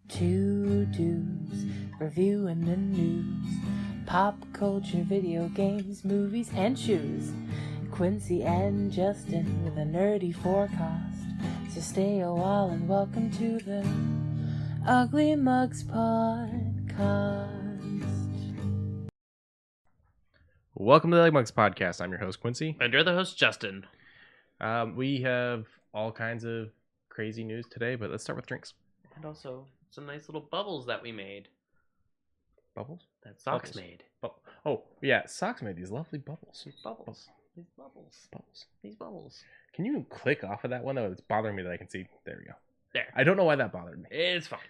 Two dudes reviewing the news, pop culture, video games, movies, and shoes. Quincy and Justin with a nerdy forecast. So stay a while and welcome to the Ugly Mugs Podcast. Welcome to the UglyMugs Podcast. I'm your host, Quincy. And you're the host, Justin. We have all kinds of crazy news today, but let's start with drinks. And also some nice little bubbles that we made. Bubbles? That Socks Bubbles. made. Oh, yeah, Socks made these lovely bubbles. These bubbles. These bubbles. Bubbles. These bubbles. Can you click off of that one, though? It's bothering me that I can see. There we go. There. I don't know why that bothered me. It's fine.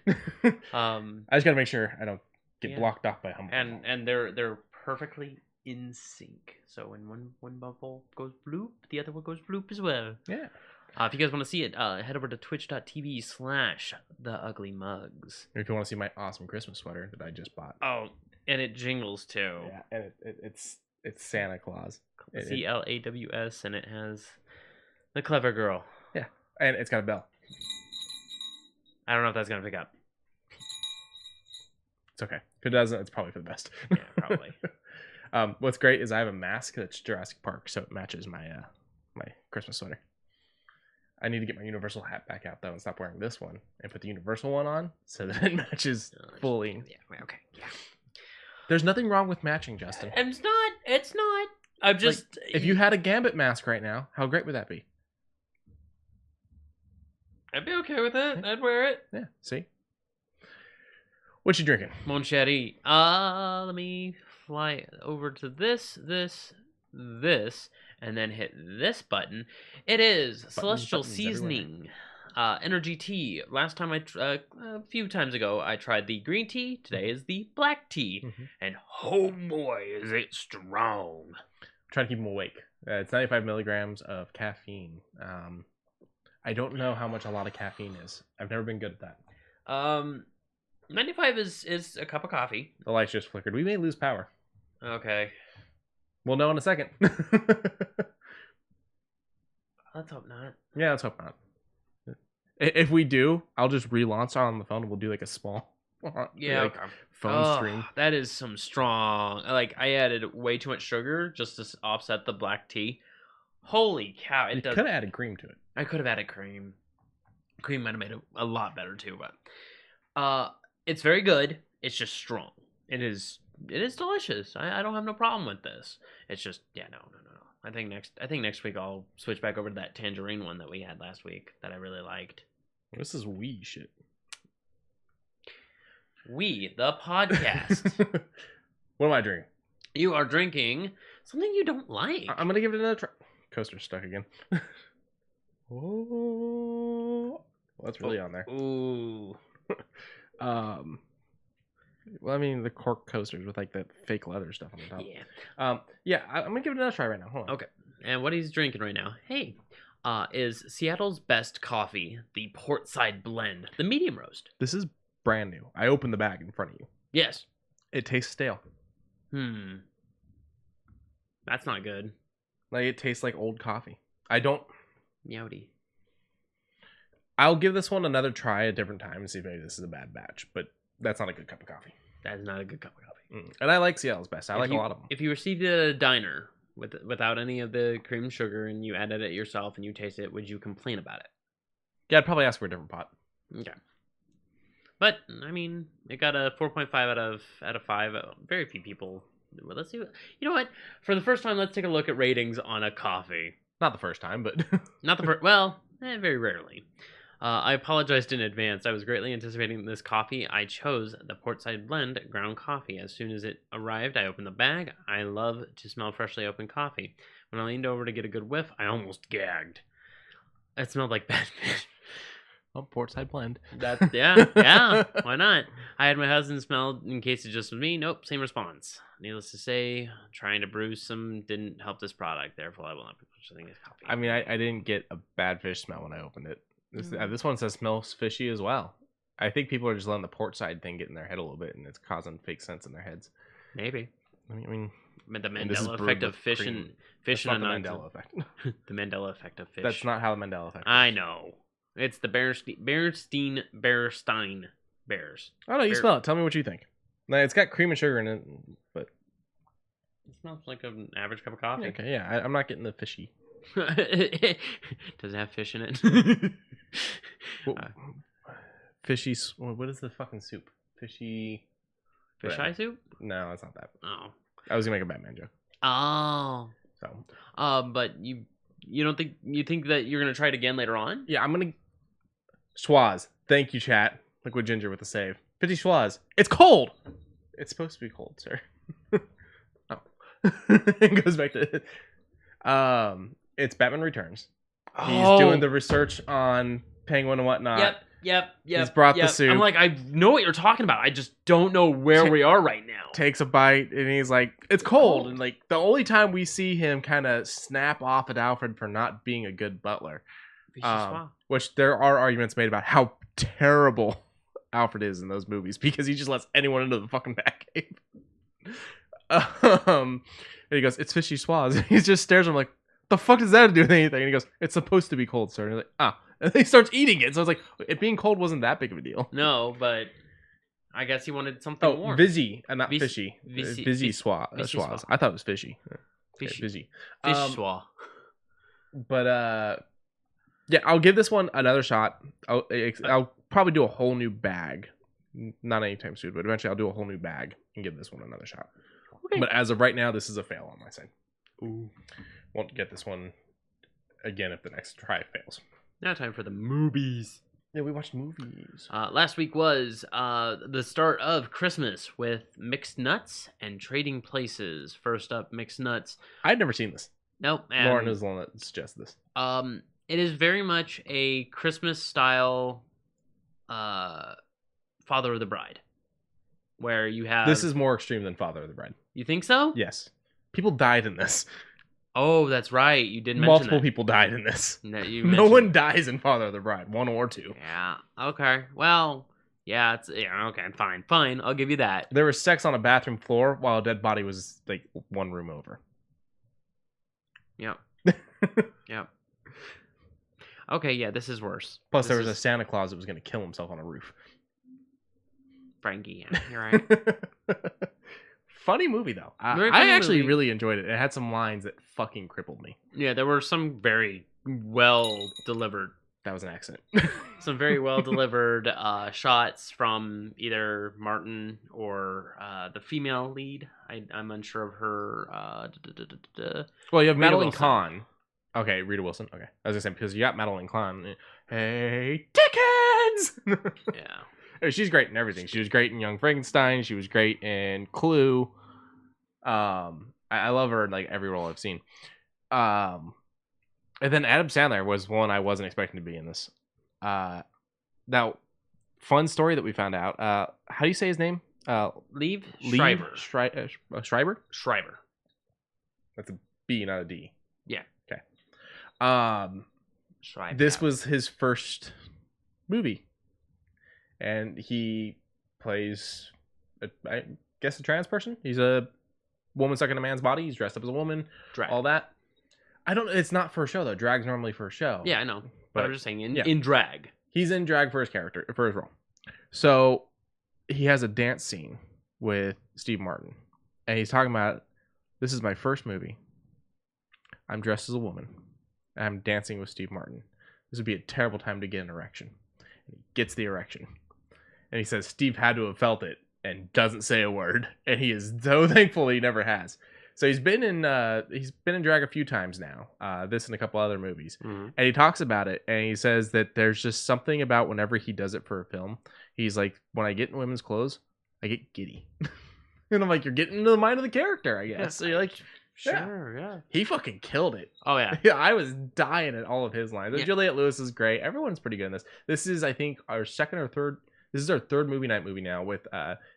I just got to make sure I don't get Yeah. blocked off by Humble. And they're perfectly in sync. So when one bubble goes bloop, the other one goes bloop as well. Yeah. If you guys want to see it, head over to twitch.tv/theuglymugs. If you want to see my awesome Christmas sweater that I just bought. Oh, and it jingles too. Yeah, and it's Santa Claus. CLAWS, and it has the clever girl. Yeah, and it's got a bell. I don't know if that's gonna pick up. It's okay. If it doesn't, it's probably for the best. Yeah, probably. What's great is I have a mask that's Jurassic Park, so it matches my my Christmas sweater. I need to get my Universal hat back out though and stop wearing this one and put the Universal one on so that it matches fully. Yeah. Okay. Yeah. There's nothing wrong with matching, Justin. It's not. I'm just. If you had a Gambit mask right now, how great would that be? I'd be okay with it. I'd wear it. Yeah. See. What you drinking? Mon Chéri. Let me fly over to this, and then hit this button. It is Celestial buttons Seasoning Energy Tea. Last time a few times ago, I tried the green tea. Today is the black tea, and oh boy, is it strong! I'm trying to keep them awake. It's 95 milligrams of caffeine. I don't know how much a lot of caffeine is. I've never been good at that. 95 is a cup of coffee. The lights just flickered. We may lose power. Okay. We'll know in a second. Let's hope not. Yeah, let's hope not. If we do, I'll just relaunch on the phone and we'll do like a small Yeah, phone stream. That is some strong. Like, I added way too much sugar just to offset the black tea. Holy cow! You could have added cream to it. I could have added cream. Cream might have made it a lot better too, but it's very good. It's just strong. It is delicious. I don't have no problem with this. It's just no. I think next week I'll switch back over to that tangerine one that we had last week that I really liked. This is wee shit. We, the podcast. What am I drinking? You are drinking something you don't like. I'm gonna give it another try. Coaster's stuck again. Oh, well, that's really on there. Ooh. Well, I mean the cork coasters with like that fake leather stuff on the top. Yeah. I'm gonna give it another try right now. Hold on. Okay. And what he's drinking right now, is Seattle's best coffee, the Portside Blend, the medium roast. This is brand new. I opened the bag in front of you. Yes. It tastes stale. That's not good. Like it tastes like old coffee. I don't. Meowdy. I'll give this one another try at a different time and see if maybe this is a bad batch, but that's not a good cup of coffee. That is not a good cup of coffee. And I like Seattle's best. I like a lot of them. If you received it at a diner without any of the cream and sugar and you added it yourself and you tasted it, would you complain about it? Yeah, I'd probably ask for a different pot. Okay. But I mean, it got a 4.5 out of 5. Very few people. Well, let's see. You know what? For the first time, let's take a look at ratings on a coffee. Not the first time, but Not the first. Well, very rarely. I apologized in advance. I was greatly anticipating this coffee. I chose the Portside Blend ground coffee. As soon as it arrived, I opened the bag. I love to smell freshly opened coffee. When I leaned over to get a good whiff, I almost gagged. It smelled like bad fish. Oh, Portside Blend. That's yeah. Why not? I had my husband smell in case it just was me. Nope, same response. Needless to say, trying to brew some didn't help this product. Therefore, I will not be purchasing this coffee. I mean, I didn't get a bad fish smell when I opened it. This one says smells fishy as well. I think people are just letting the Portside thing get in their head a little bit, and it's causing fake sense in their heads. Maybe. I mean the Mandela effect of fish and a not the Mandela effect. The Mandela effect of fish. That's not how the Mandela effect works. I know. It's the Berenstein bears. I don't know. You Bear- smell it. Tell me what you think. Now, it's got cream and sugar in it, but It smells like an average cup of coffee. okay, yeah. I'm not getting the fishy. Does it have fish in it? Fishy. What is the fucking soup? Fishy. Fish whatever. eye soup? No, it's not that. Oh. I was gonna make a Batman joke. Oh. So. But you don't think you think that you're gonna try it again later on? Yeah, I'm gonna. Schwaz. Thank you, chat. Liquid Ginger with the save. 50 Schwaz. It's cold. It's supposed to be cold, sir. Oh. It goes back to. It's Batman Returns. He's doing the research on Penguin and whatnot. Yep. He's brought the suit. I'm like, I know what you're talking about. I just don't know where we are right now. Takes a bite and he's like, it's cold. And like the only time we see him kind of snap off at Alfred for not being a good butler, which there are arguments made about how terrible Alfred is in those movies because he just lets anyone into the fucking Batcave. And he goes, it's fishy swaz. And he just stares at him like, the fuck does that have to do with anything? And he goes, it's supposed to be cold, sir. And he's like, ah. And then he starts eating it. So it's like, it being cold wasn't that big of a deal. No, but I guess he wanted something warm. Vizzy, and not fishy. Vizzy swaz. I thought it was fishy. Fishy. Vizzy. Fish schwa. But yeah, I'll give this one another shot. I'll probably do a whole new bag. Not anytime soon, but eventually I'll do a whole new bag and give this one another shot. Okay. But as of right now, this is a fail on my side. Ooh. Won't get this one again if the next try fails. Now time for the movies. Yeah, we watched movies. Last week was the start of Christmas with Mixed Nuts and Trading Places. First up, Mixed Nuts. I'd never seen this. Nope. Lauren is the one that suggested this. It is very much a Christmas style Father of the Bride. Where you have... This is more extreme than Father of the Bride. You think so? Yes. People died in this. Oh, that's right. You did mention Multiple that. people died in this. No one dies in Father of the Bride. One or two. Yeah. Okay. Well, yeah. Okay. Fine. I'll give you that. There was sex on a bathroom floor while a dead body was like one room over. Yep. Yep. Okay. Yeah. This is worse. Plus, there was a Santa Claus that was going to kill himself on a roof. Frankie. Yeah. You're right. Funny movie though. Funny I actually movie. really enjoyed it. It had some lines that fucking crippled me. Yeah, there were some very well delivered. That was an accent. Some very well delivered shots from either Martin or the female lead. I'm unsure of her. Well, you have Rita Madeline Wilson. Kahn. Okay, Rita Wilson. Okay, I was gonna say because you got Madeline Kahn. Hey, dickheads! Yeah. She's great in everything. She was great in Young Frankenstein. She was great in Clue. I love her in like every role I've seen. And then Adam Sandler was one I wasn't expecting to be in this. Now, fun story that we found out. How do you say his name? Liev Schreiber. Schreiber? Schreiber. That's a B, not a D. Yeah. Okay. Schreiber. This was his first movie. And he plays, I guess, a trans person. He's a woman stuck in a man's body. He's dressed up as a woman. Drag. All that. It's not for a show, though. Drag's normally for a show. Yeah, I know. But I'm just saying, in drag. He's in drag for his role. So he has a dance scene with Steve Martin. And he's talking about, this is my first movie. I'm dressed as a woman. And I'm dancing with Steve Martin. This would be a terrible time to get an erection. And he gets the erection. And he says Steve had to have felt it and doesn't say a word. And he is so thankful he never has. So he's been in drag a few times now. This and a couple other movies. Mm-hmm. And he talks about it and he says that there's just something about whenever he does it for a film. He's like, when I get in women's clothes, I get giddy. And I'm like, you're getting into the mind of the character, I guess. Yeah, So you're like, sure, yeah. He fucking killed it. Oh, yeah. Yeah, I was dying at all of his lines. Yeah. Juliette Lewis is great. Everyone's pretty good in this. This is, I think, our second or third. This is our third movie night movie now with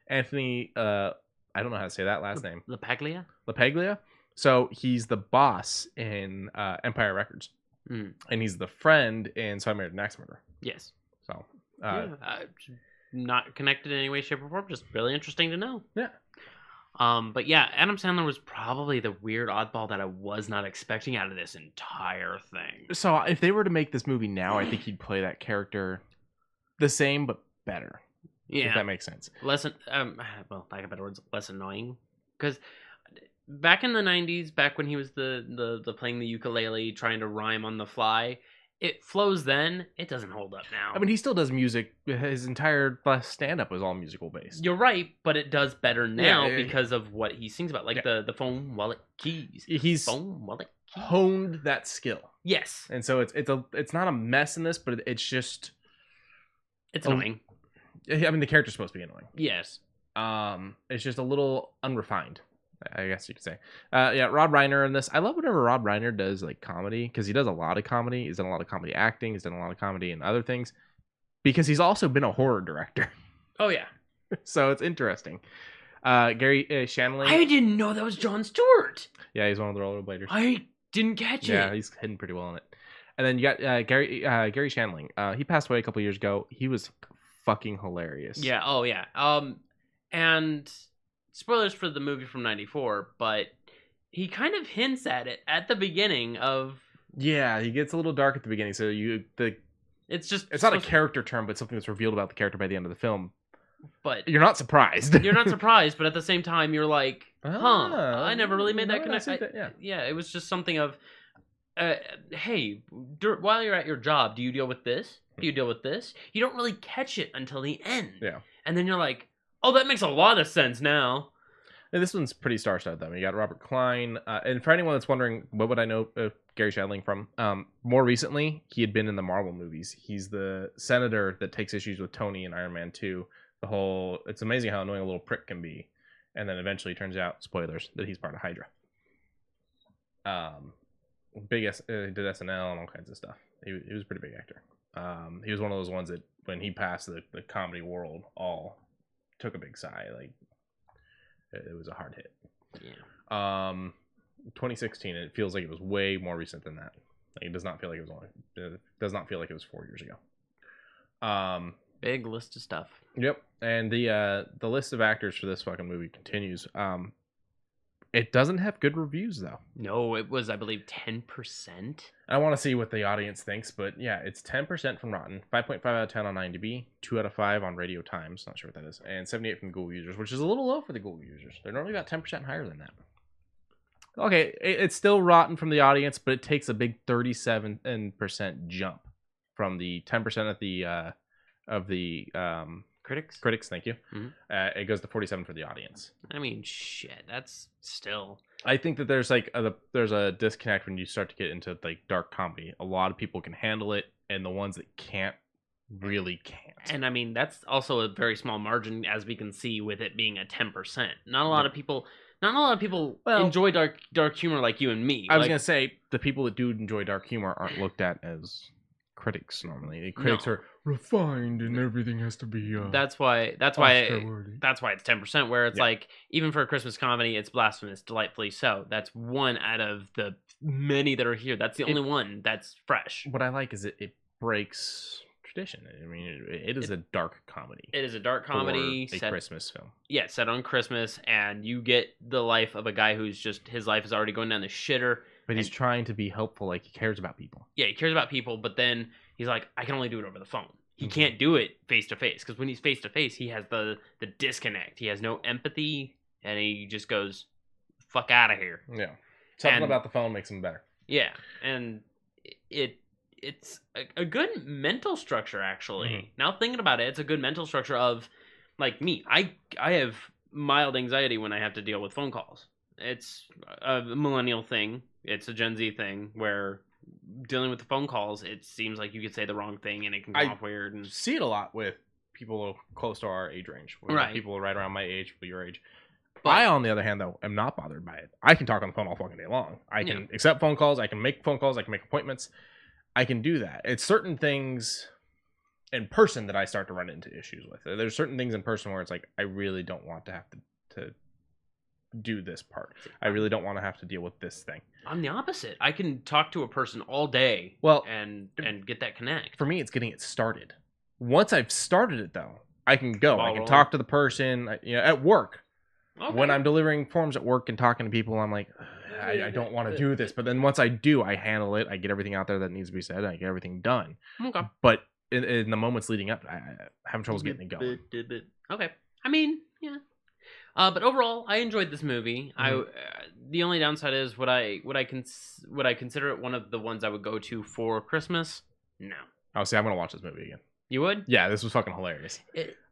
Anthony. I don't know how to say that last name. LaPaglia. So he's the boss in Empire Records, and he's the friend in So I Married an Axe Murderer. Yes. So not connected in any way, shape, or form. Just really interesting to know. Yeah. But yeah, Adam Sandler was probably the weird oddball that I was not expecting out of this entire thing. So if they were to make this movie now, I think he'd play that character the same but better. Yeah. If that makes sense. Less, well, lack of better words, less annoying. Because back in the 90s, back when he was the playing the ukulele, trying to rhyme on the fly, it flows then. It doesn't hold up now. I mean, he still does music. His entire last stand-up was all musical based. You're right, but it does better now Yeah. because of what he sings about, like the phone, wallet, keys. He's Phone, wallet, keys. honed that skill. Yes. And so it's not a mess in this, but it's just... It's annoying. I mean, the character's supposed to be annoying. Yes. It's just a little unrefined, I guess you could say. Yeah, Rob Reiner in this. I love whenever Rob Reiner does like comedy, because he does a lot of comedy. He's done a lot of comedy acting. He's done a lot of comedy and other things, because he's also been a horror director. Oh yeah. So it's interesting. Gary Shandling. I didn't know that was Jon Stewart. Yeah, he's one of the rollerbladers. I didn't catch it. Yeah, he's hidden pretty well in it. And then you got Gary Shandling. He passed away a couple years ago. He was fucking hilarious. Yeah. Oh yeah. And spoilers for the movie from '94, but he kind of hints at it at the beginning of. Yeah, he gets a little dark at the beginning. So it's not a character term, but something that's revealed about the character by the end of the film. But you're not surprised. You're not surprised, but at the same time, you're like, I never really made that connection. Yeah, it was just something of, hey, while you're at your job, do you deal with this? Do you deal with this? You don't really catch it until the end. Yeah. And then you're like, oh, that makes a lot of sense now. And this one's pretty star-studded, though. You got Robert Klein. And for anyone that's wondering, what would I know Gary Shandling from? More recently, he had been in the Marvel movies. He's the senator that takes issues with Tony in Iron Man 2. It's amazing how annoying a little prick can be. And then eventually turns out, spoilers, that he's part of Hydra. He did SNL and all kinds of stuff. He was a pretty big actor. He was one of those ones that when he passed, the comedy world all took a big sigh. Like, it was a hard hit. Yeah. 2016. It feels like it was way more recent than that. Like, it does not feel like it does not feel like it was 4 years ago. Big list of stuff. Yep. And the list of actors for this fucking movie continues. It doesn't have good reviews, though. No, it was, I believe, 10%. I want to see what the audience thinks, but yeah, it's 10% from Rotten, 5.5 out of 10 on IMDb, 2 out of 5 on Radio Times, not sure what that is, and 78 from Google users, which is a little low for the Google users. They're normally about 10% higher than that. Okay, it's still rotten from the audience, but it takes a big 37% jump from the 10% of the critics. Thank you. Mm-hmm. It goes to 47 for the audience. I mean, shit, that's still. I think that there's there's a disconnect when you start to get into like dark comedy. A lot of people can handle it, and the ones that can't really can't. And I mean, that's also a very small margin, as we can see with it being a 10%. Not a lot of people enjoy dark humor like you and me. I was gonna say the people that do enjoy dark humor aren't looked at as critics normally. The critics are refined and everything has to be. That's why it's 10%. Where it's like, even for a Christmas comedy, it's blasphemous, delightfully so. That's one out of the many that are here. That's the only one that's fresh. What I like is it breaks tradition. I mean, it is a dark comedy. It is a dark comedy. For a Christmas film. Yeah, set on Christmas, and you get the life of a guy who's just, his life is already going down the shitter. But he's trying to be helpful, like he cares about people. Yeah, he cares about people, but then he's like, I can only do it over the phone. He can't do it face to face, because when he's face to face, he has the disconnect. He has no empathy, and he just goes, "Fuck out of here." Yeah, something about the phone makes him better. Yeah, and it's a good mental structure, actually. Mm-hmm. Now thinking about it, it's a good mental structure of, like me. I have mild anxiety when I have to deal with phone calls. It's a millennial thing. It's a Gen Z thing where dealing with the phone calls, it seems like you could say the wrong thing and it can come off weird. And see it a lot with people close to our age range. Right. People right around my age, people your age. But I, on the other hand, though, am not bothered by it. I can talk on the phone all fucking day long. I can accept phone calls. I can make phone calls. I can make appointments. I can do that. It's certain things in person that I start to run into issues with. There's certain things in person where it's like, I really don't want to have to do this part. I really don't want to have to deal with this thing. I'm the opposite. I can talk to a person all day and get that connect. For me, it's getting it started. Once I've started it, though, I can go. I can talk to the person, at work. Okay. When I'm delivering forms at work and talking to people, I'm like, I don't want to do this. But then once I do, I handle it. I get everything out there that needs to be said. I get everything done. Okay. But in the moments leading up, I having troubles getting it going. Okay, I mean, yeah. But overall, I enjoyed this movie. The only downside is would I consider it one of the ones I would go to for Christmas? No. Oh, see, I'm gonna watch this movie again. You would? Yeah, this was fucking hilarious.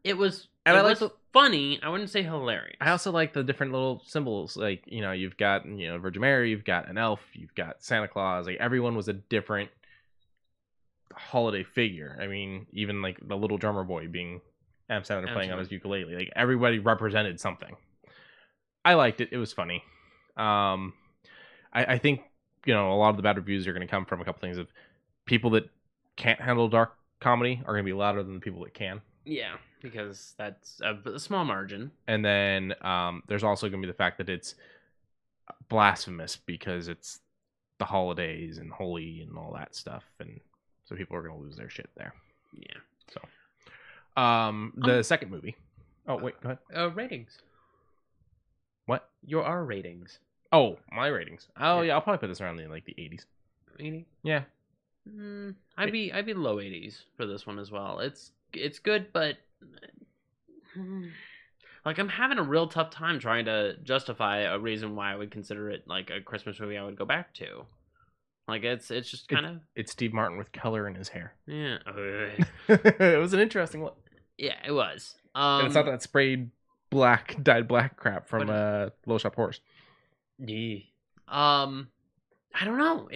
It was. And it I like was funny. I wouldn't say hilarious. I also like the different little symbols. Like, you know, you've got, you know, Virgin Mary, you've got an elf, you've got Santa Claus. Like, everyone was a different holiday figure. I mean, even like the little drummer boy being Adam Sandler playing on his ukulele. Like, everybody represented something. I liked it. It was funny. I think, you know, a lot of the bad reviews are going to come from a couple things of people that can't handle dark comedy are going to be louder than the people that can. Yeah, because that's a small margin. And then there's also going to be the fact that it's blasphemous because it's the holidays and holy and all that stuff, and so people are going to lose their shit there. Yeah. So, the second movie. Oh wait, go ahead. Ratings. What? Your R ratings. Oh, my ratings. Oh yeah, I'll probably put this around in like the 80s. 80? Yeah. I'd be low 80s for this one as well. It's good, but like I'm having a real tough time trying to justify a reason why I would consider it like a Christmas movie I would go back to. Like it's just kind of it's Steve Martin with color in his hair. Yeah. It was an interesting one. Yeah, it was. And it's not that sprayed dyed black crap from Little Shop Horse. Yeah. I don't know.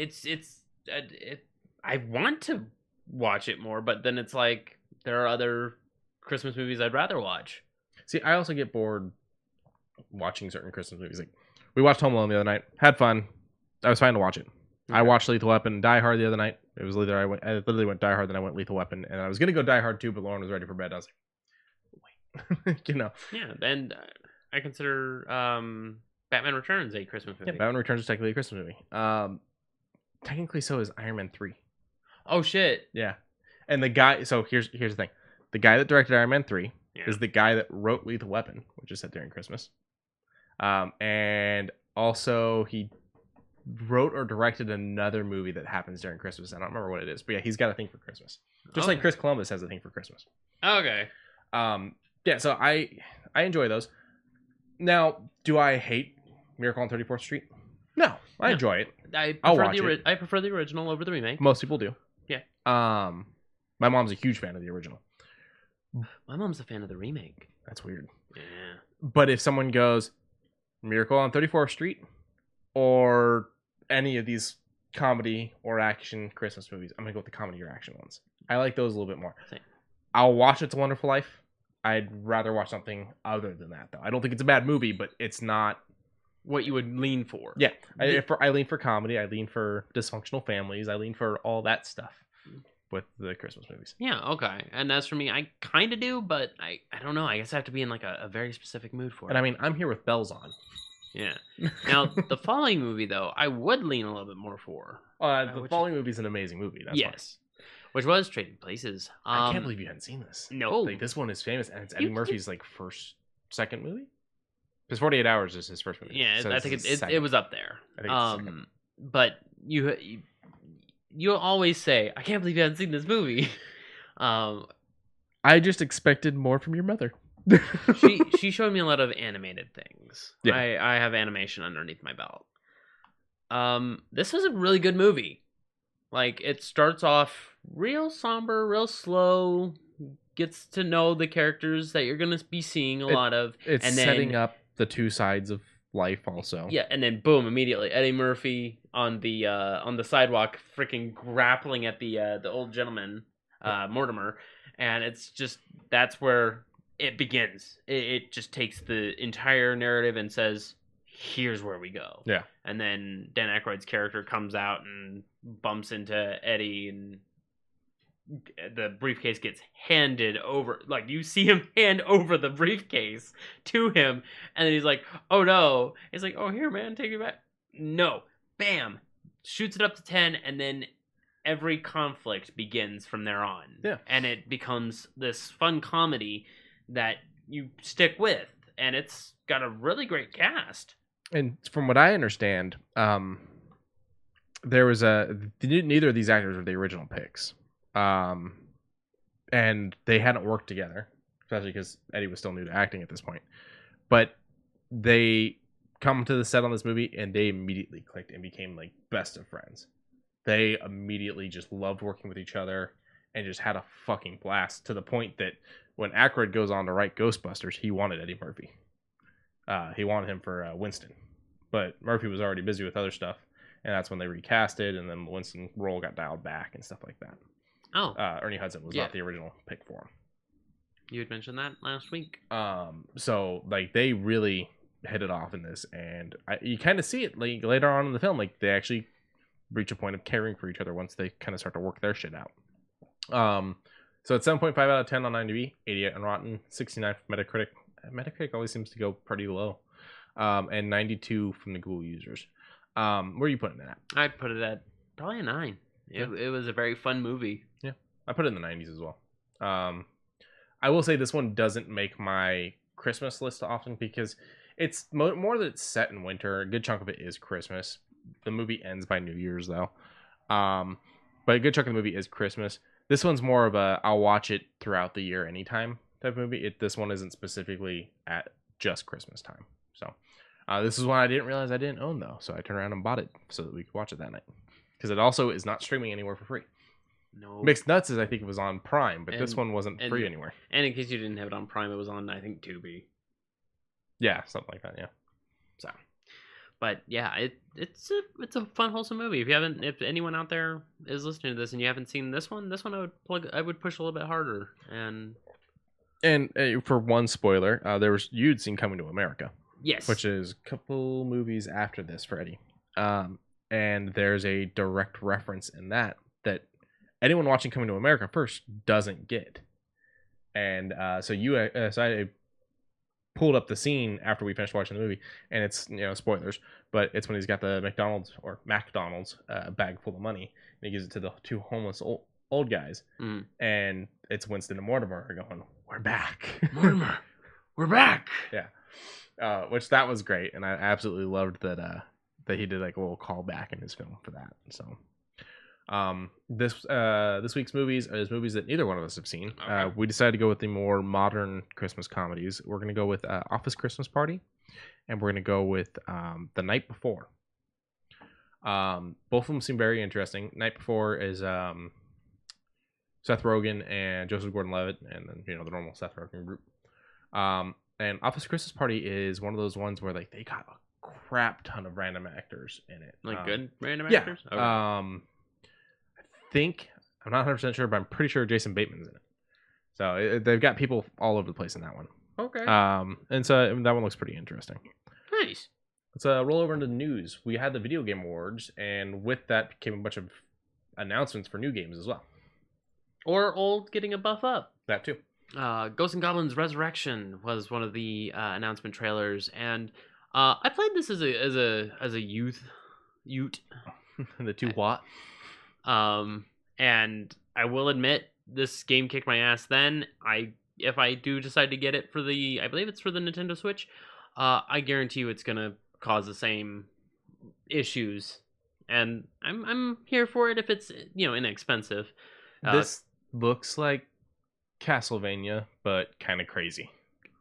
I want to watch it more, but then it's like there are other Christmas movies I'd rather watch. See, I also get bored watching certain Christmas movies. Like, we watched Home Alone the other night. Had fun. I was fine to watch it. Okay. I watched Lethal Weapon, Die Hard the other night. It was either I literally went Die Hard, then I went Lethal Weapon, and I was gonna go Die Hard 2, but Lauren was ready for bed. I was like, wait, you know. Yeah, and I consider Batman Returns a Christmas movie. Yeah, Batman Returns is technically a Christmas movie. Technically, so is Iron Man 3. Oh shit! Yeah, and the guy. So here's the thing: the guy that directed Iron Man 3 is the guy that wrote Lethal Weapon, which is set during Christmas. And also he wrote or directed another movie that happens during Christmas. I don't remember what it is, but yeah, he's got a thing for Christmas, just like Chris Columbus has a thing for Christmas. Okay. Yeah. So I enjoy those. Now, do I hate Miracle on 34th Street? No, I enjoy it. I'll watch it. I prefer the original over the remake. Most people do. Yeah. My mom's a huge fan of the original. My mom's a fan of the remake. That's weird. Yeah. But if someone goes Miracle on 34th Street or any of these comedy or action Christmas movies, I'm gonna go with the comedy or action ones. I like those a little bit more. Same. I'll watch It's a Wonderful Life. I'd rather watch something other than that, though. I don't think it's a bad movie, but it's not what you would lean for. Yeah, I lean for comedy. I lean for dysfunctional families. I lean for all that stuff with the Christmas movies. Yeah, okay. And as for me, I kind of do, but I don't know. I guess I have to be in like a very specific mood for it. And I mean, I'm here with bells on. Yeah. Now, the following movie, though, I would lean a little bit more for. The following movie is an amazing movie. That's yes. Which was Trading Places. I can't believe you hadn't seen this. No. Like, this one is famous, and it's Eddie Murphy's like second movie? Because 48 Hours is his first movie. Yeah, so I think it was up there. I think it's second. But you always say, I can't believe you haven't seen this movie. I just expected more from your mother. she showed me a lot of animated things. Yeah. I have animation underneath my belt. This is a really good movie. Like, it starts off real somber, real slow, gets to know the characters that you're going to be seeing a lot of. It's and setting up the two sides of life also. Yeah, and then boom, immediately Eddie Murphy on the sidewalk freaking grappling at the old gentleman, Mortimer, and it's just that's where it begins. It just takes the entire narrative and says, here's where we go. Yeah. And then Dan Aykroyd's character comes out and bumps into Eddie, and the briefcase gets handed over. Like, you see him hand over the briefcase to him, and then he's like, oh no. He's like, oh, here, man, take it back. No. Bam. Shoots it up to 10, and then every conflict begins from there on. Yeah. And it becomes this fun comedy that you stick with, and it's got a really great cast. And from what I understand, there was neither of these actors were the original picks. and they hadn't worked together, especially because Eddie was still new to acting at this point. But they come to the set on this movie, and they immediately clicked and became like best of friends. They immediately just loved working with each other and just had a fucking blast, to the point that when Aykroyd goes on to write Ghostbusters, he wanted Eddie Murphy. He wanted him for Winston, but Murphy was already busy with other stuff, and that's when they recasted, and then the Winston role got dialed back and stuff like that. Oh, Ernie Hudson was not the original pick for him. You had mentioned that last week. So like they really hit it off in this, and you kind of see it like later on in the film. Like they actually reach a point of caring for each other once they kind of start to work their shit out. So it's 7.5 out of 10 on IMDb, 88 on Rotten, 69 from Metacritic. Metacritic always seems to go pretty low, and 92 from the Google users. Where are you putting it at? I'd put it at probably a 9. It was a very fun movie. Yeah, I put it in the 90s as well. I will say this one doesn't make my Christmas list often because it's more that it's set in winter. A good chunk of it is Christmas. The movie ends by New Year's though, but a good chunk of the movie is Christmas. This one's more of a I'll watch it throughout the year anytime type of movie. This one isn't specifically at just Christmas time. So this is one I didn't realize I didn't own though, so I turned around and bought it so that we could watch it that night, because it also is not streaming anywhere for free. No. Mixed Nuts is, I think it was on Prime, but this one wasn't free anywhere. And in case you didn't have it on Prime, it was on, I think, Tubi. Yeah, something like that, yeah. So, but yeah, it's a fun, wholesome movie. If anyone out there is listening to this and you haven't seen this one I would push a little bit harder. And for one spoiler, you'd seen Coming to America. Yes. Which is a couple movies after this for Eddie. And there's a direct reference in that anyone watching Coming to America first doesn't get. And so I pulled up the scene after we finished watching the movie, and it's, spoilers, but it's when he's got the McDonald's bag full of money, and he gives it to the two homeless old guys, and it's Winston and Mortimer going, "We're back, Mortimer, we're back." Yeah, which that was great, and I absolutely loved that he did like a little callback in his film for that. So. This week's movies is movies that neither one of us have seen. Okay. We decided to go with the more modern Christmas comedies. We're going to go with Office Christmas Party, and we're going to go with The Night Before. Both of them seem very interesting. Night Before is Seth Rogen and Joseph Gordon-Levitt, and then the normal Seth Rogen group. And Office Christmas Party is one of those ones where like they got a crap ton of random actors in it. Like good random yeah. actors? Okay. I'm not 100% sure, but I'm pretty sure Jason Bateman's in it. So they've got people all over the place in that one. Okay. And so that one looks pretty interesting. Nice. Let's roll over into the news. We had the Video Game Awards, and with that came a bunch of announcements for new games as well. Or old getting a buff up. That too. Ghosts and Goblins Resurrection was one of the announcement trailers, and I played this as a youth. The 2-watt. And I will admit, this game kicked my ass then. If I do decide to get it I believe it's for the Nintendo Switch, I guarantee you it's gonna cause the same issues. And I'm here for it if it's, inexpensive. This looks like Castlevania, but kind of crazy.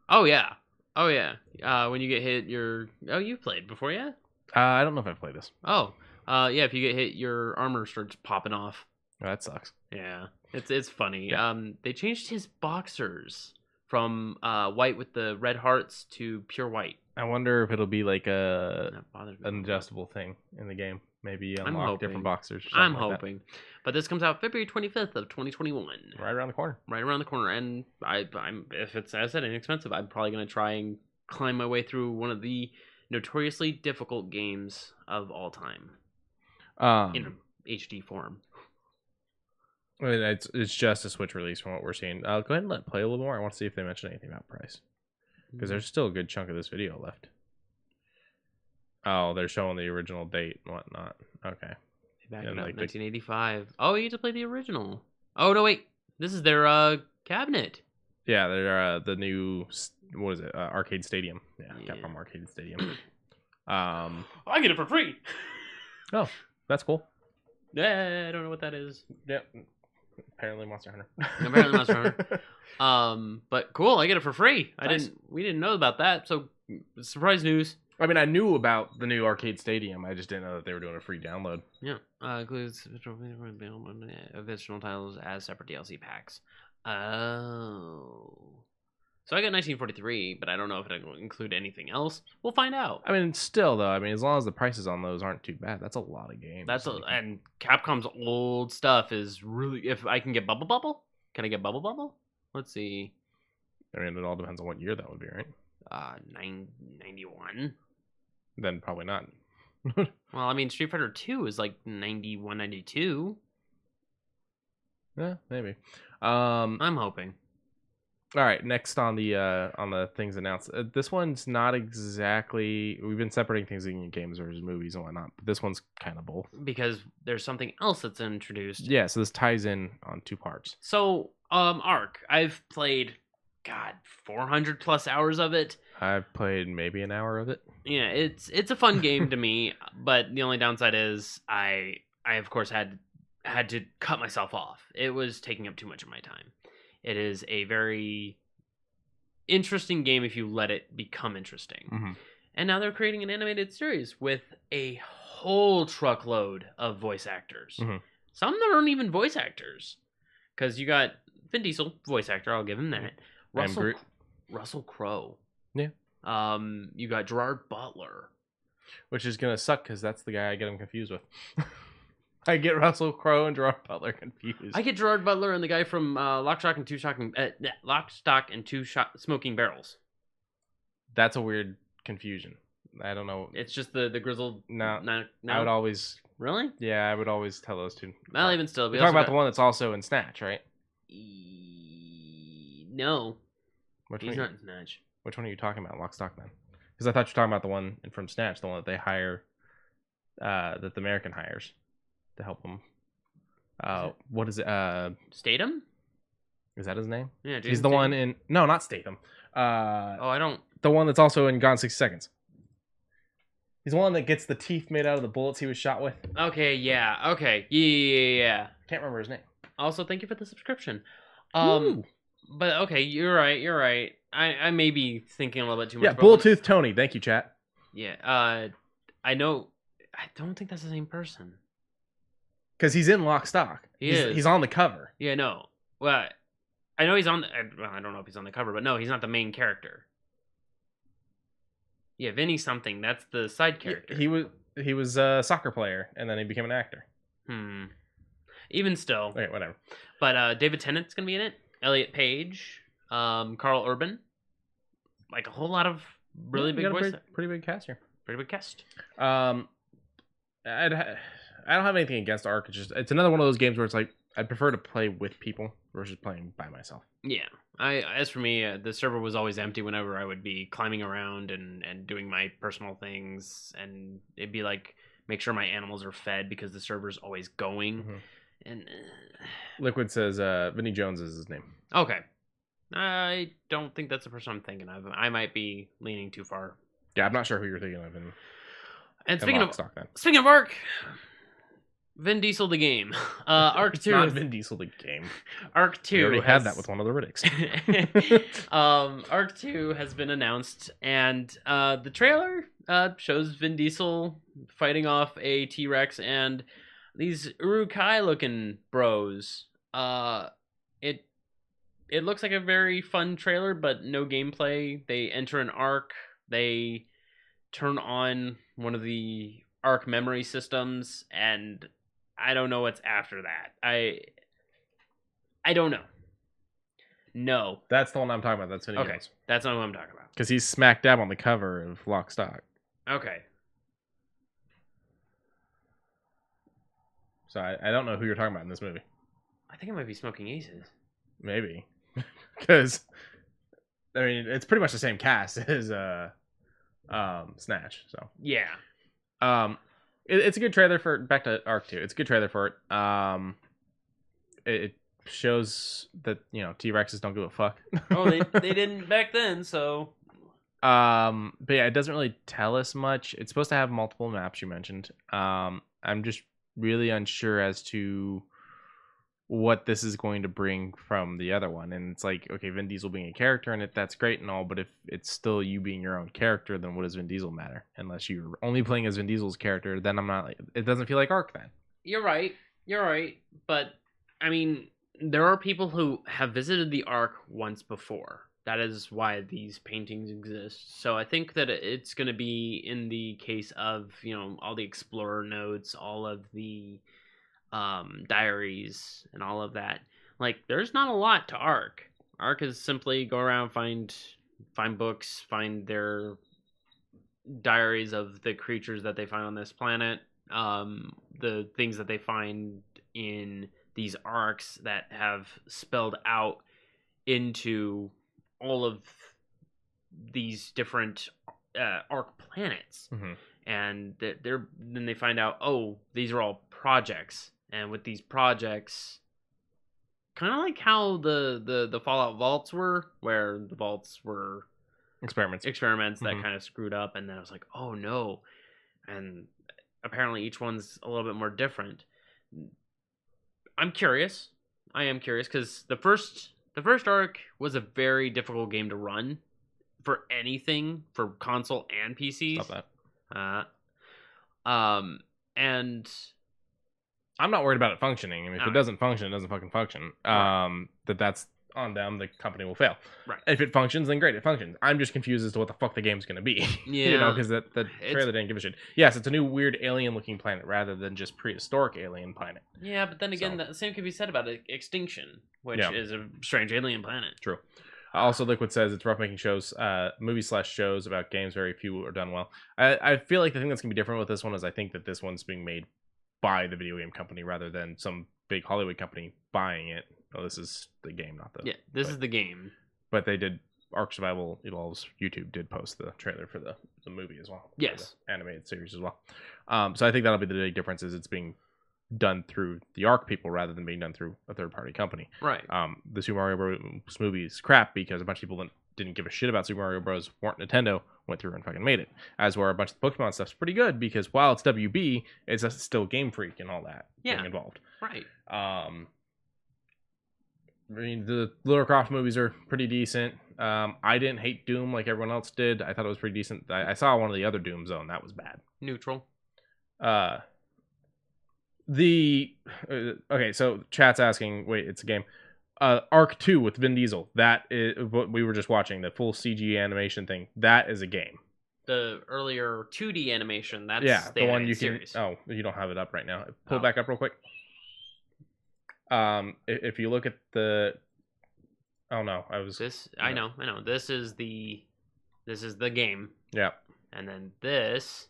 Oh yeah. When you get hit, you played before, yeah? I don't know if I've played this. Oh. Yeah, if you get hit, your armor starts popping off. Oh, that sucks. Yeah, it's funny. Yeah. They changed his boxers from white with the red hearts to pure white. I wonder if it'll be like an adjustable thing in the game. Maybe unlock different boxers. I'm hoping. But this comes out February 25th of 2021. Right around the corner. Right around the corner. And I'm if it's, as I said, inexpensive, I'm probably going to try and climb my way through one of the notoriously difficult games of all time. In HD form. I mean, it's just a Switch release from what we're seeing. Go ahead and let it play a little more. I want to see if they mention anything about price, because there's still a good chunk of this video left. Oh, they're showing the original date and whatnot. Okay. Back in 1985. Oh, you get to play the original. Oh no, wait. This is their cabinet. Yeah, they're the new what is it? Arcade Stadium. Yeah, Capcom Arcade Stadium. I get it for free. Oh, that's cool. Yeah, I don't know what that is. Yep. Apparently Monster Hunter. Apparently Monster Hunter. But cool, I get it for free. Nice. We didn't know about that, so surprise news. I mean, I knew about the new arcade stadium. I just didn't know that they were doing a free download. Yeah, includes additional titles as separate DLC packs. Oh. So I got 1943, but I don't know if it'll include anything else. We'll find out. I mean, still though, I mean, as long as the prices on those aren't too bad, that's a lot of games. And Capcom's old stuff is really. If I can get Bubble Bubble, can I get Bubble Bubble? Let's see. I mean, it all depends on what year that would be, right? 91. Then probably not. Well, I mean, Street Fighter 2 is like 91, 92. Yeah, maybe. I'm hoping. All right, next on the things announced. This one's not exactly. We've been separating things in games versus movies and whatnot, but this one's kind of both. Because there's something else that's introduced. Yeah, so this ties in on two parts. So, Ark. I've played, 400 plus hours of it. I've played maybe an hour of it. Yeah, it's a fun game to me, but the only downside is I of course had to cut myself off. It was taking up too much of my time. It is a very interesting game if you let it become interesting. Mm-hmm. And now they're creating an animated series with a whole truckload of voice actors. Mm-hmm. Some that aren't even voice actors. Because you got Vin Diesel, voice actor, I'll give him that. Russell Crowe. Yeah. You got Gerard Butler. Which is going to suck because that's the guy I get him confused with. I get Russell Crowe and Gerard Butler confused. I get Gerard Butler and the guy from Lock, Stock, and Two Smoking Barrels. That's a weird confusion. I don't know. It's just the grizzled. No. No. I would always. Really? Yeah, I would always tell those two. Well, even still, we're talking about the one that's also in Snatch, right? No. He's not in Snatch. Which one are you talking about, Lock, Stock, Man? Because I thought you were talking about the one from Snatch, the one that they hire, that the American hires to help them. What is it? Statham? Is that his name? Yeah, he's the one in. No, not Statham. I don't. The one that's also in Gone 60 Seconds. He's the one that gets the teeth made out of the bullets he was shot with. Okay, yeah. Okay, yeah. Can't remember his name. Also, thank you for the subscription. Woo. But okay, you're right. I may be thinking a little bit too much. Yeah, Bulltooth Tony. Thank you, chat. Yeah. I know. I don't think that's the same person. Because he's in Lock, Stock. He's on the cover. Yeah, no. Well, I know he's on. I don't know if he's on the cover, but no, he's not the main character. Yeah, Vinny something. That's the side character. Yeah, he was a soccer player, and then he became an actor. Even still. Okay, whatever. But David Tennant's gonna be in it. Elliot Page, Carl Urban, like a whole lot of really big voice. Pretty big cast here. Pretty big cast. I don't have anything against Ark. It's another one of those games where it's like I'd prefer to play with people versus playing by myself. Yeah. As for me, the server was always empty whenever I would be climbing around and doing my personal things, and it'd be like make sure my animals are fed because the server's always going. Mm-hmm. And Liquid says Vinny Jones is his name. Okay. I don't think that's the person I'm thinking of. I might be leaning too far. Yeah, I'm not sure who you're thinking of. And speaking of Ark, Vin Diesel the game. Ark 2. Not Vin Diesel the game. Ark 2. We already had that with one of the Riddicks. Ark 2 has been announced, and the trailer shows Vin Diesel fighting off a T-Rex and these Uruk-hai looking bros. It looks like a very fun trailer, but no gameplay. They enter an Ark. They turn on one of the Ark memory systems, and I don't know what's after that. I don't know. No. That's the one I'm talking about. That's Vinny Okay, Jones. that's not what I'm talking about. Because he's smack dab on the cover of Lock, Stock. Okay. So I don't know who you're talking about in this movie. I think it might be Smoking Aces. Maybe. Because, I mean, it's pretty much the same cast as Snatch. So Yeah. It's a good trailer for back to Ark 2. It's a good trailer for it. It shows that T-Rexes don't give a fuck. Oh, they didn't back then, so. But yeah, it doesn't really tell us much. It's supposed to have multiple maps. You mentioned. I'm just really unsure as to what this is going to bring from the other one. And it's like, okay, Vin Diesel being a character in it, that's great and all, but if it's still you being your own character, then what does Vin Diesel matter? Unless you're only playing as Vin Diesel's character, then I'm not. It doesn't feel like Ark then. You're right. But I mean, there are people who have visited the Ark once before. That is why these paintings exist. So I think that it's going to be in the case of, all the Explorer notes, all of the diaries, and all of that. Like, there's not a lot to Ark. Ark is simply go around, find books, find their diaries of the creatures that they find on this planet, the things that they find in these arcs that have spelled out into all of these different arc planets. Mm-hmm. And then they find out, oh, these are all projects, and with these projects, kind of like how the Fallout vaults were, where the vaults were experiments that kind of screwed up, and then I was like, oh no. And apparently each one's a little bit more different. I am curious because the first Ark was a very difficult game to run for anything, for console and PCs. Stop that. And I'm not worried about it functioning. I mean, if it doesn't function, it doesn't fucking function. Right. That's on them. The company will fail. Right. If it functions, then great, it functions. I'm just confused as to what the fuck the game's going to be. Yeah. Because the trailer didn't give a shit. Yes, it's a new weird alien-looking planet rather than just prehistoric alien planet. Yeah, but then again, the same could be said about Extinction, which is a strange alien planet. True. Also, Liquid says it's rough making shows, movies/shows about games. Very few are done well. I feel like the thing that's going to be different with this one is I think that this one's being made by the video game company rather than some big Hollywood company buying it. Oh, this is the game, not the... Yeah, this is the game. But they did... Ark Survival Evolves YouTube did post the trailer for the movie as well. Yes. The animated series as well. So I think that'll be the big difference is it's being done through the Ark people rather than being done through a third-party company. Right. The Super Mario Bros. Movie is crap because a bunch of people didn't give a shit about Super Mario Bros. Weren't Nintendo, went through and fucking made it. As where a bunch of the Pokemon stuff's pretty good because while it's WB, it's still Game Freak and all that being involved. Right. I mean, the Lara Croft movies are pretty decent. I didn't hate Doom like everyone else did. I thought it was pretty decent. I saw one of the other Dooms, though, and that was bad. Neutral. Okay, so chat's asking, wait, it's a game. Arc 2 with Vin Diesel. That is what we were just watching, the full CG animation thing. That is a game. The earlier 2D animation, that's the one you series. can... Oh, you don't have it up right now. Pull it back up real quick. If you look at the... Oh, no. I know. This is the game. Yeah. And then this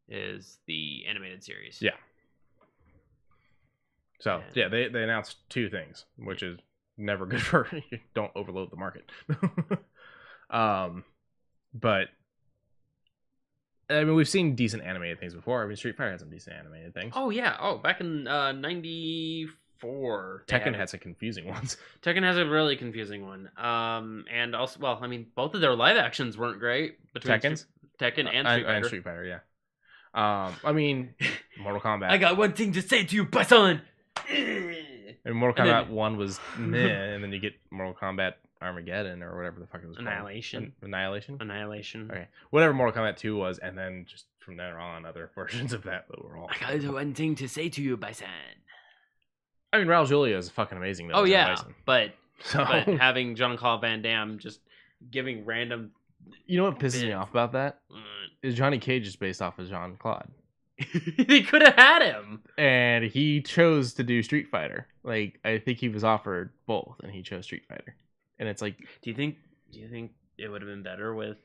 is the animated series. Yeah. So, yeah, they announced two things, which is never good for... Don't overload the market. But... I mean, we've seen decent animated things before. I mean, Street Fighter had some decent animated things. Oh, yeah. Oh, back in 94. Tekken had some confusing ones. Tekken has a really confusing one. And also, well, I mean, both of their live actions weren't great. Tekken and Street Fighter, yeah. I mean, Mortal Kombat. I got one thing to say to you, son! And Mortal Kombat 1 was meh, and then you get Mortal Kombat Armageddon or whatever the fuck it was called. Annihilation? Okay. Whatever Mortal Kombat 2 was, and then just from there on, other versions of that were all... I got one thing to say to you, son. I mean, Raul Julia is fucking amazing, though. Oh, yeah, but having Jean-Claude Van Damme just giving random... You know what pisses me off about that? Is Johnny Cage is based off of Jean-Claude. They could have had him. And he chose to do Street Fighter. Like, I think he was offered both, and he chose Street Fighter. And it's like, do you think it would have been better with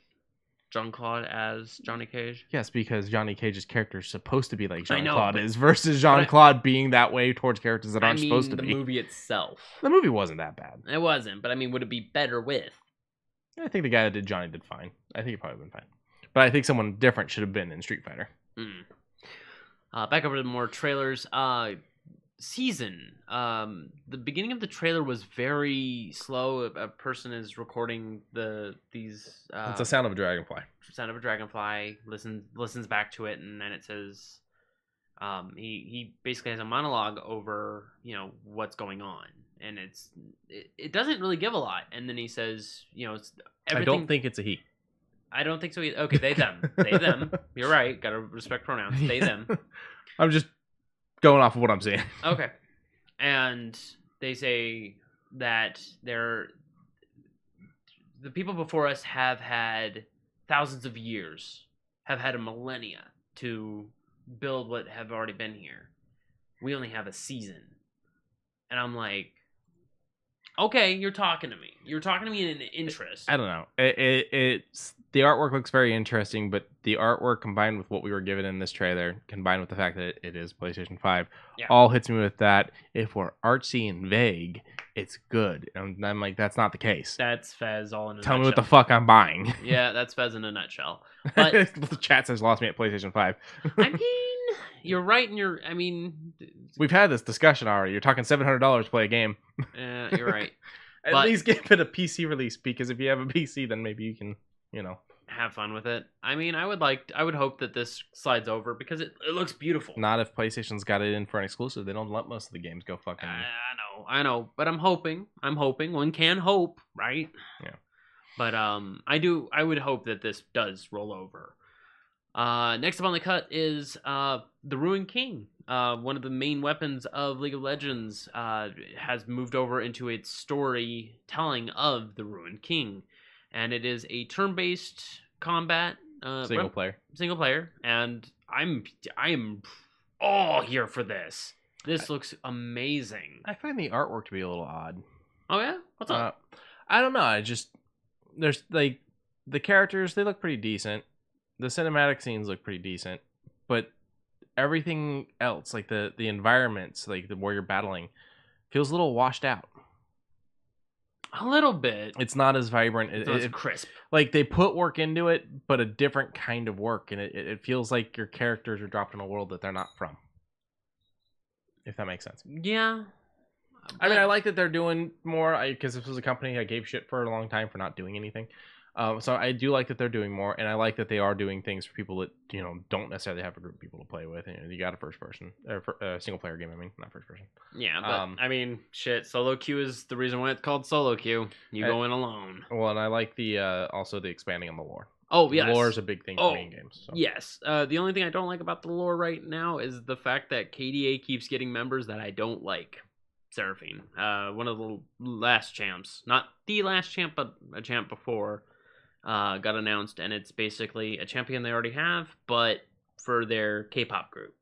Jean-Claude as Johnny Cage? Yes, because Johnny Cage's character is supposed to be like Jean-Claude is, versus Jean-Claude being that way towards characters that aren't supposed to be. The movie itself. The movie wasn't that bad. It wasn't, but I mean, would it be better with? I think the guy that did Johnny did fine. I think he probably would have been fine. But I think someone different should have been in Street Fighter. Back over to more trailers. Season. The beginning of the trailer was very slow. A person is recording these. It's the sound of a dragonfly. Sound of a dragonfly. Listens back to it, and then it says, He basically has a monologue over what's going on, and it doesn't really give a lot. And then he says, it's everything. I don't think it's a he. I don't think so either. Okay, they them, they them. You're right. Gotta respect pronouns. They them. I'm just going off of what I'm saying. Okay, and they say that the people before us have had thousands of years, have had a millennia to build what have already been here. We only have a season. And I'm like, okay, you're talking to me. You're talking to me in interest. I don't know. It's the artwork looks very interesting, but the artwork combined with what we were given in this trailer, combined with the fact that it is PlayStation 5, all hits me with that. If we're artsy and vague, it's good. And I'm like, that's not the case. That's Fez all in a Tell nutshell. me what the fuck I'm buying. Yeah, that's Fez in a nutshell. But the chat says lost me at PlayStation 5. I mean, you're right, and we've had this discussion already. You're talking $700 to play a game. You're right. At least give it a PC release, because if you have a PC, then maybe you can, have fun with it. I mean, I would hope that this slides over because it looks beautiful. Not if PlayStation's got it in for an exclusive. They don't let most of the games go fucking. I know, but I'm hoping. One can hope, right? Yeah. But I would hope that this does roll over. Next up on the cut is the Ruined King. One of the main weapons of League of Legends has moved over into its storytelling of the Ruined King, and it is a turn-based combat single player, and I am all here for this. This looks amazing. I find the artwork to be a little odd. Oh yeah, what's up? I don't know. There's like the characters, they look pretty decent. The cinematic scenes look pretty decent, but everything else, like the environments, like where you're battling, feels a little washed out. A little bit. It's not as vibrant. It's crisp. Like they put work into it, but a different kind of work, and it feels like your characters are dropped in a world that they're not from. If that makes sense. Yeah. I mean, I like that they're doing more, because this was a company I gave shit for a long time for not doing anything. So I do like that they're doing more, and I like that they are doing things for people that don't necessarily have a group of people to play with. You got a first person or single player game. I mean, not first person. Yeah, but I mean, shit. Solo queue is the reason why it's called solo queue. You go in alone. Well, and I like the also the expanding on the lore. Oh yes, lore is a big thing for me in games. So. Yes. The only thing I don't like about the lore right now is the fact that KDA keeps getting members that I don't like. Seraphine, one of the last champs, not the last champ, but a champ before. Got announced, and it's basically a champion they already have, but for their K-pop group.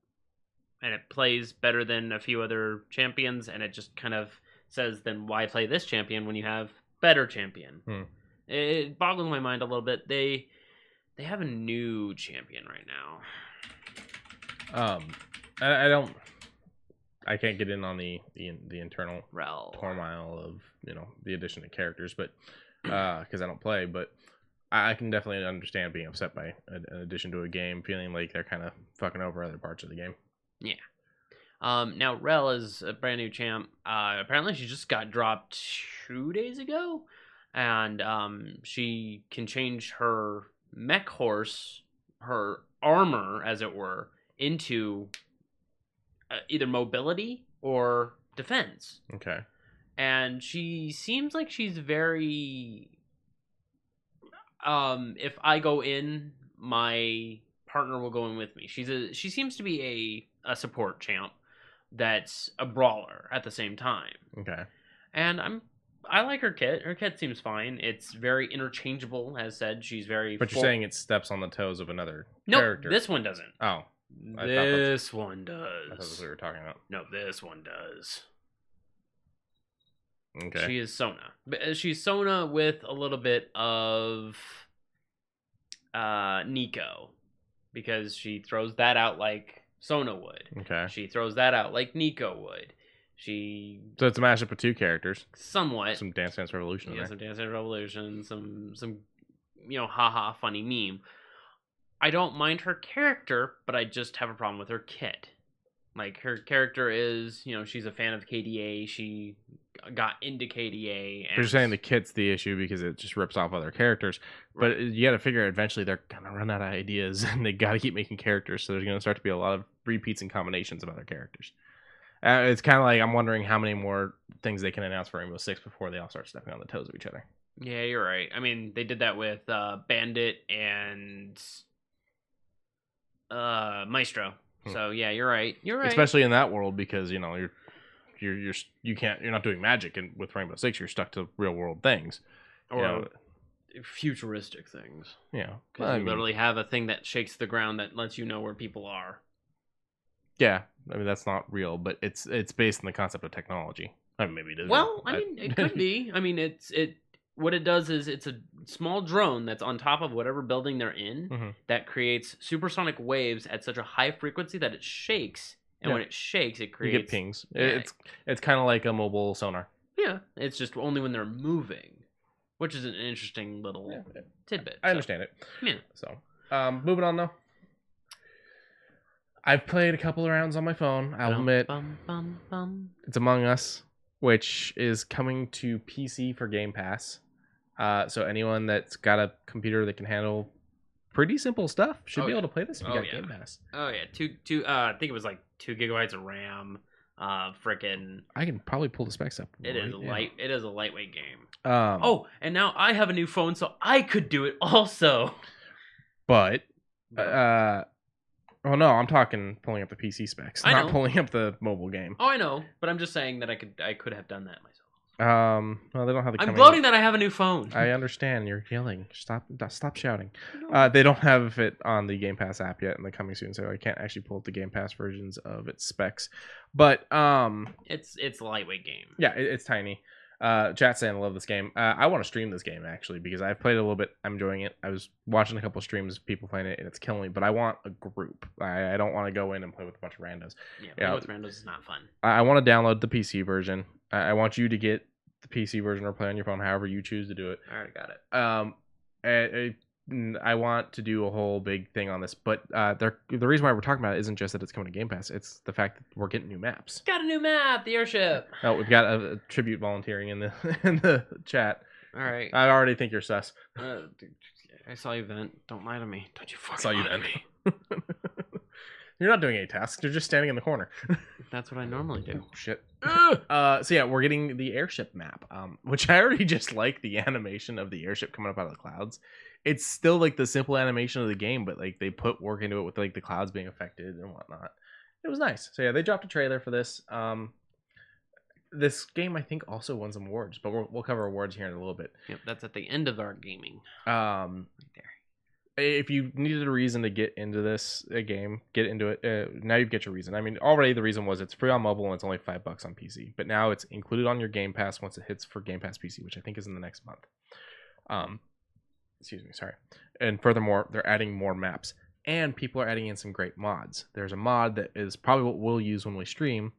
And it plays better than a few other champions, and it just kind of says, then why play this champion when you have better champion? It boggles my mind a little bit. They have a new champion right now. I can't get in on the internal Rel turmoil of the addition of characters, but because I don't play, but I can definitely understand being upset by an addition to a game, feeling like they're kind of fucking over other parts of the game. Yeah. Now Rel is a brand new champ. Apparently she just got dropped 2 days ago, and she can change her mech horse, her armor, as it were, into either mobility or defense. Okay. And she seems like she's very... if I go in, my partner will go in with me. She seems to be a support champ that's a brawler at the same time. Okay. And I like her kit. Her kit seems fine. It's very interchangeable, as said. She's very... But you're saying it steps on the toes of another character. No, this one doesn't. Oh. This one does. I thought that's what we were talking about. No, this one does. Okay. She is Sona. She's Sona with a little bit of Nico, because she throws that out like Sona would. Okay. She throws that out like Nico would. So it's a mashup of two characters. Somewhat. Some Dance Dance Revolution. Yeah, some Dance Dance Revolution. Some haha funny meme. I don't mind her character, but I just have a problem with her kit. Like, her character is, she's a fan of KDA. She got into KDA. And You're saying the kit's the issue because it just rips off other characters. But Right. you got to figure eventually they're going to run out of ideas and they got to keep making characters. So there's going to start to be a lot of repeats and combinations of other characters. It's kind of like I'm wondering how many more things they can announce for Rainbow Six before they all start stepping on the toes of each other. Yeah, you're right. I mean, they did that with Bandit and Maestro. So yeah, you're right. You're right. Especially in that world because you're not doing magic, and with Rainbow Six you're stuck to real world things or futuristic things. Yeah, because you literally have a thing that shakes the ground that lets you know where people are. Yeah, I mean that's not real, but it's based on the concept of technology. I mean, maybe it is. Well, I mean, it could be. I mean, what it does is it's a small drone that's on top of whatever building they're in that creates supersonic waves at such a high frequency that it shakes, and when it shakes, it creates... You get pings. Yeah. It's kind of like a mobile sonar. Yeah, it's just only when they're moving, which is an interesting little tidbit. I understand it. Yeah. So, moving on though. I've played a couple of rounds on my phone. I'll admit, it's Among Us, which is coming to PC for Game Pass. So anyone that's got a computer that can handle pretty simple stuff should be able to play this if you got Game Pass. Oh yeah, I think it was like 2 gigabytes of RAM. Frickin'. I can probably pull the specs up. It is a lightweight game. And now I have a new phone, so I could do it also. But oh no, I'm talking pulling up the PC specs, not pulling up the mobile game. Oh, I know, but I'm just saying that I could have done that myself. Well, they don't have the. I'm gloating that I have a new phone. I understand. You're yelling. Stop shouting. They don't have it on the Game Pass app yet, and they're coming soon, so I can't actually pull up the Game Pass versions of its specs. But it's a lightweight game. Yeah, it's tiny. Chat saying I love this game. I want to stream this game actually because I've played it a little bit. I'm enjoying it. I was watching a couple of streams of people playing it, and it's killing me. But I want a group. I don't want to go in and play with a bunch of randos. Yeah, playing with randos is not fun. I want to download the PC version. I want you to get the PC version or play on your phone, however you choose to do it. I already got it. I want to do a whole big thing on this, but the reason why we're talking about it isn't just that it's coming to Game Pass. It's the fact that we're getting new maps. Got a new map, the airship. Oh, we've got a tribute volunteering in the chat. All right. I already think you're sus. I saw you vent. Don't lie to me. Don't you fucking saw you lie to vent. me. You're not doing any tasks. You're just standing in the corner. That's what I normally do. Shit. So yeah, we're getting the airship map, which I already just like the animation of the airship coming up out of the clouds. It's still like the simple animation of the game, but like they put work into it with like the clouds being affected and whatnot. It was nice. So yeah, they dropped a trailer for this. This game I think also won some awards, but we'll cover awards here in a little bit. Yep, that's at the end of our gaming. Right there. If you needed a reason to get into this game, get into it. Now you've got your reason. I mean, already the reason was it's free on mobile and it's only $5 on PC. But now it's included on your Game Pass once it hits for Game Pass PC, which I think is in the next month. Excuse me, sorry. And furthermore, they're adding more maps. And people are adding in some great mods. There's a mod that is probably what we'll use when we stream.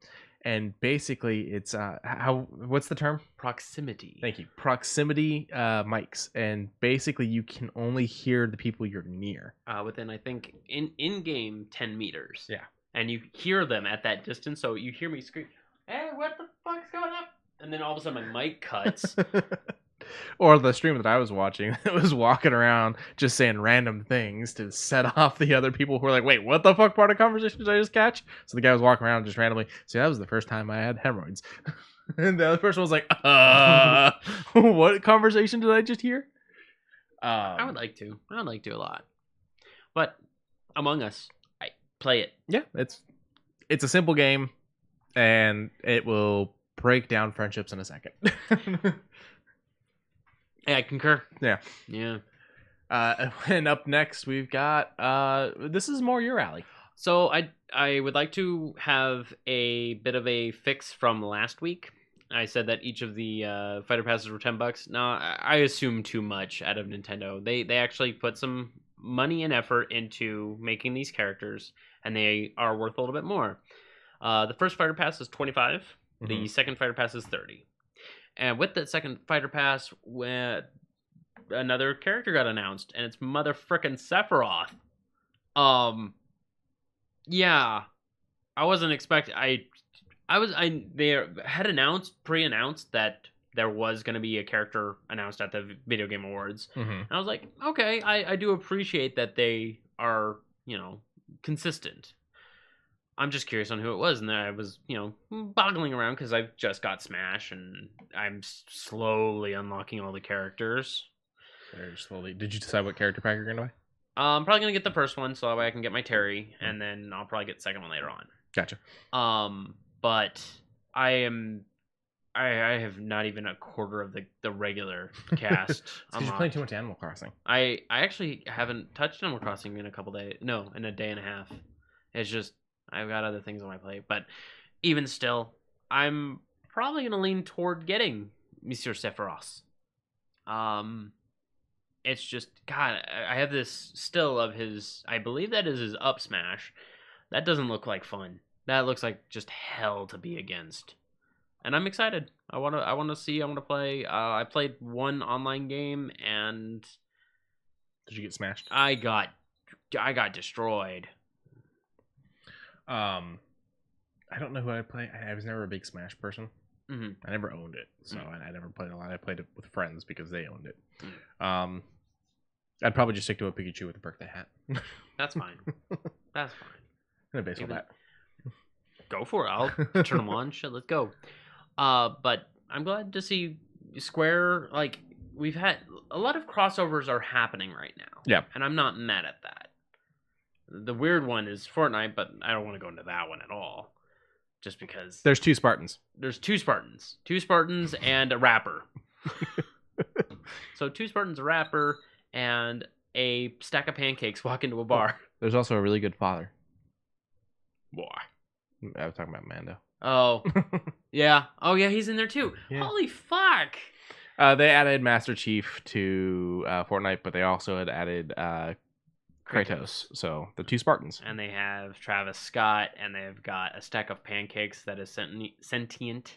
And basically, it's what's the term? Proximity. Thank you. Proximity mics, and basically you can only hear the people you're near. Within, I think, in game 10 meters. Yeah. And you hear them at that distance, so you hear me scream, "Hey, what the fuck's going on?" And then all of a sudden my mic cuts. Or the stream that I was watching, it was walking around just saying random things to set off the other people who were like, wait, what the fuck part of conversation did I just catch? So the guy was walking around just randomly. See, that was the first time I had hemorrhoids. And the other person was like, what conversation did I just hear? I would like to a lot. But Among Us, I play it. Yeah, it's a simple game, and it will break down friendships in a second. Yeah, I concur. Yeah. And up next, we've got this is more your alley. So I would like to have a bit of a fix from last week. I said that each of the fighter passes were $10. Now I assume too much out of Nintendo. They actually put some money and effort into making these characters, and they are worth a little bit more. The first fighter pass is $25. Mm-hmm. The second fighter pass is $30. And with that second fighter pass, when another character got announced, and it's motherfucking Sephiroth. Yeah. I wasn't expecting. They had pre-announced that there was going to be a character announced at the Video Game Awards. Mm-hmm. And I was like, okay, I do appreciate that they are, consistent. I'm just curious on who it was, and then I was, boggling around because I've just got Smash, and I'm slowly unlocking all the characters. Very slowly. Did you decide what character pack you're gonna buy? I'm probably gonna get the first one, so that way I can get my Terry, and then I'll probably get the second one later on. Gotcha. But I have not even a quarter of the regular cast. Because you're playing too much Animal Crossing. I actually haven't touched Animal Crossing in a couple days. No, in a day and a half. It's just I've got other things on my plate. But even still, I'm probably gonna lean toward getting Monsieur Sephiroth. It's just God. I have this still of his. I believe that is his up smash. That doesn't look like fun. That looks like just hell to be against. And I'm excited. I want to see. I want to play. I played one online game and. Did you get smashed? I got destroyed. I don't know who I play. I was never a big Smash person. Mm-hmm. I never owned it, so I never played a lot. I played it with friends because they owned it. Mm. I'd probably just stick to a Pikachu with a birthday hat. That's fine. That's fine. And a baseball bat. Go for it. I'll turn them on. Shit, let's go. But I'm glad to see Square. Like, we've had a lot of crossovers are happening right now. Yeah, and I'm not mad at that. The weird one is Fortnite, but I don't want to go into that one at all. Just because there's two Spartans. There's two Spartans and a rapper. So 2 Spartans, a rapper, and a stack of pancakes walk into a bar. There's also a really good father. Boy. I was talking about Mando. Oh, yeah. Oh, yeah, he's in there too. Yeah. Holy fuck. They added Master Chief to Fortnite, but they also had added Kratos. So the 2 Spartans. And they have Travis Scott, and they've got a stack of pancakes that is sentient.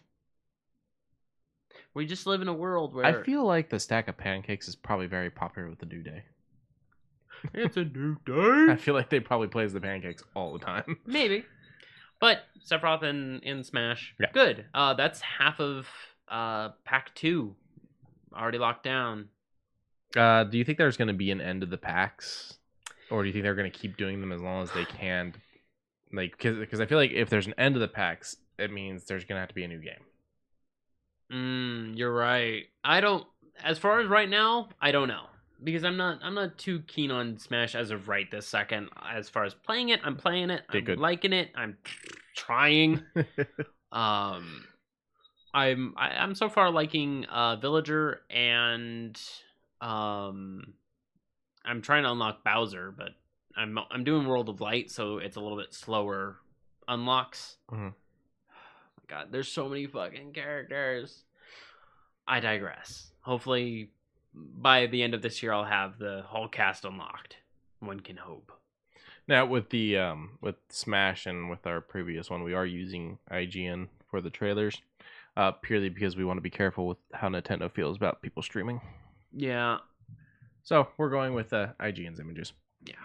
We just live in a world where... I feel like the stack of pancakes is probably very popular with the New Day. It's a new day. I feel like they probably plays the pancakes all the time. Maybe. But Sephiroth in Smash, yeah. Good. That's half of Pack 2 already locked down. Do you think there's going to be an end to the packs? Or do you think they're going to keep doing them as long as they can? Like, because I feel like if there's an end to the packs, it means there's going to have to be a new game. You're right. As far as right now, I don't know. Because I'm not too keen on Smash as of right this second. As far as playing it, I'm playing it. I'm liking it. I'm trying. I'm so far liking Villager, and I'm trying to unlock Bowser, but I'm doing World of Light, so it's a little bit slower unlocks. Mm-hmm. Oh my God, there's so many fucking characters. I digress. Hopefully, by the end of this year, I'll have the whole cast unlocked. One can hope. Now, with the with Smash and with our previous one, we are using IGN for the trailers, purely because we want to be careful with how Nintendo feels about people streaming. Yeah. So we're going with IGN's images. Yeah.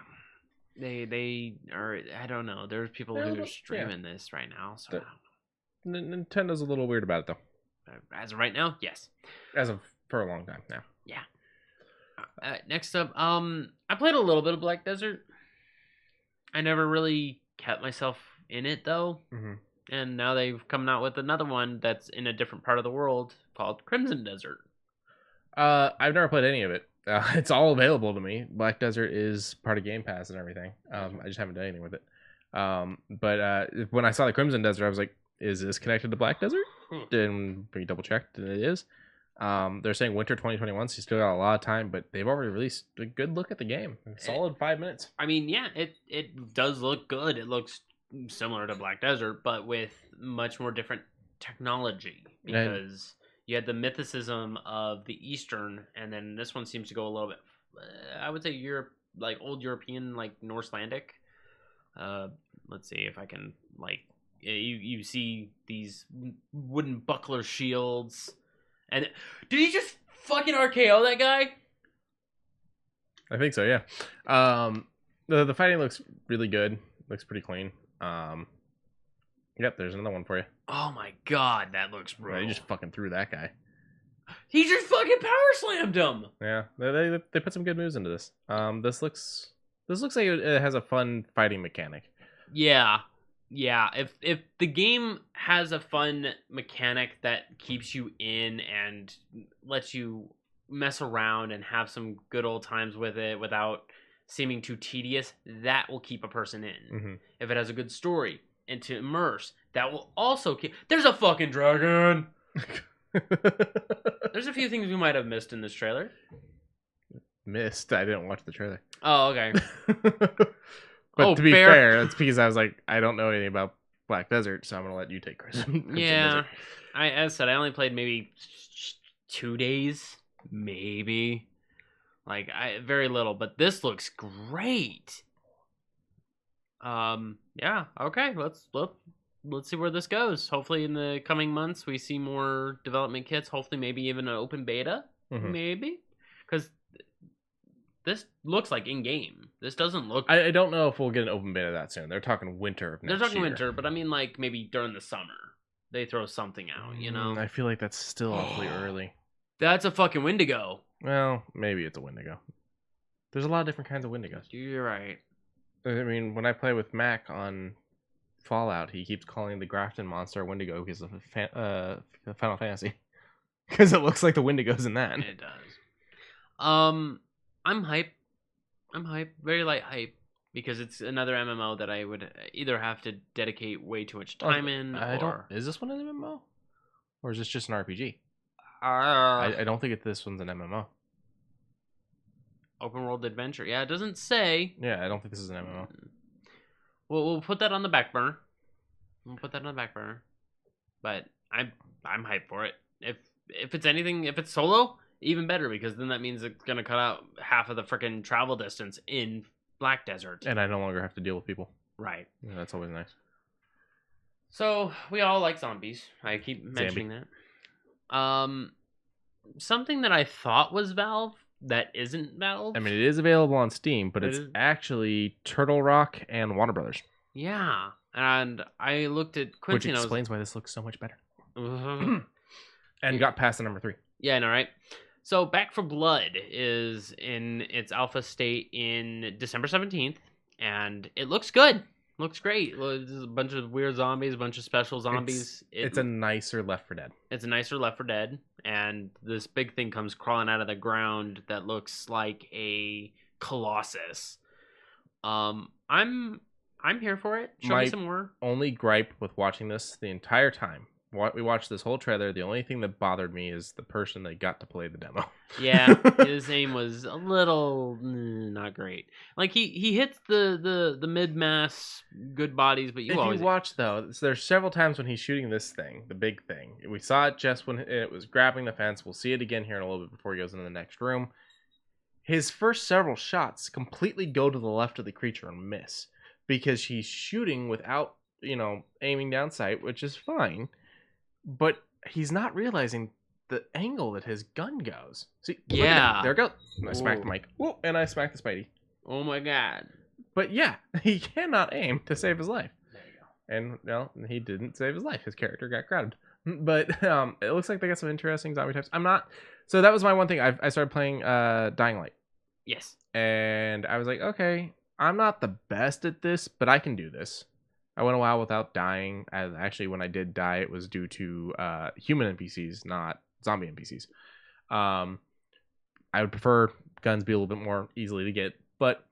They are. I don't know. There's people who are streaming this right now. So Nintendo's a little weird about it, though. As of right now, yes. As of for a long time now. Yeah. Next up, I played a little bit of Black Desert. I never really kept myself in it though, and now they've come out with another one that's in a different part of the world called Crimson Desert. I've never played any of it. It's all available to me. Black Desert is part of Game Pass and everything. I just haven't done anything with it. But when I saw the Crimson Desert, I was like, "Is this connected to Black Desert?" And we double checked, and it is. They're saying winter 2021, so you still got a lot of time, but they've already released a good look at the game. Solid 5 minutes. I mean, yeah, it does look good. It looks similar to Black Desert, but with much more different technology, because you had the mythicism of the Eastern, and then this one seems to go a little bit, I would say, Europe, like old European, like Norselandic. Let's see if I can, like, you see these wooden buckler shields. And did he just fucking RKO that guy? I think so, yeah. The fighting looks really good. Looks pretty clean. Yep, there's another one for you. Oh my god, that looks Yeah, brutal. you just fucking threw that guy. He just fucking power slammed him. Yeah, they put some good moves into this. This looks like it has a fun fighting mechanic. Yeah. Yeah, if the game has a fun mechanic that keeps you in and lets you mess around and have some good old times with it without seeming too tedious, that will keep a person in. Mm-hmm. If it has a good story and to immerse, that will also keep... There's a fucking dragon! There's a few things we might have missed in this trailer. Missed. I didn't watch the trailer. Oh, okay. But to be fair, that's because I was like, I don't know anything about Black Desert, so I'm gonna let you take Crimson Yeah, Desert. as I said, I only played maybe 2 days, maybe. Like very little, but this looks great. Yeah, okay. Let's see where this goes. Hopefully, in the coming months, we see more development kits. Hopefully, maybe even an open beta, maybe, because this looks like in game. This doesn't look. I don't know if we'll get an open beta that soon. They're talking winter of next year. They're talking winter, but I mean, like maybe during the summer they throw something out. You know, I feel like that's still awfully early. That's a fucking Wendigo. Well, maybe it's a Wendigo. There's a lot of different kinds of Wendigos. You're right. I mean, when I play with Mac on Fallout, he keeps calling the Grafton monster a Wendigo because of Final Fantasy. Because it looks like the Wendigos in that. It does. I'm hype. Very light hype. Because it's another MMO that I would either have to dedicate way too much time in, or... Is this one an MMO? Or is this just an RPG? I I don't think this one's an MMO. Open world adventure. Yeah, it doesn't say. Yeah, I don't think this is an MMO. We'll put that on the back burner. But I'm hyped for it. If it's anything, if it's solo, even better, because then that means it's gonna cut out half of the freaking travel distance in Black Desert. And I no longer have to deal with people. Right. Yeah, that's always nice. So we all like zombies. I keep mentioning that. Something that I thought was Valve that isn't Valve. I mean, it is available on Steam, but it's actually Turtle Rock and Warner Brothers. Yeah, and I looked at Quincey, which explains why this looks so much better. And got past the number 3. Yeah, I know, right? So Back 4 Blood is in its alpha state in December 17th, and it looks good. Looks great. There's a bunch of weird zombies, a bunch of special zombies. It's a nicer Left 4 Dead. It's a nicer Left 4 Dead, and this big thing comes crawling out of the ground that looks like a colossus. I'm here for it. Show me some more. Only gripe with watching this the entire time. We watched this whole trailer. The only thing that bothered me is the person that got to play the demo. Yeah, his aim was a little not great. Like he hits the mid-mass good bodies, but you watch though, there's several times when he's shooting this thing, the big thing. We saw it just when it was grabbing the fence. We'll see it again here in a little bit before he goes into the next room. His first several shots completely go to the left of the creature and miss because he's shooting without, aiming down sight, which is fine. But he's not realizing the angle that his gun goes. See, yeah, there it goes. And I smacked the mic. Whoa, and I smacked the Spidey. Oh my god! But yeah, he cannot aim to save his life. There you go. And he didn't save his life. His character got crowded. But it looks like they got some interesting zombie types. So that was my one thing. I started playing Dying Light. Yes. And I was like, okay, I'm not the best at this, but I can do this. I went a while without dying. Actually, when I did die, it was due to human NPCs, not zombie NPCs. I would prefer guns be a little bit more easily to get, but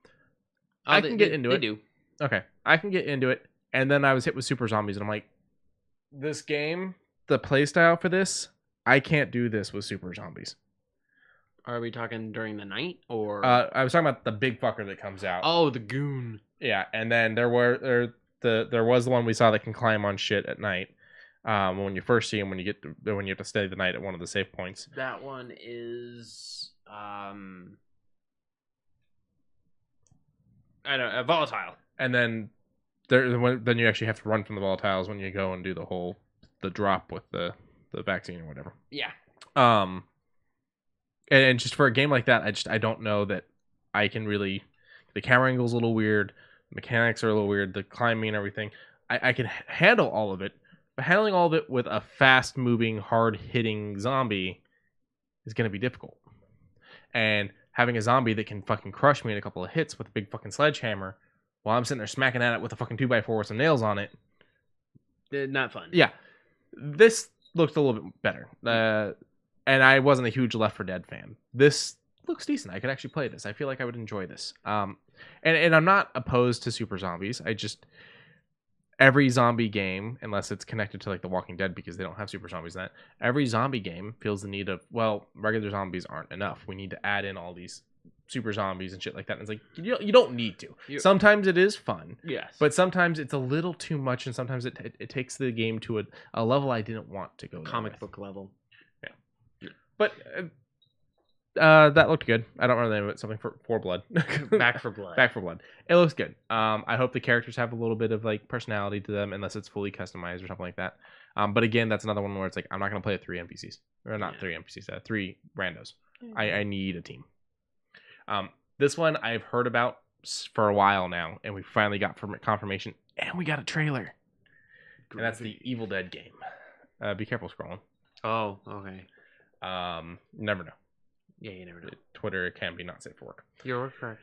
I can get into it. They do. Okay, I can get into it. And then I was hit with super zombies, and I'm like, this game, the playstyle for this, I can't do this with super zombies. Are we talking during the night, or? I was talking about the big fucker that comes out. Oh, the goon. Yeah, and then there was the one we saw that can climb on shit at night. When you first see him, when you have to stay the night at one of the safe points. That one is I don't know, volatile. And then then you actually have to run from the volatiles when you go and do the drop with the vaccine or whatever. Yeah. And just for a game like that, I don't know that I can really. The camera angle's a little weird. Mechanics are a little weird. The climbing and everything. I can handle all of it, but handling all of it with a fast-moving, hard-hitting zombie is going to be difficult. And having a zombie that can fucking crush me in a couple of hits with a big fucking sledgehammer while I'm sitting there smacking at it with a fucking 2x4 with some nails on it. Not fun. Yeah. This looked a little bit better. And I wasn't a huge Left 4 Dead fan. This looks decent. I could actually play this. I feel like I would enjoy this. And I'm not opposed to super zombies. I just... Every zombie game, unless it's connected to like The Walking Dead because they don't have super zombies in that, every zombie game feels the need of, well, regular zombies aren't enough. We need to add in all these super zombies and shit like that. And it's like, you don't need to. Sometimes it is fun. Yes. But sometimes it's a little too much, and sometimes it takes the game to a level I didn't want to go there Comic with. book level. Yeah. But that looked good. I don't remember the name of it. Something for Blood. Back for Blood. Back for Blood. It looks good. I hope the characters have a little bit of like personality to them, unless it's fully customized or something like that. But again, that's another one where it's like I'm not gonna play with 3 NPCs, or not 3 NPCs, 3 randos. I need a team. This one I've heard about for a while now, and we finally got confirmation, and we got a trailer. And that's the Evil Dead game. Be careful scrolling. Oh, okay. Never know. Yeah, you never know. Twitter can be not safe for work. You're correct.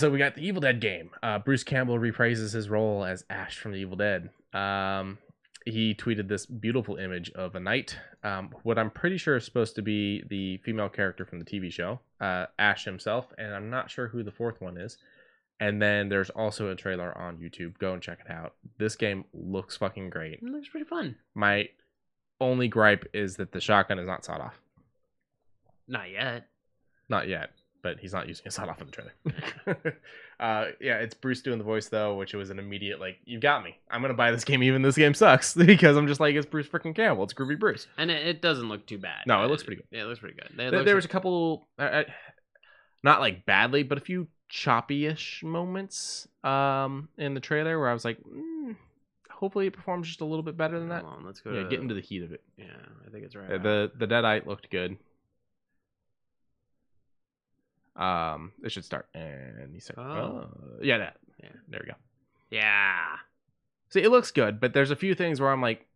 So we got the Evil Dead game. Bruce Campbell reprises his role as Ash from the Evil Dead. He tweeted this beautiful image of a knight, what I'm pretty sure is supposed to be the female character from the TV show, Ash himself, and I'm not sure who the fourth one is. And then there's also a trailer on YouTube. Go and check it out. This game looks fucking great. It looks pretty fun. My only gripe is that the shotgun is not sawed off. Not yet. Not yet, but he's not using a sawed off in the trailer. Yeah, it's Bruce doing the voice though, which was an immediate like, you got me. I'm gonna buy this game even this game sucks because I'm just like, it's Bruce freaking Campbell. It's Groovy Bruce. And it doesn't look too bad. No, it looks pretty good. Yeah, it looks pretty good. There was a couple, not like badly, but a few choppy-ish moments in the trailer where I was like, hopefully it performs just a little bit better than that. Hold on, let's go. Get into the heat of it. Yeah, I think it's right. The Deadite looked good. It should start, and he said, yeah, that. Yeah, there we go. Yeah. See, it looks good, but there's a few things where I'm like,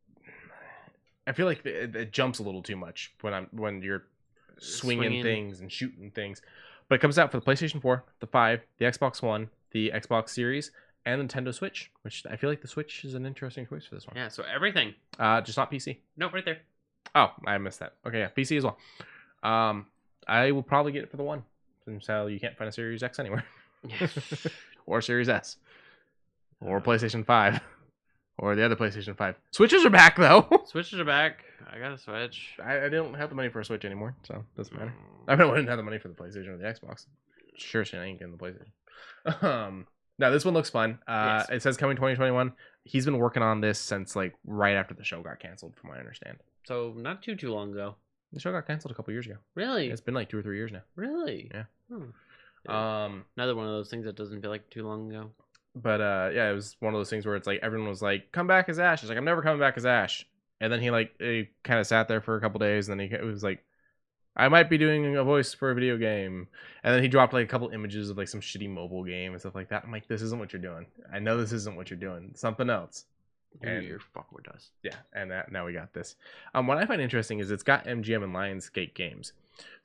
I feel like it jumps a little too much when you're swinging things and shooting things. But it comes out for the PlayStation 4, the 5, the Xbox One, the Xbox Series, and the Nintendo Switch, which I feel like the Switch is an interesting choice for this one. Yeah, so everything. Just not PC. Nope, right there. Oh, I missed that. Okay, yeah, PC as well. I will probably get it for the One. Since how you can't find a Series X anywhere. Or Series S. Or PlayStation 5. Or the other PlayStation 5. Switches are back, though. Switches are back. I got a Switch. I don't have the money for a Switch anymore, so it doesn't matter. I didn't have the money for the PlayStation or the Xbox. Sure shit, I ain't getting the PlayStation. No, this one looks fun. Yes. It says coming 2021. He's been working on this since like right after the show got canceled, from what I understand. So not too long ago. The show got canceled a couple years ago. Really? It's been like 2 or 3 years now. Really? Yeah. Another one of those things that doesn't feel like too long ago. But yeah, it was one of those things where it's like everyone was like, "Come back as Ash." It's like, "I'm never coming back as Ash." And then he kind of sat there for a couple days, and then he was like, "I might be doing a voice for a video game." And then he dropped like a couple images of like some shitty mobile game and stuff like that. I'm like, "This isn't what you're doing. I know this isn't what you're doing. Something else." And your fuck with us. Yeah, and now we got this. What I find interesting is it's got MGM and Lionsgate Games.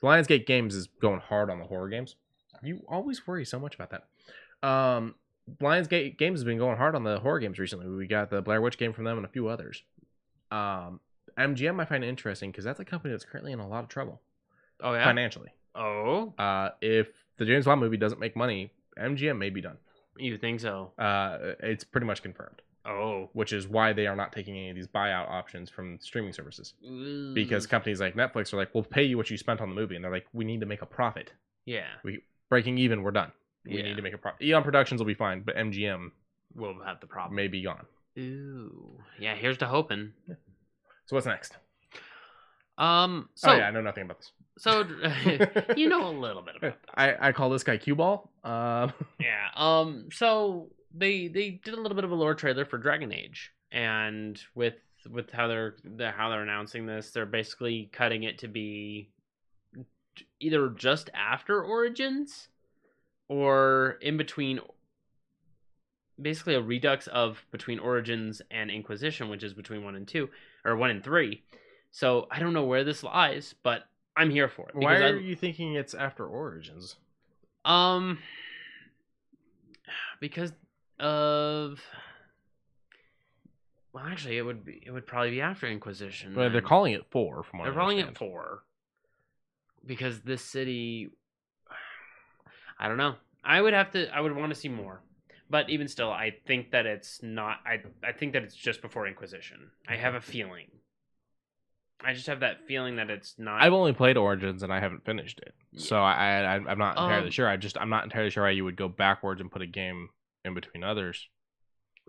So Lionsgate Games is going hard on the horror games. You always worry so much about that. Lionsgate Games has been going hard on the horror games recently. We got the Blair Witch game from them and a few others. MGM I find interesting because that's a company that's currently in a lot of trouble. Oh yeah, financially. Oh. If the James Bond movie doesn't make money, MGM may be done. You think so? It's pretty much confirmed. Oh. Which is why they are not taking any of these buyout options from streaming services. Ooh. Because companies like Netflix are like, we'll pay you what you spent on the movie. And they're like, we need to make a profit. Yeah. Breaking even, we're done. We need to make a profit. Eon Productions will be fine, but MGM will have the problem. May be gone. Ooh. Yeah, here's to hoping. Yeah. So what's next? So, oh yeah, I know nothing about this. So you know a little bit about this. I call this guy Cue Ball. Yeah. So they did a little bit of a lore trailer for Dragon Age, and with how they're announcing this, they're basically cutting it to be either just after Origins or in between basically a redux of between Origins and Inquisition, which is between 1 and 2 or 1 and 3. So I don't know where this lies, but I'm here for it. Why are you thinking it's after Origins? Because of, well, actually, it would probably be after Inquisition. Well, they're calling it 4 from what they're I calling understand. it 4 because this city, I don't know. I would want to see more. But even still, I think that it's not. I think that it's just before Inquisition. I have a feeling. I just have that feeling that it's not. I've only played Origins and I haven't finished it, so I'm not entirely sure. I'm not entirely sure why you would go backwards and put a game in between others.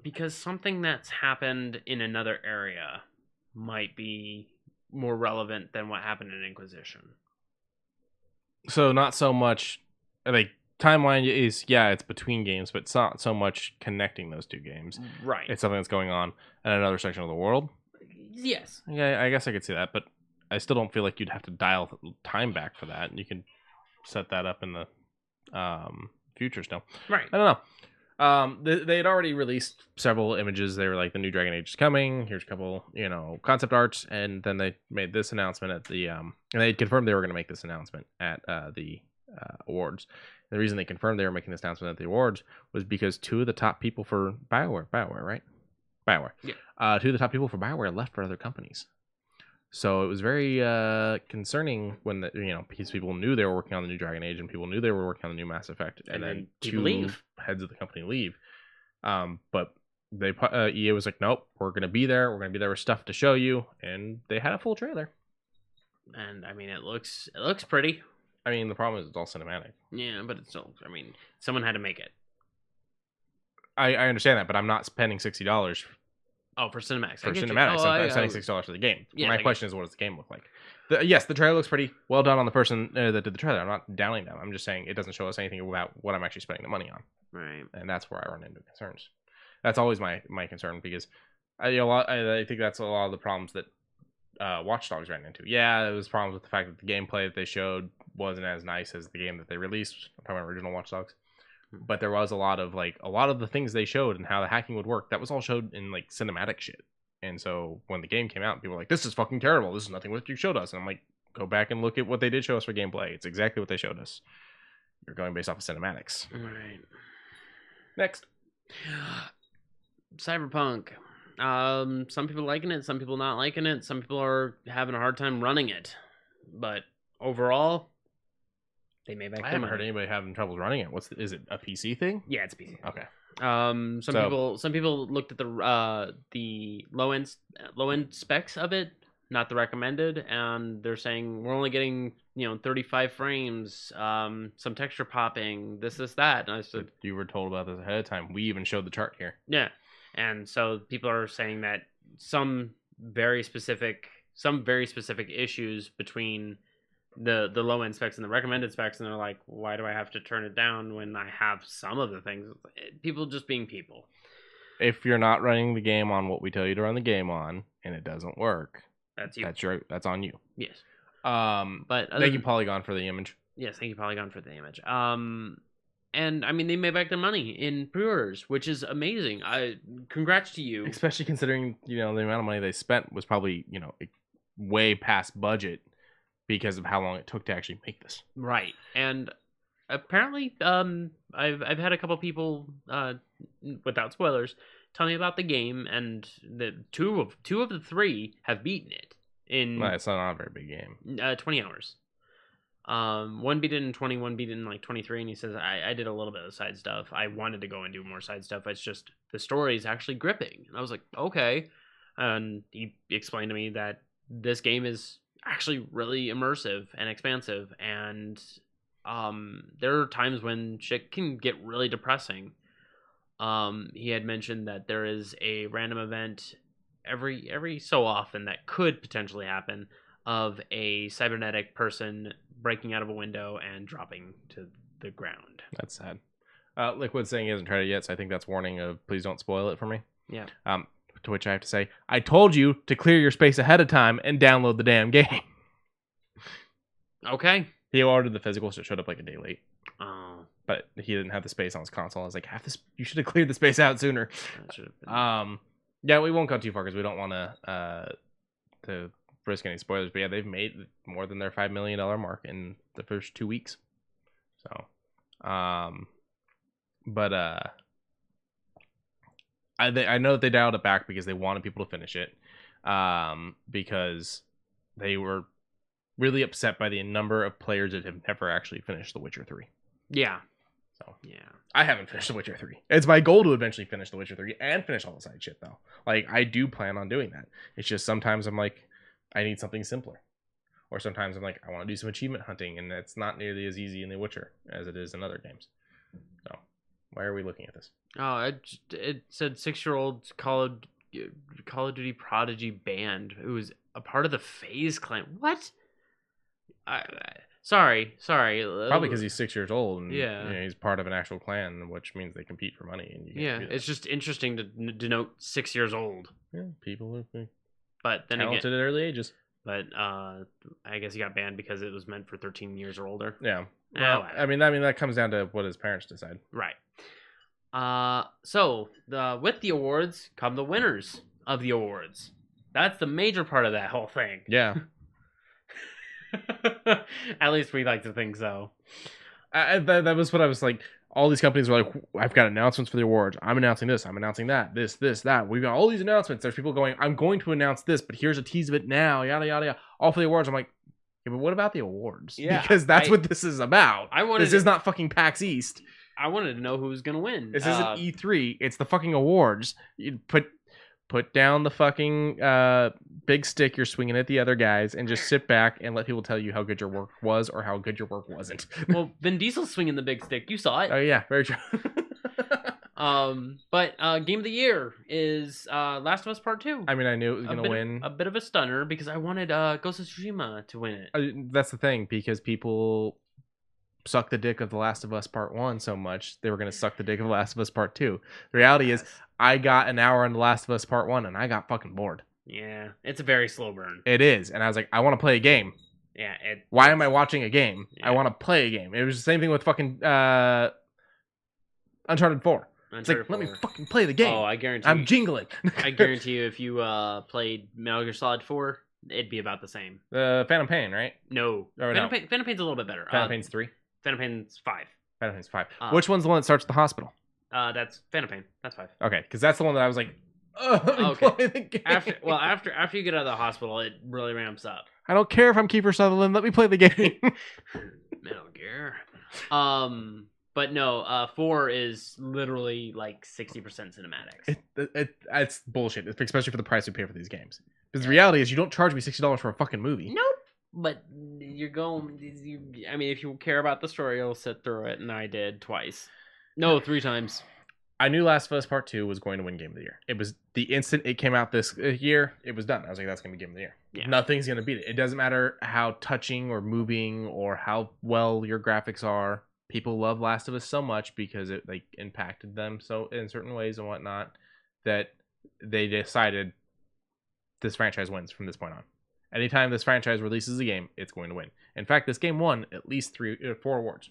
Because something that's happened in another area might be more relevant than what happened in Inquisition. So not so much like. Timeline is, it's between games, but it's not so much connecting those two games. Right. It's something that's going on in another section of the world. Yes. Yeah, I guess I could see that, but I still don't feel like you'd have to dial time back for that. You can set that up in the future still. Right. I don't know. They had already released several images. They were like, the new Dragon Age is coming. Here's a couple, concept arts. And then they made this announcement at the, and they confirmed they were going to make this announcement at the awards. The reason they confirmed they were making this announcement at the awards was because two of the top people for BioWare, right? BioWare. Yeah. Two of the top people for BioWare left for other companies. So it was very concerning when because people knew they were working on the new Dragon Age and people knew they were working on the new Mass Effect, and then two heads of the company leave. But EA was like, nope, we're gonna be there. We're gonna be there with stuff to show you, and they had a full trailer. And I mean, it looks pretty. I mean, the problem is it's all cinematic. Yeah, but it's still, I mean, someone had to make it. I understand that, but I'm not spending $60 for cinematics. For cinematics, I'm spending $60 for the game. Yeah, my question is, what does the game look like? Yes, the trailer looks pretty well done on the person that did the trailer. I'm not downing them. I'm just saying it doesn't show us anything about what I'm actually spending the money on. Right. And that's where I run into concerns. That's always my concern, because I think that's a lot of the problems that Watch Dogs ran into. Yeah, it was problems with the fact that the gameplay that they showed wasn't as nice as the game that they released. I'm talking about original Watch Dogs. But there was a lot of the things they showed and how the hacking would work. That was all showed in cinematic shit. And so when the game came out, people were like, "This is fucking terrible. This is nothing what you showed us." And I'm like, go back and look at what they did show us for gameplay. It's exactly what they showed us. You're going based off of cinematics. Right. Next, Cyberpunk. Some people liking it, some people not liking it, some people are having a hard time running it. But overall, they made back. I haven't heard anybody having trouble running it. Is it a PC thing? Yeah, it's PC. Okay. Some people looked at the low end specs of it, not the recommended, and they're saying we're only getting 35 frames, some texture popping, this that. And I said, you were told about this ahead of time. We even showed the chart here. Yeah. And so people are saying that some very specific issues between the low end specs and the recommended specs, and they're like, why do I have to turn it down when I have some of the things? People just being people. If you're not running the game on what we tell you to run the game on, and it doesn't work, that's you. That's on you. Yes. But thank you, Polygon, for the image. Yes, thank you, Polygon, for the image. And I mean, they made back their money in pre-orders, which is amazing. Congrats to you. Especially considering, the amount of money they spent was probably, way past budget because of how long it took to actually make this. Right. And apparently, I've had a couple people, without spoilers, tell me about the game, and the two of the three have beaten it in. Well, it's not a very big game. 20 hours. One beat it in 20, one beat it in 23, and he says, I did a little bit of side stuff. I wanted to go and do more side stuff. It's just the story is actually gripping. And I was like, okay. And he explained to me that this game is actually really immersive and expansive, and there are times when shit can get really depressing. He had mentioned that there is a random event every so often that could potentially happen of a cybernetic person breaking out of a window and dropping to the ground. That's sad. Liquid's saying he hasn't tried it yet, so I think that's warning of please don't spoil it for me. Yeah. To which I have to say, I told you to clear your space ahead of time and download the damn game. Okay. He ordered the physical, so it showed up like a day late. Oh. but he didn't have the space on his console. I was like, you should have cleared the space out sooner. That should have been... Yeah, we won't go too far because we don't want to risk any spoilers. But yeah, they've made more than their $5 million mark in the first 2 weeks. So, I know that they dialed it back because they wanted people to finish it, because they were really upset by the number of players that have never actually finished The Witcher 3. Yeah. So yeah, I haven't finished The Witcher 3. It's my goal to eventually finish The Witcher 3 and finish all the side shit, though. Like, I do plan on doing that. It's just sometimes I'm like, I need something simpler. Or sometimes I'm like, I want to do some achievement hunting, and it's not nearly as easy in The Witcher as it is in other games. So, why are we looking at this? Oh, it said 6-year-old Call of Duty Prodigy band who was a part of the FaZe clan. What? Sorry. Probably because he's 6 years old, and yeah, he's part of an actual clan, which means they compete for money. And it's just interesting to denote 6 years old. Yeah, people are but then talented at early ages. But I guess he got banned because it was meant for 13 years or older. Yeah. Well, I mean that comes down to what his parents decide. Right. So with the awards come the winners of the awards. That's the major part of that whole thing. Yeah. At least we like to think so. That was what I was like. All these companies were like, I've got announcements for the awards. I'm announcing this. I'm announcing that. This, that. We've got all these announcements. There's people going, I'm going to announce this, but here's a tease of it now. Yada, yada, yada. All for the awards. I'm like, yeah, but what about the awards? Yeah, because that's what this is about. This is not fucking PAX East. I wanted to know who was going to win. This isn't E3. It's the fucking awards. You put down the fucking big stick you're swinging at the other guys and just sit back and let people tell you how good your work was or how good your work wasn't. Well, Vin Diesel's swinging the big stick. You saw it. Oh, yeah. Very true. But Game of the Year is Last of Us Part 2. I mean, I knew it was going to win. A bit of a stunner because I wanted Ghost of Tsushima to win it. That's the thing, because people suck the dick of The Last of Us Part 1 so much, they were going to suck the dick of The Last of Us Part 2. The reality is, I got an hour on The Last of Us Part 1, and I got fucking bored. Yeah, it's a very slow burn. It is, and I was like, I want to play a game. Yeah. Why am I watching a game? Yeah. I want to play a game. It was the same thing with fucking Uncharted 4. It's like, let me fucking play the game. Oh, I guarantee. I'm jingling. I guarantee you, if you played Metal Gear Solid 4, it'd be about the same. Phantom Pain, right? No. Phantom Pain's a little bit better. Phantom Pain's 3. Phantom Pain's 5. Phantom Pain's 5. Which one's the one that starts at the hospital? That's Phantom Pain. That's 5. Okay, because that's the one that I was like, oh, play the game. After you get out of the hospital, it really ramps up. I don't care if I'm Kiefer Sutherland. Let me play the game. Metal Gear. But no, 4 is literally like 60% cinematics. It's bullshit, especially for the price we pay for these games. Because the reality is, you don't charge me $60 for a fucking movie. Nope. But you're going. I mean, if you care about the story, you'll sit through it, and I did twice. No, 3 times. I knew Last of Us Part 2 was going to win Game of the Year. It was the instant it came out this year, it was done. I was like, that's going to be Game of the Year. Yeah. Nothing's going to beat it. It doesn't matter how touching or moving or how well your graphics are. People love Last of Us so much because it like impacted them so in certain ways and whatnot that they decided this franchise wins from this point on. Anytime this franchise releases a game, it's going to win. In fact, this game won at least 4 awards.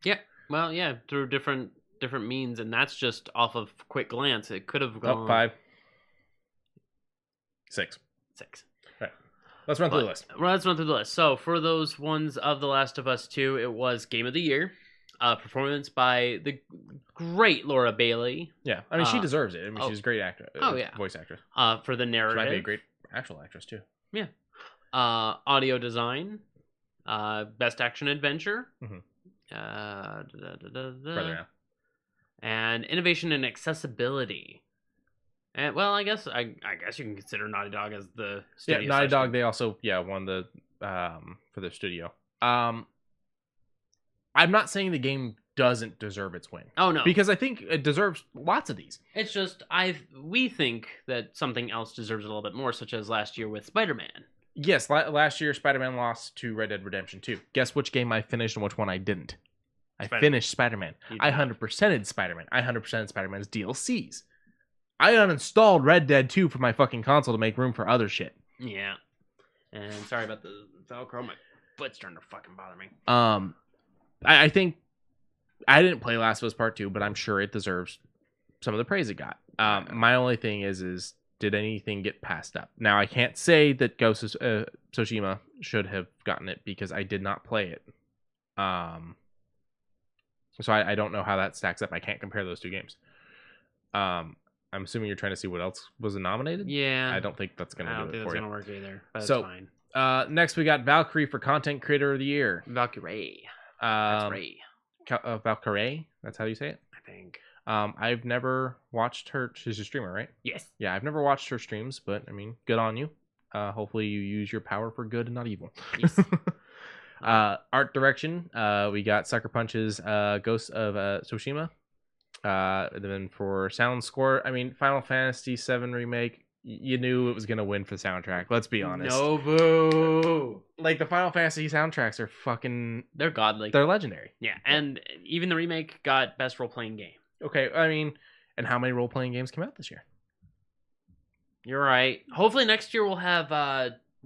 Yeah. Well, yeah, through different means, and that's just off of quick glance. It could have gone 5, 6. Right. Let's run through the list. Let's run through the list. So for those ones of The Last of Us 2, it was Game of the Year. Performance by the great Laura Bailey. Yeah, I mean she deserves it. I mean she's a great actor. Yeah, voice actress. For the narrative, she might be a great actual actress too. Yeah. Audio design. Best action adventure. Mm-hmm. Further down. And innovation and accessibility. And well, I guess you can consider Naughty Dog as the studio. Yeah, Naughty Dog. They also won the for their studio. I'm not saying the game doesn't deserve its win. Oh no, because I think it deserves lots of these. It's just we think that something else deserves a little bit more, such as last year with Spider-Man. Yes, last year Spider-Man lost to Red Dead Redemption 2. Guess which game I finished and which one I didn't. I finished Spider-Man. I 100%ed Spider-Man. I 100%ed Spider-Man's DLCs. I uninstalled Red Dead 2 for my fucking console to make room for other shit. Yeah. And sorry about the Velcro. My foot's starting to fucking bother me. I think I didn't play Last of Us Part 2, but I'm sure it deserves some of the praise it got. My only thing is did anything get passed up? Now, I can't say that Ghost of Tsushima should have gotten it because I did not play it. So I don't know how that stacks up. I can't compare those two games. I'm assuming you're trying to see what else was nominated? Yeah. I don't think that's going to do it for you. I don't think that's going to work either, but So, it's fine. Next, we got Valkyrie for Content Creator of the Year. Valkyrie. That's Ray. Valkyrie? That's how you say it? I think. I've never watched her. She's a streamer, right? Yes. Yeah, I've never watched her streams, but I mean, good on you. Hopefully you use your power for good and not evil. Yes. Art direction, we got Sucker Punch's Ghost of Tsushima. Then for sound score, I mean, Final Fantasy VII Remake, you knew it was going to win for the soundtrack. Let's be honest. No, boo. Like, the Final Fantasy soundtracks are fucking... They're godly. They're legendary. Yeah, and even the remake got best role-playing game. Okay, I mean, and how many role-playing games came out this year? You're right. Hopefully next year we'll have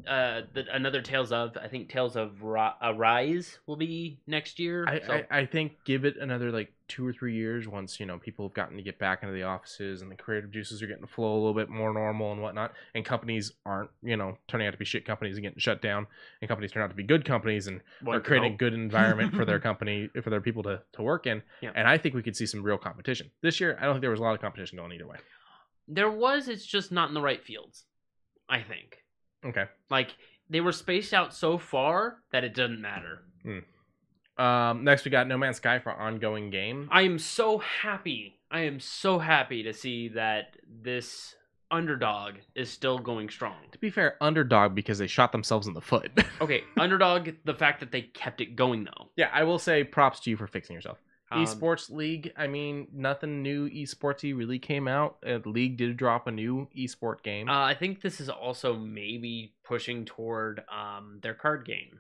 another Tales of. I think Tales of Rise will be next year. I think give it another like 2 or 3 years once people have gotten to get back into the offices and the creative juices are getting to flow a little bit more normal and whatnot, and companies aren't turning out to be shit companies and getting shut down, and companies turn out to be good companies and are creating a good environment for their company, for their people to work in. Yeah. And I think we could see some real competition this year. I don't think there was a lot of competition going either way. There was. It's just not in the right fields, I think. Okay. Like, they were spaced out so far that it doesn't matter. Next, we got No Man's Sky for ongoing game. I am so happy. To see that this Underdog is still going strong. To be fair, Underdog because they shot themselves in the foot. Okay, Underdog, the fact that they kept it going, though. Yeah, I will say props to you for fixing yourself. Esports League, I mean, nothing new esportsy really came out. The League did drop a new esport game. I think this is also maybe pushing toward their card game,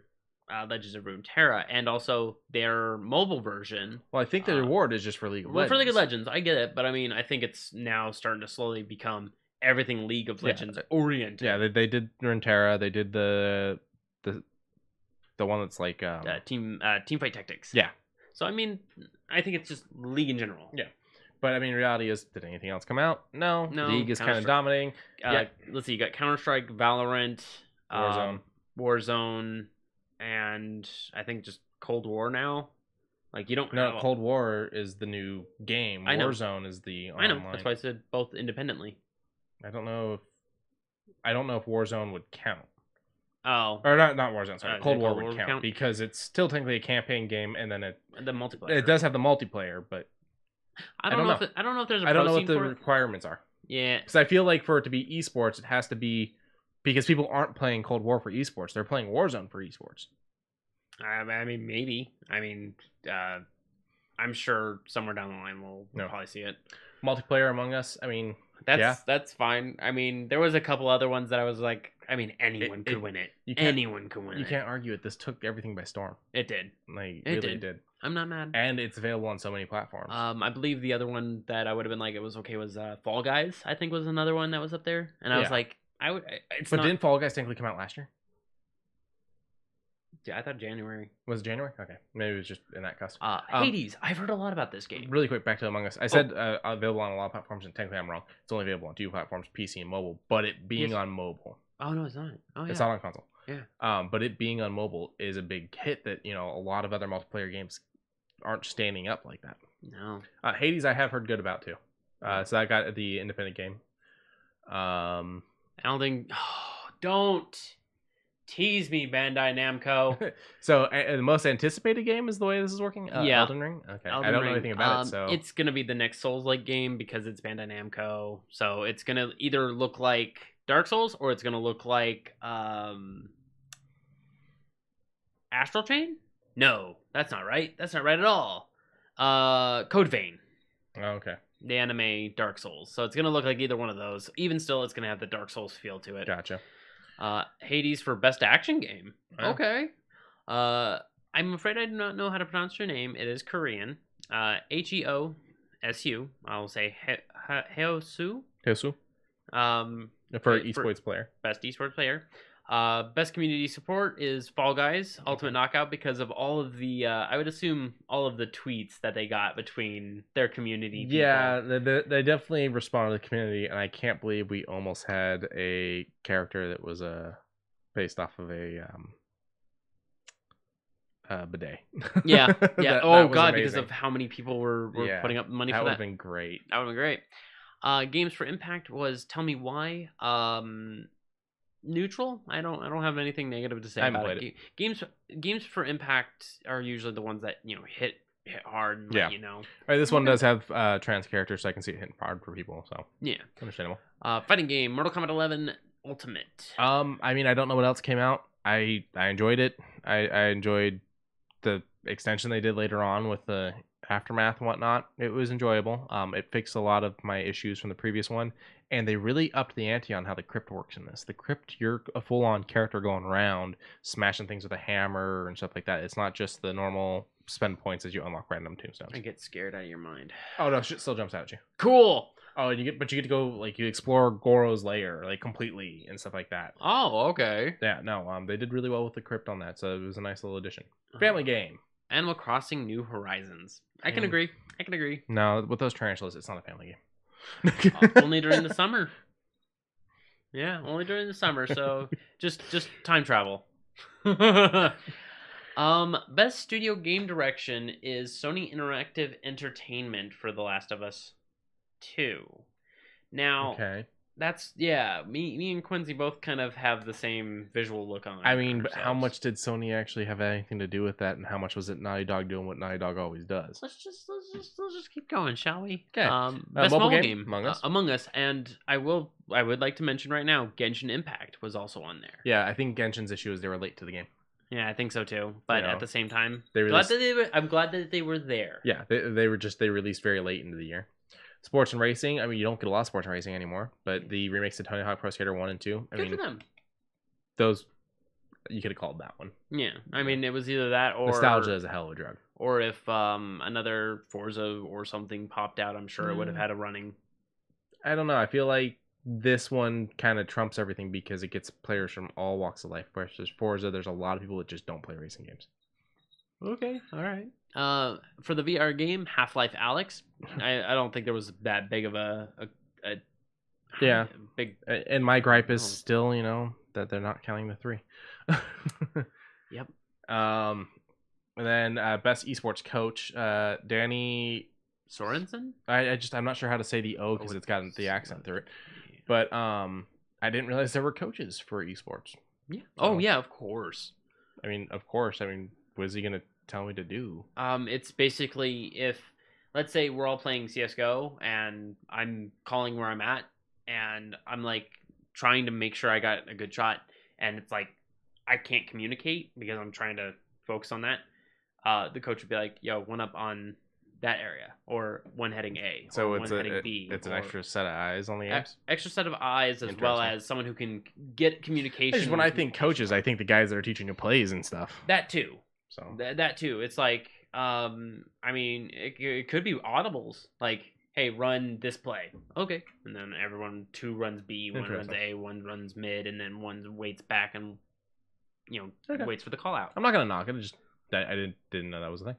Legends of Runeterra, and also their mobile version. Well, I think the reward is just for League of Legends. For League of Legends, I get it, but I mean, I think it's now starting to slowly become everything League of Legends oriented. Yeah, they did Runeterra. They did the one that's like team fight tactics. Yeah. So I mean, I think it's just League in general. Yeah. But I mean, reality is, did anything else come out? No. League is kind of dominating. Let's see, you got Counter-Strike, Valorant, Warzone, and I think just Cold War now. Like, you don't. No, Cold War is the new game. I know. Warzone is the online. I know. That's why I said both independently. I don't know if Warzone would count. Oh. Or not Warzone, sorry. Cold War would count, count because it's still technically a campaign game, and then the multiplayer. It does have the multiplayer, but I don't know. I don't know if there's a I don't know what the for requirements are. Yeah. Because I feel like for it to be esports, it has to be, because people aren't playing Cold War for esports. They're playing Warzone for esports. I mean, maybe. I mean, I'm sure somewhere down the line we'll probably see it. Multiplayer Among Us, I mean... That's fine. I mean, there was a couple other ones that I was like, I mean, anyone could win it. Anyone could win it. You can't argue it. This took everything by storm. It did. Like, it really did. I'm not mad. And it's available on so many platforms. I believe the other one that I would have been like, it was okay, was Fall Guys, I think was another one that was up there. And I was like, didn't Fall Guys technically come out last year? Yeah, I thought January. Was it January? Okay. Maybe it was just in that cusp. Hades. I've heard a lot about this game. Really quick, back to Among Us. I said available on a lot of platforms, and technically I'm wrong. It's only available on 2 platforms, PC and mobile, but it being on mobile. Oh, no, it's not. Oh, yeah. It's not on console. Yeah. But it being on mobile is a big hit that, a lot of other multiplayer games aren't standing up like that. No. Hades I have heard good about, too. So that got the independent game. I don't think... don't... Tease me, Bandai Namco. So the most anticipated game is the way this is working? Elden Ring? Okay. I don't know anything about it, so... It's going to be the next Souls-like game because it's Bandai Namco. So it's going to either look like Dark Souls or it's going to look like Astral Chain? No, that's not right. That's not right at all. Code Vein. Oh, okay. The anime Dark Souls. So it's going to look like either one of those. Even still, it's going to have the Dark Souls feel to it. Gotcha. Hades for best action game. Oh. Okay. I'm afraid I do not know how to pronounce your name. It is Korean. Heosu. I'll say Heosu. Heosu. For esports player. Best esports player. Best community support is Fall Guys Ultimate Knockout because of all of the I would assume all of the tweets that they got between their community people. Yeah, they definitely responded to the community, and I can't believe we almost had a character that was based off of a bidet. Yeah. That Oh was god, because amazing. of how many people were putting up money That for would that. have been great. That would have been great. Games for Impact was Tell Me Why. Neutral. I don't have anything negative to say I haven't about played it. Games for Impact are usually the ones that hit hard and Yeah. let you know. All right, this one does have trans characters, so I can see it hitting hard for people. So Yeah. understandable. Fighting game, Mortal Kombat 11 Ultimate. I mean, I don't know what else came out. I enjoyed it. I enjoyed the extension they did later on with the aftermath and whatnot. It was enjoyable. It fixed a lot of my issues from the previous one, and they really upped the ante on how the crypt works in this. The crypt, you're a full-on character going around, smashing things with a hammer and stuff like that. It's not just the normal spend points as you unlock random tombstones. I get scared out of your mind. Oh no, shit still jumps out at you. Cool. Oh, and you get to go like you explore Goro's lair like completely and stuff like that. Oh, okay. Yeah, no, they did really well with the crypt on that, so it was a nice little addition. Family game. Animal Crossing New Horizons. I can Mm. agree. No, with those tarantulas, it's not a family game. Only during the summer. Yeah, only during the summer. So just time travel. Best studio game direction is Sony Interactive Entertainment for The Last of Us 2. Now, Okay. that's me and Quincy both kind of have the same visual look on. I mean, but how ourselves. much did Sony actually have anything to do with that, and how much was it Naughty Dog doing what Naughty Dog always does? Let's just keep going, shall we? 'Kay. Best mobile mobile game? game, Among Us? Among Us, and I would like to mention right now, Genshin Impact was also on there. Yeah, I think Genshin's issue is they were late to the game. Yeah, I think so too. But You know, at the same time, they I'm glad that they were there. Yeah, they released very late into the year. Sports and racing. I mean, you don't get a lot of sports and racing anymore, but the remakes of Tony Hawk Pro Skater 1 and 2. I Good mean, for them. those you could have called that one. Yeah, I mean, it was either that or Nostalgia is a hell of a drug. Or if another Forza or something popped out, I'm sure it would have had a running. I don't know. I feel like this one kind of trumps everything because it gets players from all walks of life. Versus Forza, there's a lot of people that just don't play racing games. Okay, all right. For the VR game, Half-Life Alyx, I don't think there was that big of a Yeah. big. And my gripe is Oh. still, that they're not counting the 3. Yep. And then best esports coach, Danny Sorensen. I'm not sure how to say the O because it's got the accent through it. But I didn't realize there were coaches for esports. Yeah. So- Oh yeah, of course. I mean, of course. I mean, what is he gonna tell me to do? It's basically if, let's say we're all playing CS:GO and I'm calling where I'm at and I'm like trying to make sure I got a good shot and it's like I can't communicate because I'm trying to focus on that. The coach would be like, "Yo, one up on that area," or one heading A, So or it's one heading B. it's an or extra set of eyes on the apps. extra set of eyes as well Interesting. as someone who can get communication. Just when I with- think coaches, I think the guys that are teaching you plays and stuff. that too. So That too. It's like, I mean, it could be audibles. Like, hey, run this play. Okay. And then everyone, 2 runs B, 1 runs Interesting. A, 1 runs mid, and then 1 waits back and, Okay. waits for the call out. I'm not gonna knock it. I didn't know that was a thing.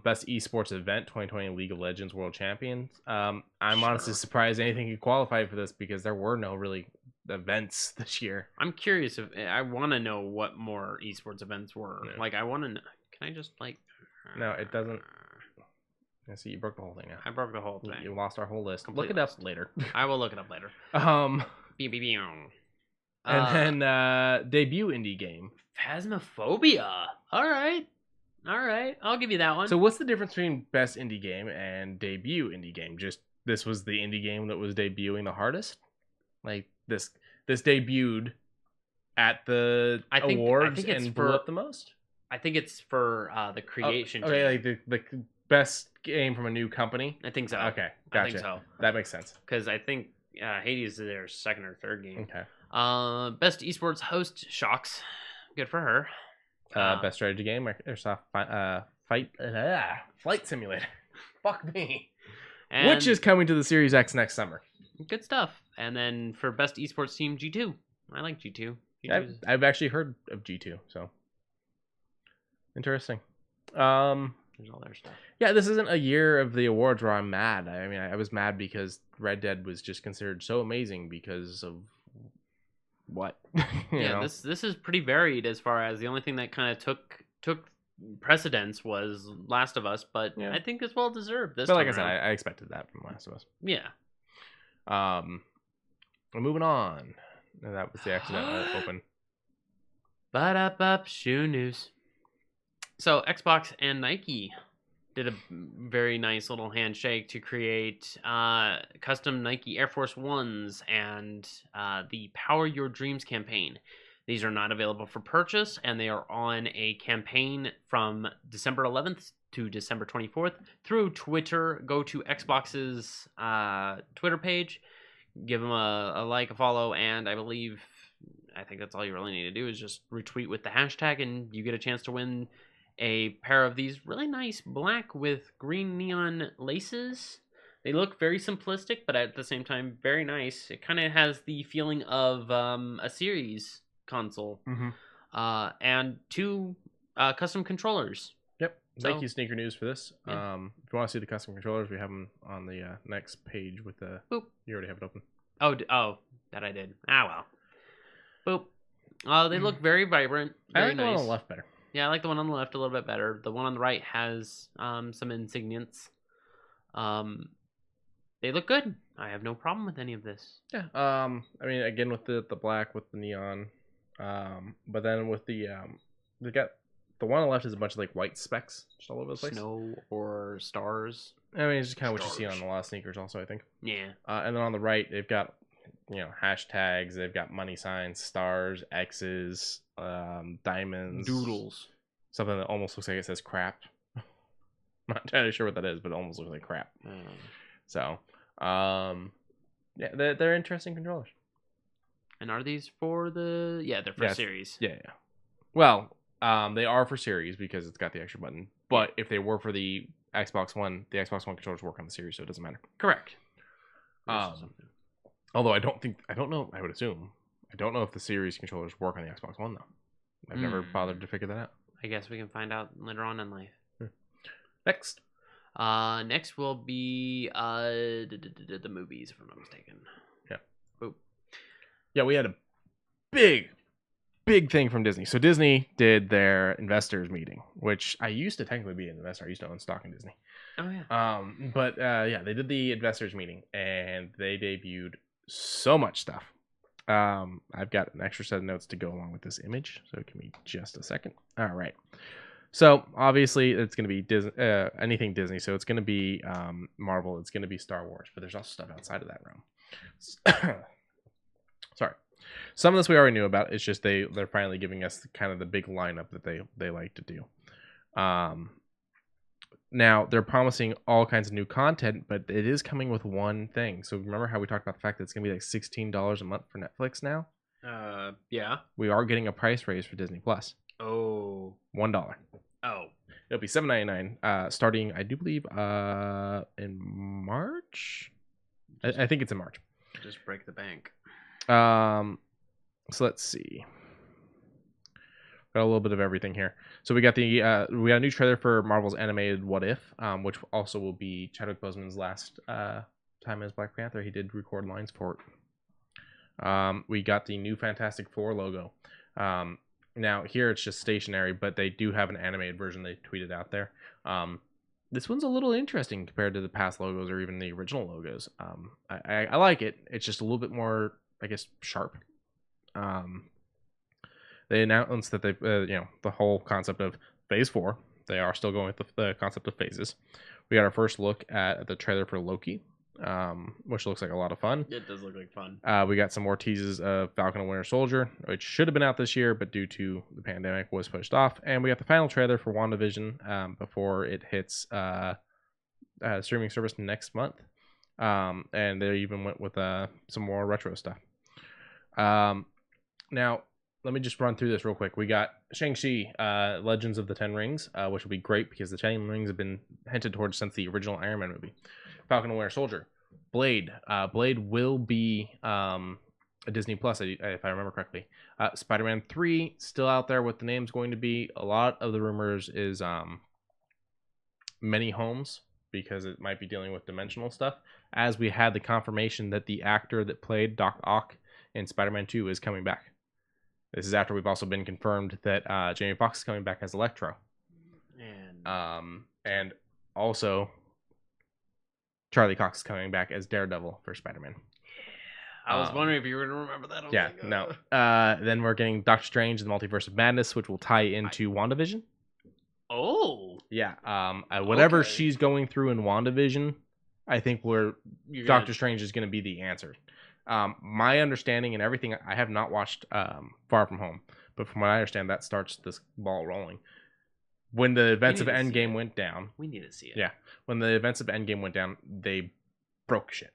Best esports event 2020 League of Legends World Champions. I'm honestly Sure. surprised anything could qualify for this because there were no really events this year. I'm curious if I want to know what more esports events were. Yeah. Like, I want to know. Can I just, like. No, it doesn't. I see you broke the whole thing now. I broke the whole You thing. lost our whole list. Complete Look it up list. later. I will look it up later. And And then debut indie game. Phasmophobia. All right. I'll give you that one. So what's the difference between best indie game and debut indie game? Just this was the indie game that was debuting the hardest? Like this debuted at the I think awards it's and blew for- up the most? I think it's for the creation Okay, team. like the best game from a new company. I think so. Okay, I gotcha. think so. That makes sense. Because I think Hades is their 2nd or 3rd game. Okay. Best esports host, Shocks. Good for her. Best strategy game, Microsoft Flight Simulator. Fuck me. And Which is coming to the Series X next summer. good stuff. And then for best esports team, G2. I like G2. I've actually heard of G2, so interesting. There's all their stuff. Yeah, this isn't a year of the awards where I'm mad. I mean, I was mad because Red Dead was just considered so amazing because of what? you know? This is pretty varied as far as the only thing that kind of took precedence was Last of Us, but Yeah. I think it's well deserved. But like I said, I expected that from Last of Us. Yeah. We're moving on. And that was the accidental open. Ba-da-bup, shoe news. So Xbox and Nike did a very nice little handshake to create custom Nike Air Force Ones and the Power Your Dreams campaign. These are not available for purchase, and they are on a campaign from December 11th to December 24th through Twitter. Go to Xbox's Twitter page, give them a like, a follow, and I think that's all you really need to do is just retweet with the hashtag, and you get a chance to win a pair of these really nice black with green neon laces. They look very simplistic, but at the same time, very nice. It kind of has the feeling of a series console. And 2 custom controllers. Yep. So, Nike sneaker news for this. Yeah. If you want to see the custom controllers, we have them on the next page with the... Boop. You already have it open. Oh, that I did. Ah, well. Boop. They look very vibrant. Very I like the one nice. on the left better. Yeah, I like the one on the left a little bit better. The one on the right has some insignias. They look good. I have no problem with any of this. Yeah. I mean, again with the black with the neon, but then with the they got the one on the left is a bunch of like white specks just all over the place. Snow or stars. I mean, it's just kind of what you see on a lot of sneakers, also. I think. Yeah. And then on the right, they've got hashtags. They've got money signs, stars, X's, diamonds, Doodles. Something that almost looks like it says crap. I'm not entirely sure what that is, but it almost looks like crap. So, yeah, they're interesting controllers. And are these for the... Yeah, they're for series. Yeah. Well, they are for series because it's got the extra button. But if they were for the Xbox One controllers work on the series, so it doesn't matter. Correct. Although I don't know, I would assume. I don't know if the series controllers work on the Xbox One, though. I've never bothered to figure that out. I guess we can find out later on in life. Next. Next will be the movies, if I'm not mistaken. Yeah. Boop. Yeah, we had a big thing from Disney. So Disney did their investors meeting, which I used to technically be an investor. I used to own stock in Disney. Oh, yeah. But they did the investors meeting, and they debuted so much stuff. I've got an extra set of notes to go along with this image, so give me just a second. All right. So obviously it's going to be Disney, anything Disney. So it's going to be Marvel. It's going to be Star Wars, but there's also stuff outside of that realm. Sorry. Some of this we already knew about. It's just they're finally giving us kind of the big lineup that they like to do. Now they're promising all kinds of new content, but it is coming with one thing. So remember how we talked about the fact that it's going to be like $16 a month for Netflix now? Yeah. We are getting a price raise for Disney Plus. Oh. $1. Oh. It'll be $7.99 starting, I do believe, in March. I think it's in March. Just break the bank. So let's see. Got a little bit of everything here. So we got a new trailer for Marvel's animated What If, which also will be Chadwick Boseman's last time as Black Panther. He did record lines for it. We got the new Fantastic Four logo. Now here it's just stationary, but they do have an animated version they tweeted out there. This one's a little interesting compared to the past logos or even the original logos. I like it. It's just a little bit more, I guess, sharp. They announced that they've, the whole concept of Phase 4. They are still going with the concept of phases. We got our first look at the trailer for Loki, which looks like a lot of fun. It does look like fun. We got some more teases of Falcon and Winter Soldier, which should have been out this year, but due to the pandemic was pushed off. And we got the final trailer for WandaVision before it hits streaming service next month. And they even went with some more retro stuff. Now, let me just run through this real quick. We got Shang-Chi, Legends of the Ten Rings, which will be great because the Ten Rings have been hinted towards since the original Iron Man movie. Falcon and Winter Soldier. Blade. Blade will be a Disney Plus, if I remember correctly. Spider-Man 3 still out there. What the name's going to be? A lot of the rumors is many homes, because it might be dealing with dimensional stuff. As we had the confirmation that the actor that played Doc Ock in Spider-Man 2 is coming back. This is after we've also been confirmed that Jamie Foxx is coming back as Electro. And also Charlie Cox is coming back as Daredevil for Spider-Man. I was wondering if you were going to remember that. Yeah, no. Then we're getting Doctor Strange, the Multiverse of Madness, which will tie into WandaVision. Oh. Yeah. Whatever she's going through in WandaVision, I think Doctor Strange is going to be the answer. My understanding and everything, I have not watched Far From Home, but from what I understand, that starts this ball rolling. When the events of Endgame went down... We need to see it. Yeah. When the events of Endgame went down, they broke shit.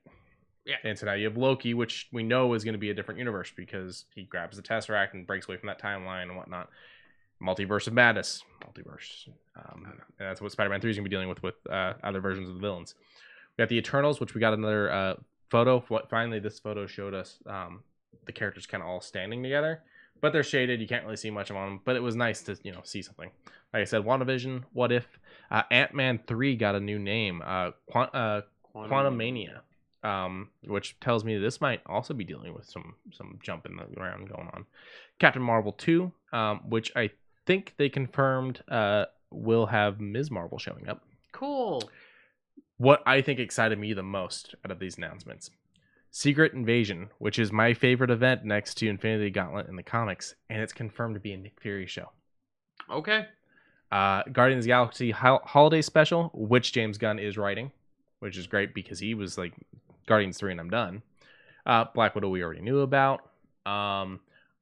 Yeah. And so now you have Loki, which we know is going to be a different universe because he grabs the Tesseract and breaks away from that timeline and whatnot. Multiverse of Madness. Multiverse. And that's what Spider-Man 3 is going to be dealing with other versions of the villains. We got the Eternals, which we got another photo. Finally, this photo showed us the characters kind of all standing together. But they're shaded. You can't really see much of them. But it was nice to see something. Like I said, WandaVision, What If. Ant-Man 3 got a new name. Quantumania. Which tells me this might also be dealing with some jumping around going on. Captain Marvel 2, which I think they confirmed will have Ms. Marvel showing up. Cool. What I think excited me the most out of these announcements. Secret Invasion, which is my favorite event next to Infinity Gauntlet in the comics, and it's confirmed to be a Nick Fury show. Okay. Guardians of the Galaxy Holiday Special, which James Gunn is writing, which is great because he was like Guardians 3 and I'm done. Black Widow we already knew about.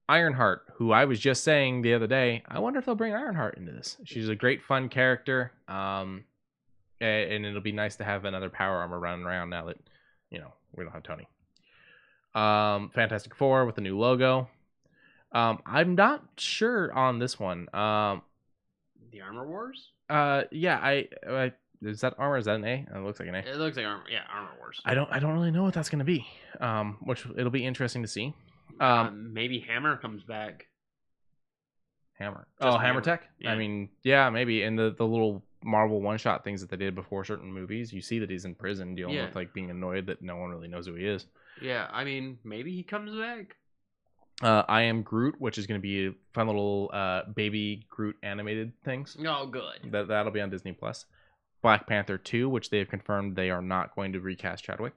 Ironheart, who I was just saying the other day, I wonder if they'll bring Ironheart into this. She's a great fun character, and it'll be nice to have another power armor running around now that we don't have Tony. Fantastic Four with the new logo. I'm not sure on this one. The Armor Wars? Yeah, is that armor? Is that an A? It looks like an A. It looks like armor. Yeah, Armor Wars. I don't really know what that's gonna be. Which it'll be interesting to see. Maybe Hammer comes back. Hammer. Just Hammer Tech. Yeah. I mean, yeah, maybe. And the little Marvel one-shot things that they did before certain movies, you see that he's in prison dealing with like being annoyed that no one really knows who he is. Yeah, I mean, maybe he comes back. I Am Groot, which is going to be a fun little baby Groot animated things. Oh, good. That'll be on Disney Plus. Black Panther 2, which they have confirmed they are not going to recast Chadwick.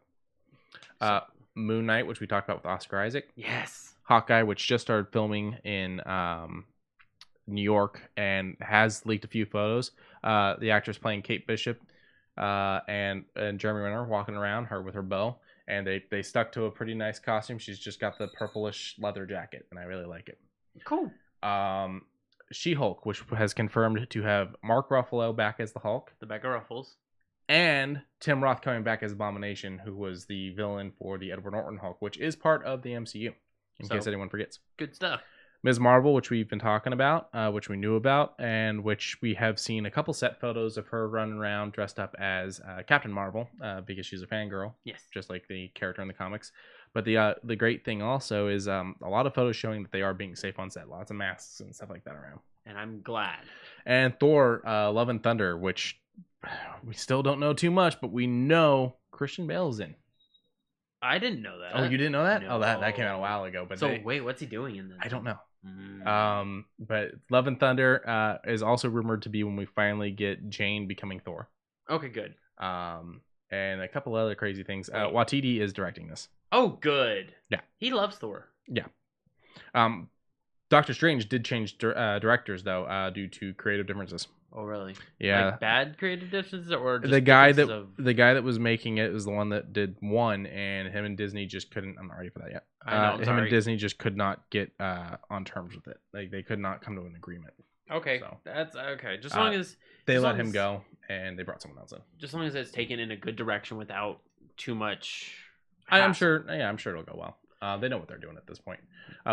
Moon Knight, which we talked about with Oscar Isaac. Yes. Hawkeye, which just started filming in New York and has leaked a few photos. The actress playing Kate Bishop and Jeremy Renner walking around her with her bow. And they stuck to a pretty nice costume. She's just got the purplish leather jacket, and I really like it. Cool. She-Hulk, which has confirmed to have Mark Ruffalo back as the Hulk. The Becca Ruffles. And Tim Roth coming back as Abomination, who was the villain for the Edward Norton Hulk, which is part of the MCU, in case anyone forgets. Good stuff. Ms. Marvel, which we've been talking about, which we knew about, and which we have seen a couple set photos of her running around dressed up as Captain Marvel, because she's a fangirl. Yes. Just like the character in the comics. But the great thing also is a lot of photos showing that they are being safe on set. Lots of masks and stuff like that around. And I'm glad. And Thor, Love and Thunder, which we still don't know too much, but we know Christian Bale's in. I didn't know that. Oh, you didn't know that? No. Oh, that came out a while ago. But wait, what's he doing in this? I don't know. Mm. But Love and Thunder is also rumored to be when we finally get Jane becoming Thor. Okay, good. And a couple other crazy things. Watiti is directing this. Oh, good. Yeah. He loves Thor. Yeah. Doctor Strange did change directors though, due to creative differences. Oh, really? Yeah. Like bad creative differences, or just the guy that was making it was the one that did one, and him and Disney just couldn't. I'm not ready for that yet. Him and Disney just could not get on terms with it. Like they could not come to an agreement. Okay, so, that's okay. Just as long as they let him go, and they brought someone else in. Just as long as it's taken in a good direction without too much. I'm sure. Yeah, I'm sure it'll go well. They know what they're doing at this point.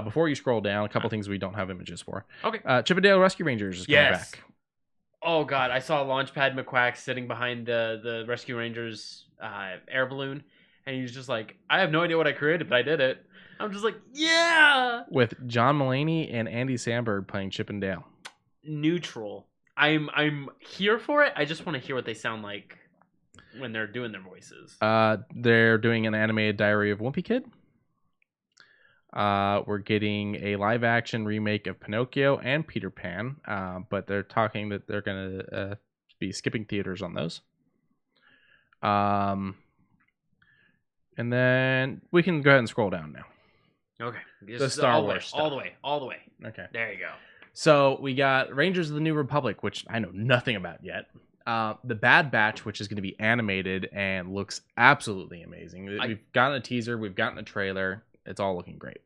Before you scroll down, a couple things we don't have images for. Okay. Chip 'n Dale Rescue Rangers is coming back. Oh God, I saw Launchpad McQuack sitting behind the Rescue Rangers air balloon, and he's just like, I have no idea what I created, but I did it. I'm just like, yeah. With John Mulaney and Andy Samberg playing Chip and Dale. Neutral. I'm here for it. I just want to hear what they sound like when they're doing their voices. They're doing an animated Diary of Wimpy Kid. We're getting a live action remake of Pinocchio and Peter Pan, but they're talking that they're going to be skipping theaters on those. And then we can go ahead and scroll down now. Okay. The Star Wars stuff. All the way. Okay. There you go. So we got Rangers of the New Republic, which I know nothing about yet. The Bad Batch, which is going to be animated and looks absolutely amazing. We've gotten a teaser. We've gotten a trailer. It's all looking great.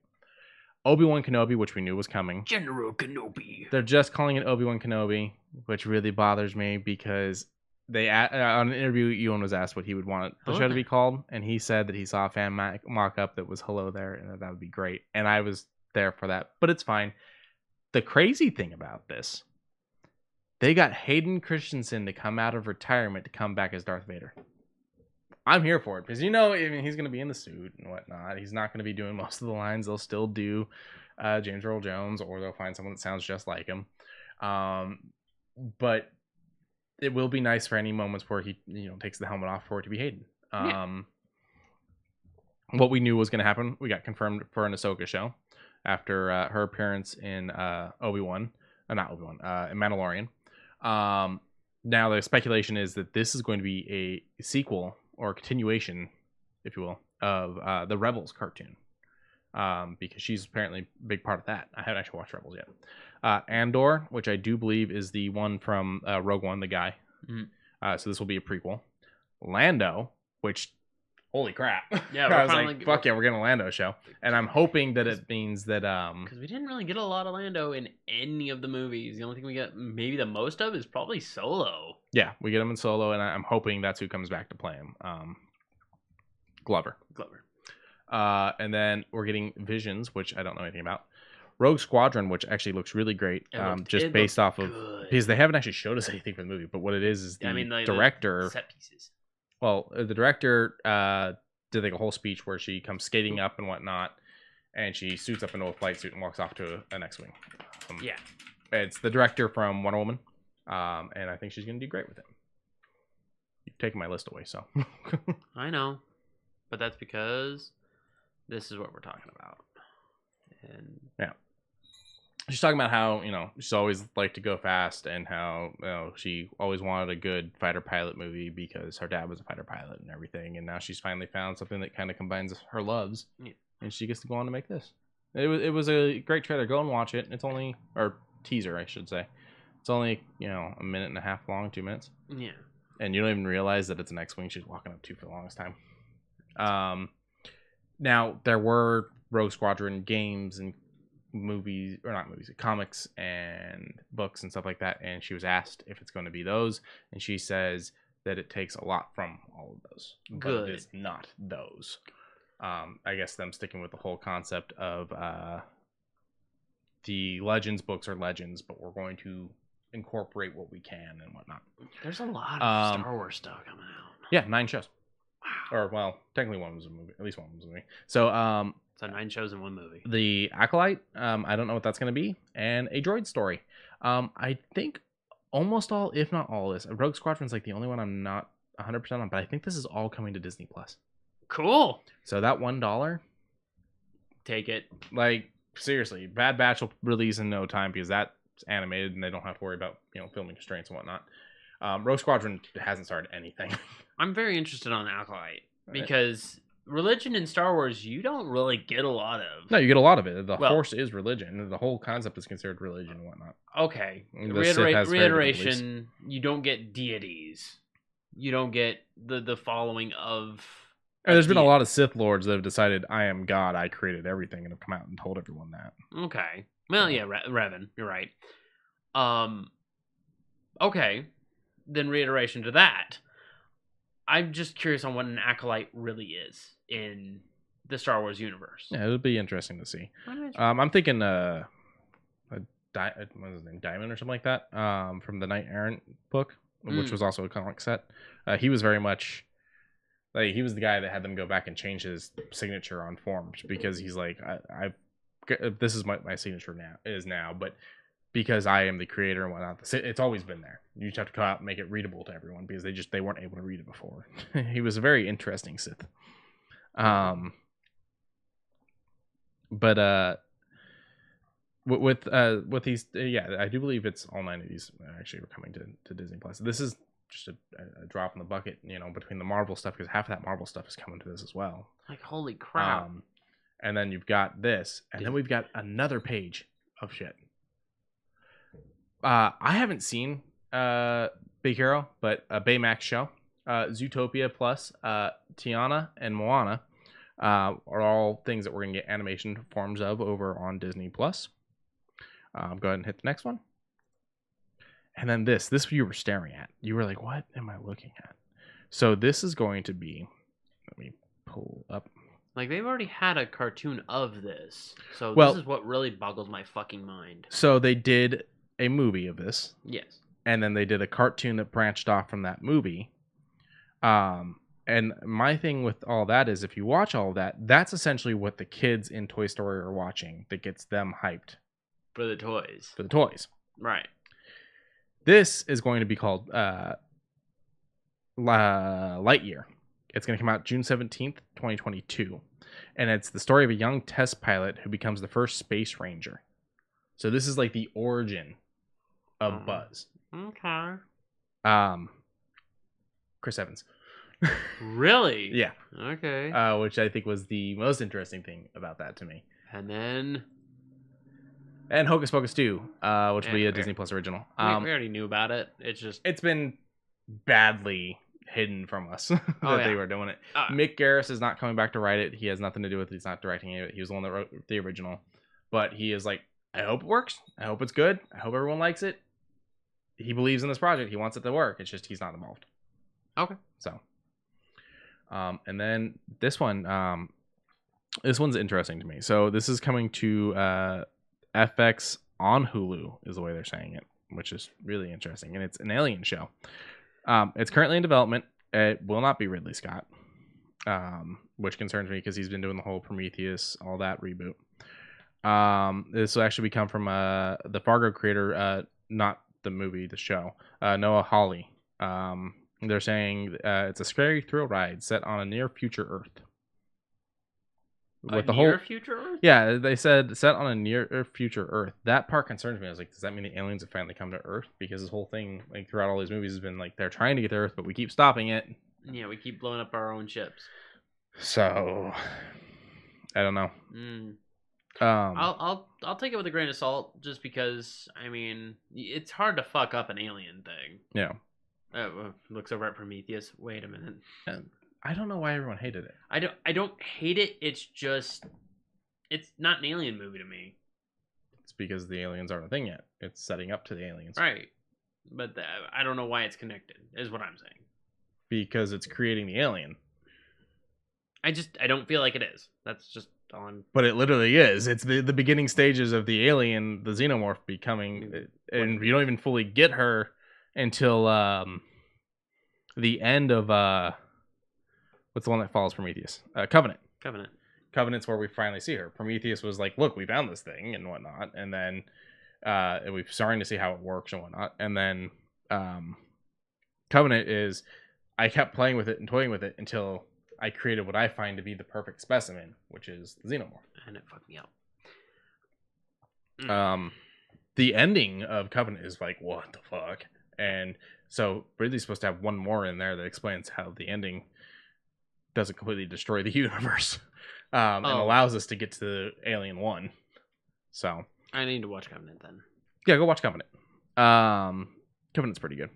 Obi-Wan Kenobi, which we knew was coming. General Kenobi. They're just calling it Obi-Wan Kenobi, which really bothers me because they on an interview, Ewan was asked what he would want the show to be called, and he said that he saw a fan mock-up that was hello there, and that would be great. And I was there for that, but it's fine. The crazy thing about this, they got Hayden Christensen to come out of retirement to come back as Darth Vader. I'm here for it because, I mean, he's going to be in the suit and whatnot. He's not going to be doing most of the lines. They'll still do James Earl Jones, or they'll find someone that sounds just like him. But it will be nice for any moments where he, takes the helmet off for it to be Hayden. What we knew was going to happen, we got confirmed for an Ahsoka show after her appearance in Obi-Wan, in Mandalorian. Now the speculation is that this is going to be a sequel or a continuation, if you will, of the Rebels cartoon, because she's apparently a big part of that. I haven't actually watched Rebels yet. Andor, which I do believe is the one from Rogue One, the guy. So this will be a prequel. Lando, which, holy crap. Yeah, I was like, fuck yeah, we're getting a Lando show. And I'm hoping that it means that... Because we didn't really get a lot of Lando in any of the movies. The only thing we get maybe the most of is probably Solo. Yeah, we get him in Solo, and I'm hoping that's who comes back to play him. Glover. And then we're getting Visions, which I don't know anything about. Rogue Squadron, which actually looks really great, just based off of... Because they haven't actually showed us anything from the movie, but what it is the director... The set pieces. Well, the director did like a whole speech where she comes skating up and whatnot, and she suits up into a flight suit and walks off to an X-Wing. It's the director from Wonder Woman, and I think she's going to do great with it. You've taken my list away, so. I know, but that's because this is what we're talking about. And yeah. She's talking about how, she's always liked to go fast, and how, she always wanted a good fighter pilot movie because her dad was a fighter pilot and everything. And now she's finally found something that kind of combines her loves, and she gets to go on to make this. It was a great trailer. Go and watch it. It's only, or teaser, I should say. It's only, a minute and a half long, 2 minutes. Yeah. And you don't even realize that it's an X-Wing she's walking up to for the longest time. Now, there were Rogue Squadron games and comics and books and stuff like that, and she was asked if it's going to be those, and she says that it takes a lot from all of those. Good. But it is not those. I guess them sticking with the whole concept of the Legends books are legends, but we're going to incorporate what we can and whatnot. There's a lot of Star Wars stuff coming out. Yeah, 9 shows. Wow. Or, well, technically one was a movie. At least one was a movie. So, so 9 shows in one movie. The Acolyte, I don't know what that's going to be, and a droid story. I think almost all, if not all, this. Rogue Squadron's like the only one I'm not 100% on, but I think this is all coming to Disney Plus. Cool. So that $1, take it. Like, seriously, Bad Batch will release in no time because that's animated and they don't have to worry about filming constraints and whatnot. Rogue Squadron hasn't started anything. I'm very interested on Acolyte because religion in Star Wars you don't really get a lot of. No, you get a lot of it. The Force is religion. The whole concept is considered religion and whatnot. Okay. The Reiteration, you don't get deities. You don't get the following of... There's been a lot of Sith Lords that have decided, I am God, I created everything, and have come out and told everyone that. Okay. Well, yeah, Revan, you're right. Okay. Then reiteration to that. I'm just curious on what an Acolyte really is in the Star Wars universe. Yeah, it would be interesting to see. I'm thinking what is his name? Diamond or something like that, from the Knight Errant book, which was also a comic set. He was very much Like, he was the guy that had them go back and change his signature on forms because he's like, this is my signature now, but because I am the creator and whatnot, it's always been there. You just have to go out and make it readable to everyone because they weren't able to read it before. He was a very interesting Sith. But with these, I do believe it's all 9 of these actually are coming to Disney Plus. This is just a drop in the bucket, between the Marvel stuff, because half of that Marvel stuff is coming to this as well. Like, holy crap. And then you've got this, and then we've got another page of shit. I haven't seen Big Hero, but a Baymax show, Zootopia Plus, Tiana, and Moana are all things that we're going to get animation forms of over on Disney Plus. Go ahead and hit the next one. And then this you were staring at. You were like, what am I looking at? So this is going to be, let me pull up. Like, they've already had a cartoon of this. So Well, this is what really boggles my fucking mind. So they did a movie of this. Yes. And then they did a cartoon that branched off from that movie. And my thing with all that is, if you watch all of that, that's essentially what the kids in Toy Story are watching that gets them hyped. For the toys. For the toys. Right. This is going to be called Lightyear. It's going to come out June 17th, 2022. And it's the story of a young test pilot who becomes the first space ranger. So this is like the origin of Buzz. Okay. Chris Evans. Really? Yeah. Okay. Which I think was the most interesting thing about that to me. And then... And Hocus Pocus 2, which will be a Disney Plus original. We already knew about it. It's been badly hidden from us that they were doing it. Mick Garris is not coming back to write it. He has nothing to do with it. He's not directing it. He was the one that wrote the original. But he is like, I hope it works. I hope it's good. I hope everyone likes it. He believes in this project. He wants it to work. It's just he's not involved. Okay. So, and then this one, this one's interesting to me. So this is coming to FX on Hulu is the way they're saying it, which is really interesting. And it's an alien show. It's currently in development. It will not be Ridley Scott, which concerns me because he's been doing the whole Prometheus, all that reboot. This will actually come from the Fargo creator, not the movie, the show, Noah Hawley. They're saying it's a scary thrill ride set on a near future Earth. With the near future Earth? Yeah, they said set on a near future Earth. That part concerns me. I was like, does that mean the aliens have finally come to Earth? Because this whole thing, like throughout all these movies, has been like they're trying to get to Earth, but we keep stopping it. Yeah, we keep blowing up our own ships. So, I don't know. I'll take it with a grain of salt, just because I mean it's hard to fuck up an alien thing. Yeah. Looks over at Prometheus. Wait a minute. I don't know why everyone hated it. I don't hate it. It's just it's not an alien movie to me. It's because the aliens aren't a thing yet. It's setting up to the aliens. Right. But I don't know why it's connected, is what I'm saying. Because it's creating the alien. I don't feel like it is. That's just all I'm... But it literally is. It's the beginning stages of the alien, the xenomorph becoming... And you don't even fully get her until the end of... what's the one that follows Prometheus? Covenant. Covenant's where we finally see her. Prometheus was like, look, we found this thing and whatnot. And then we're starting to see how it works and whatnot. And then Covenant is... I kept playing with it and toying with it until I created what I find to be the perfect specimen, which is the xenomorph. And it fucked me up. The ending of Covenant is like, what the fuck? And so Ridley's supposed to have one more in there that explains how the ending doesn't completely destroy the universe and allows us to get to the Alien 1. So I need to watch Covenant then. Yeah, go watch Covenant. Covenant's pretty good.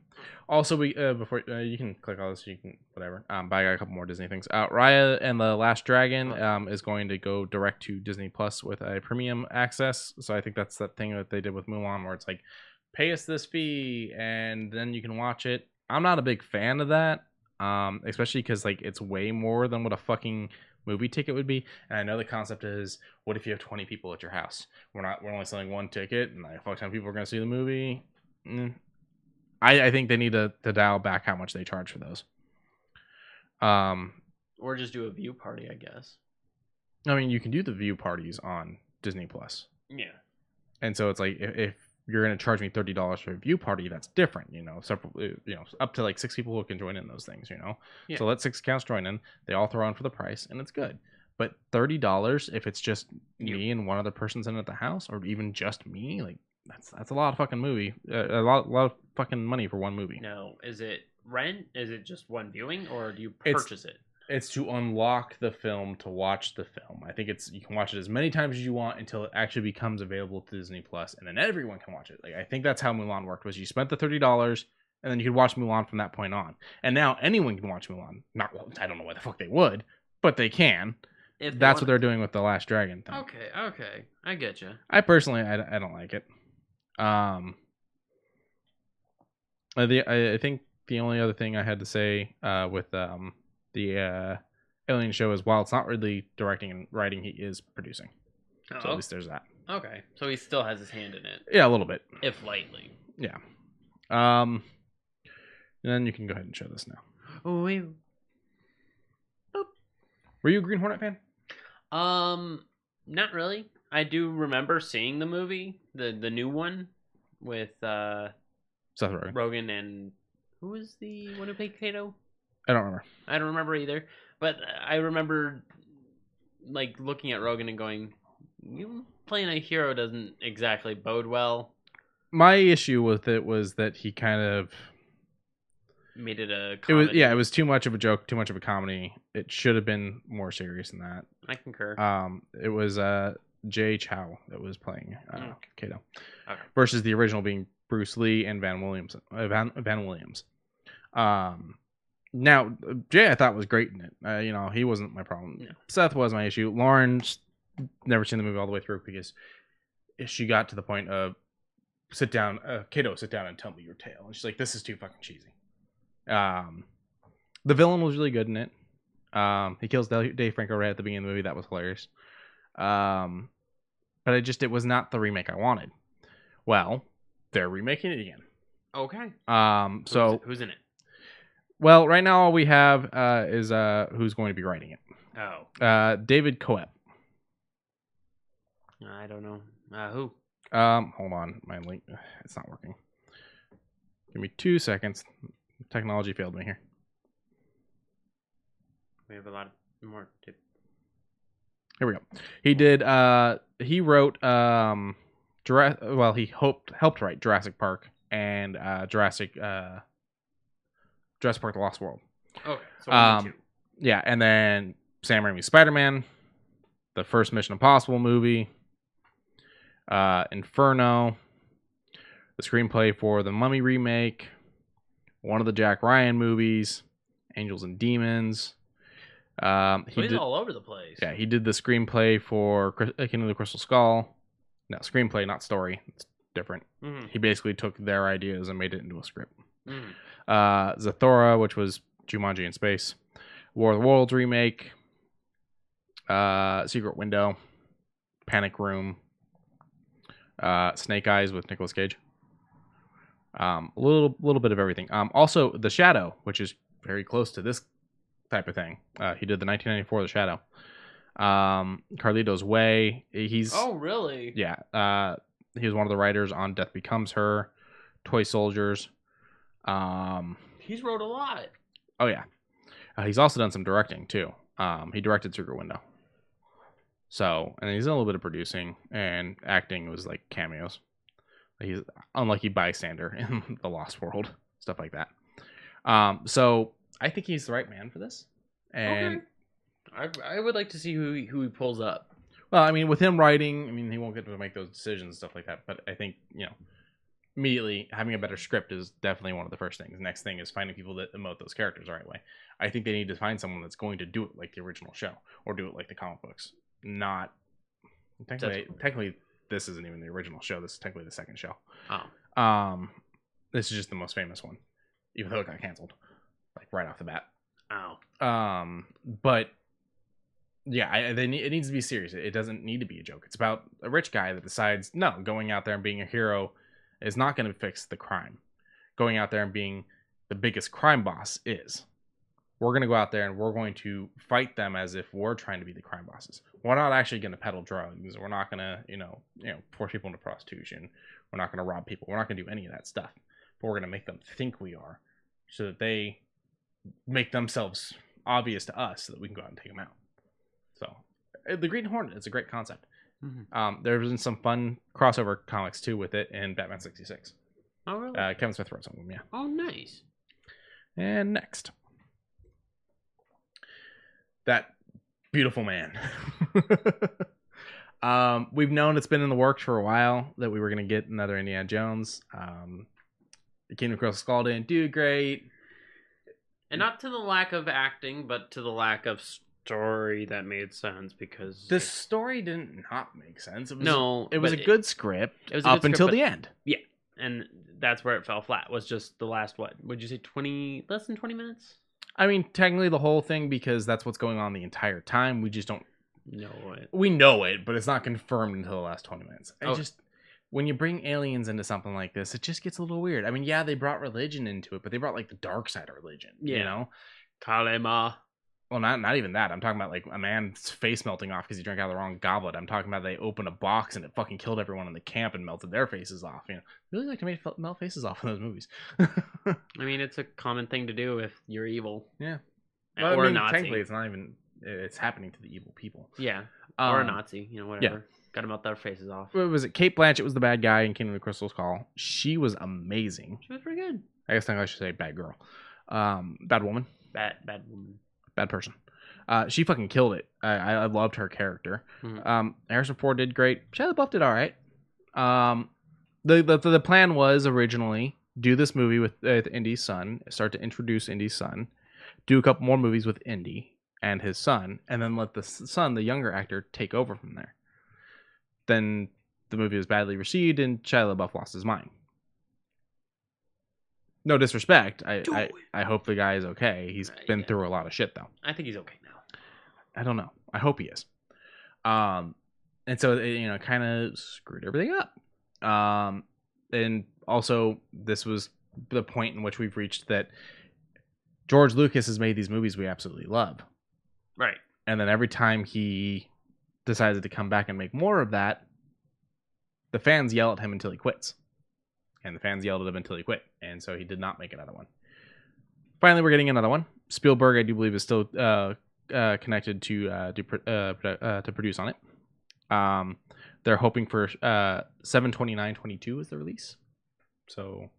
Also, we before you can click all this, you can whatever. But I got a couple more Disney things. Raya and the Last Dragon is going to go direct to Disney Plus with a premium access. So I think that's that thing that they did with Mulan, where it's like, pay us this fee and then you can watch it. I'm not a big fan of that, especially because like it's way more than what a fucking movie ticket would be. And I know the concept is, what if you have 20 people at your house? We're only selling one ticket, and like fuck ton of people are going to see the movie. I think they need to dial back how much they charge for those. Or just do a view party, I guess. I mean, you can do the view parties on Disney Plus. Yeah. And so it's like, if you're going to charge me $30 for a view party, that's different, up to like 6 people who can join in those things, Yeah. So let 6 accounts join in. They all throw on for the price, and it's good. But $30 if it's just me and one other person's in at the house, or even just me, like that's a lot of fucking movie, a lot of fucking money for one movie. No, is it rent? Is it just one viewing, or do you purchase it? It's to unlock the film to watch the film. I think you can watch it as many times as you want until it actually becomes available to Disney Plus, and then everyone can watch it. Like, I think that's how Mulan worked. Was you spent the $30, and then you could watch Mulan from that point on. And now anyone can watch Mulan. I don't know why the fuck they would, but they can. That's what they're doing with the Last Dragon thing. Okay, I get you. I personally, I don't like it. I think the only other thing I had to say with the Alien show is, while it's not really directing and writing, he is producing. So at least there's that. Okay, so he still has his hand in it. Yeah, a little bit, if lightly. Yeah. And then you can go ahead and show this now. Oh, wait. Were you a Green Hornet fan? Not really. I do remember seeing the movie, the new one with Seth Rogen, and who was the one who played Kato? I don't remember. I don't remember either. But I remember like looking at Rogen and going, "You playing a hero doesn't exactly bode well." My issue with it was that he kind of made it a comedy. It was too much of a joke, too much of a comedy. It should have been more serious than that. I concur. It was Jay Chow that was playing Kato, okay, versus the original being Bruce Lee and Van Williams. Now Jay I thought was great in it. He wasn't my problem. No. Seth was my issue. Lauren's never seen the movie all the way through because she got to the point of Kato, sit down and tell me your tale, and she's like, this is too fucking cheesy. The villain was really good in it. He kills Dave Franco right at the beginning of the movie. That was hilarious. But it was not the remake I wanted. Well, they're remaking it again. Okay. So who's in it? Well, right now all we have is who's going to be writing it. Oh. David Coep. I don't know. Who? Hold on, my link. It's not working. Give me 2 seconds. Technology failed me here. We have a lot more. Here we go. He did. He wrote. He helped write Jurassic Park and Jurassic Park: The Lost World. Okay. So yeah, and then Sam Raimi's Spider-Man, the first Mission Impossible movie, Inferno, the screenplay for the Mummy remake, one of the Jack Ryan movies, Angels and Demons. He's all over the place. Yeah, he did the screenplay for Kingdom of the Crystal Skull. No, screenplay, not story. It's different. Mm-hmm. He basically took their ideas and made it into a script. Mm-hmm. Zathura, which was Jumanji in space. War of the Worlds remake. Secret Window. Panic Room. Snake Eyes with Nicolas Cage. A little bit of everything. Also, The Shadow, which is very close to this type of thing. He did the 1994 The Shadow. Carlito's Way. Oh, really? Yeah. He was one of the writers on Death Becomes Her, Toy Soldiers. He's wrote a lot. Oh yeah. He's also done some directing too. He directed Secret Window. So, and he's done a little bit of producing, and acting was like cameos. He's unlucky bystander in The Lost World, stuff like that. So I think he's the right man for this. And okay. I would like to see who he pulls up. Well, I mean, with him writing, I mean, he won't get to make those decisions and stuff like that. But I think, immediately having a better script is definitely one of the first things. The next thing is finding people that emote those characters the right way. I think they need to find someone that's going to do it like the original show, or do it like the comic books. Not technically, this isn't even the original show. This is technically the second show. Oh. This is just the most famous one, even though it got canceled, like right off the bat. Oh. But yeah, it needs to be serious. It doesn't need to be a joke. It's about a rich guy that decides, no, going out there and being a hero is not going to fix the crime. Going out there and being the biggest crime boss is. we're going to go out there and we're going to fight them as if we're trying to be the crime bosses. We're not actually going to peddle drugs. We're not going to, force people into prostitution. We're not going to rob people. We're not going to do any of that stuff. But we're going to make them think we are, so that they make themselves obvious to us, so that we can go out and take them out. So the Green Hornet is a great concept. Mm-hmm. There's been some fun crossover comics too with it in Batman 66. Oh, really? Kevin Smith wrote some of them, yeah. Oh, nice. And next, that beautiful man. We've known it's been in the works for a while that we were going to get another Indiana Jones. The Kingdom of Crystal Skull didn't do great. And not to the lack of acting, but to the lack of story that made sense, because the story didn't not make sense. It was a good script until the end. Yeah, and that's where it fell flat. Was just the last, what would you say, less than 20 minutes? I mean, technically the whole thing, because that's what's going on the entire time. We just don't know it. We know it, but it's not confirmed until the last 20 minutes. When you bring aliens into something like this, it just gets a little weird. I mean, yeah, they brought religion into it, but they brought like the dark side of religion. Yeah. You know, Kalema. Well, not even that. I'm talking about like a man's face melting off because he drank out of the wrong goblet. I'm talking about they opened a box and it fucking killed everyone in the camp and melted their faces off. You know, really like to melt faces off in those movies. I mean, it's a common thing to do if you're evil. Yeah. Well, or a Nazi. Technically, it's not even. It's happening to the evil people. Yeah. Or a Nazi. Whatever. Yeah. Got to melt their faces off. What was it? Kate Blanchett was the bad guy in Kingdom of the Crystal Skull. She was amazing. She was pretty good. I guess I should say bad girl. Bad woman. Bad woman. Bad person. She fucking killed it. I loved her character. Mm-hmm. Harrison Ford did great. Shia LaBeouf did all right. The plan was originally do this movie with Indy's son, start to introduce Indy's son, do a couple more movies with Indy and his son, and then let the son, the younger actor, take over from there. Then the movie was badly received, and Shia LaBeouf lost his mind. No disrespect. I hope the guy is okay. He's been through a lot of shit, though. I think he's okay now. I don't know. I hope he is. And so it, kind of screwed everything up. And also, this was the point in which we've reached that George Lucas has made these movies we absolutely love. Right. And then every time he decided to come back and make more of that, the fans yell at him until he quits. And the fans yelled at him until he quit. And so he did not make another one. Finally, we're getting another one. Spielberg, I do believe, is still connected to produce on it. They're hoping for 7/29/22 is the release. So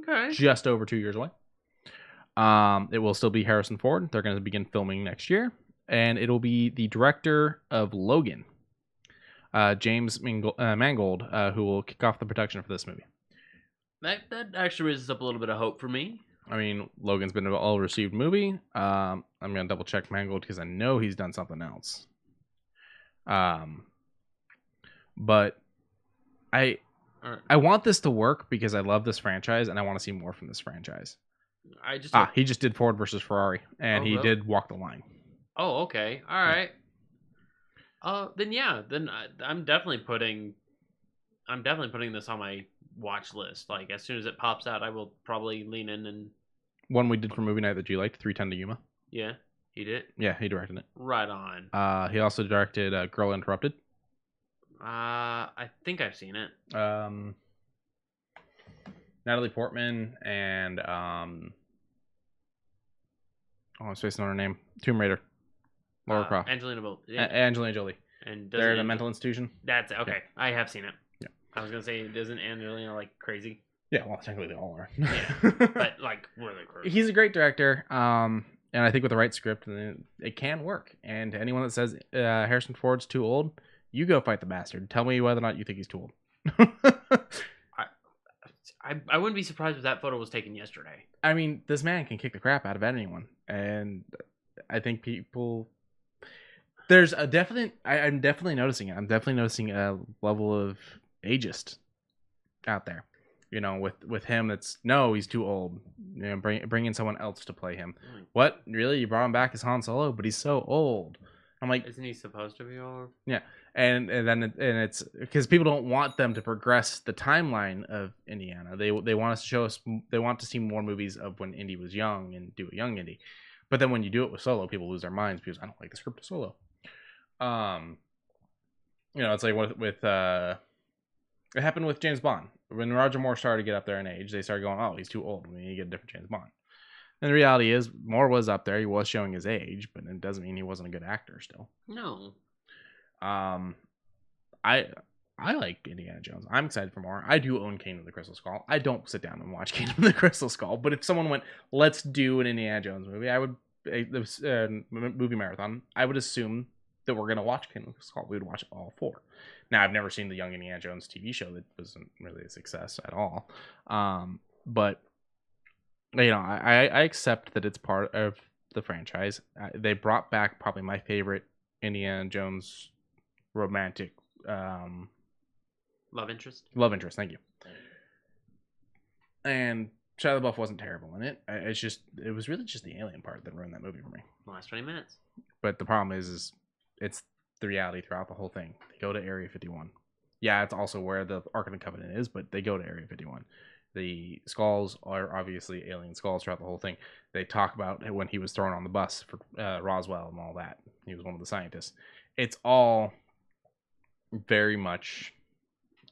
okay, just over 2 years away. It will still be Harrison Ford. They're going to begin filming next year. And it'll be the director of Logan, James Mangold, who will kick off the production for this movie. That actually raises up a little bit of hope for me. I mean, Logan's been an all-received movie. I'm going to double-check Mangold because I know he's done something else. But I want this to work because I love this franchise and I want to see more from this franchise. He just did Ford versus Ferrari, and he did Walk the Line. Oh, okay. All right. Then I'm definitely putting this on my watch list. Like, as soon as it pops out, I will probably lean in and... One we did for movie night that you liked, 3:10 to Yuma. Yeah, he did? Yeah, he directed it. Right on. He also directed Girl Interrupted. I think I've seen it. Natalie Portman and I'm spacing on her name. Tomb Raider. Lara Croft. Angelina Jolie. And they're at a mental institution. That's it. Okay. Yeah. I have seen it. Yeah. I was gonna say, isn't Angelina like crazy? Yeah, well, technically they all are. Yeah, but like really crazy. He's a great director, and I think with the right script, it can work. And anyone that says Harrison Ford's too old, you go fight the bastard. Tell me whether or not you think he's too old. I wouldn't be surprised if that photo was taken yesterday. I mean, this man can kick the crap out of anyone, and I think people. There's a definite. I'm definitely noticing it. I'm definitely noticing a level of ageist out there. With him, he's too old. Bring in someone else to play him. What? Really? You brought him back as Han Solo, but he's so old. I'm like, isn't he supposed to be old? Yeah, and then it's because people don't want them to progress the timeline of Indiana. They want us to show us. They want to see more movies of when Indy was young and do a young Indy. But then when you do it with Solo, people lose their minds because I don't like the script of Solo. It's like with it happened with James Bond. When Roger Moore started to get up there in age, they started going, "Oh, he's too old. We need to get a different James Bond." And the reality is, Moore was up there. He was showing his age, but it doesn't mean he wasn't a good actor still. No. I like Indiana Jones. I'm excited for more. I do own Kingdom of the Crystal Skull. I don't sit down and watch Kingdom of the Crystal Skull, but if someone went, let's do an Indiana Jones movie, I would movie marathon. I would assume that we're gonna watch Kingdom of the Crystal Skull. We would watch all 4. Now, I've never seen the Young Indiana Jones TV show. That wasn't really a success at all. But I accept that it's part of the franchise. They brought back probably my favorite Indiana Jones romantic love interest. Thank you. And Shia LaBeouf wasn't terrible in it. It was really just the alien part that ruined that movie for me. The last 20 minutes. But the problem is it's the reality throughout the whole thing. They go to Area 51. Yeah, it's also where the Ark of the Covenant is, but they go to Area 51. The skulls are obviously alien skulls throughout the whole thing. They talk about when he was thrown on the bus for Roswell and all that. He was one of the scientists. It's all very much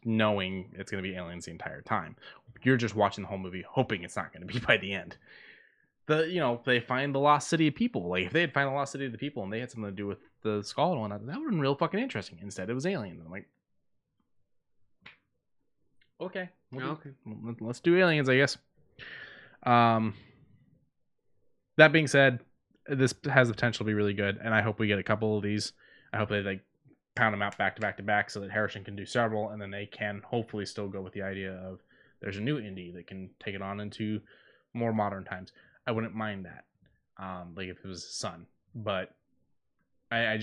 knowing it's going to be aliens the entire time. You're just watching the whole movie hoping it's not going to be by the end. They find the lost city of people. Like, if they had found the lost city of the people and they had something to do with the skull and whatnot, that would have been real fucking interesting. Instead, it was aliens. I'm like, okay. Let's do aliens, I guess. That being said, this has the potential to be really good, and I hope we get a couple of these. I hope they pound them out back to back to back so that Harrison can do several, and then they can hopefully still go with the idea of there's a new indie that can take it on into more modern times. I wouldn't mind that, like if it was his son, but I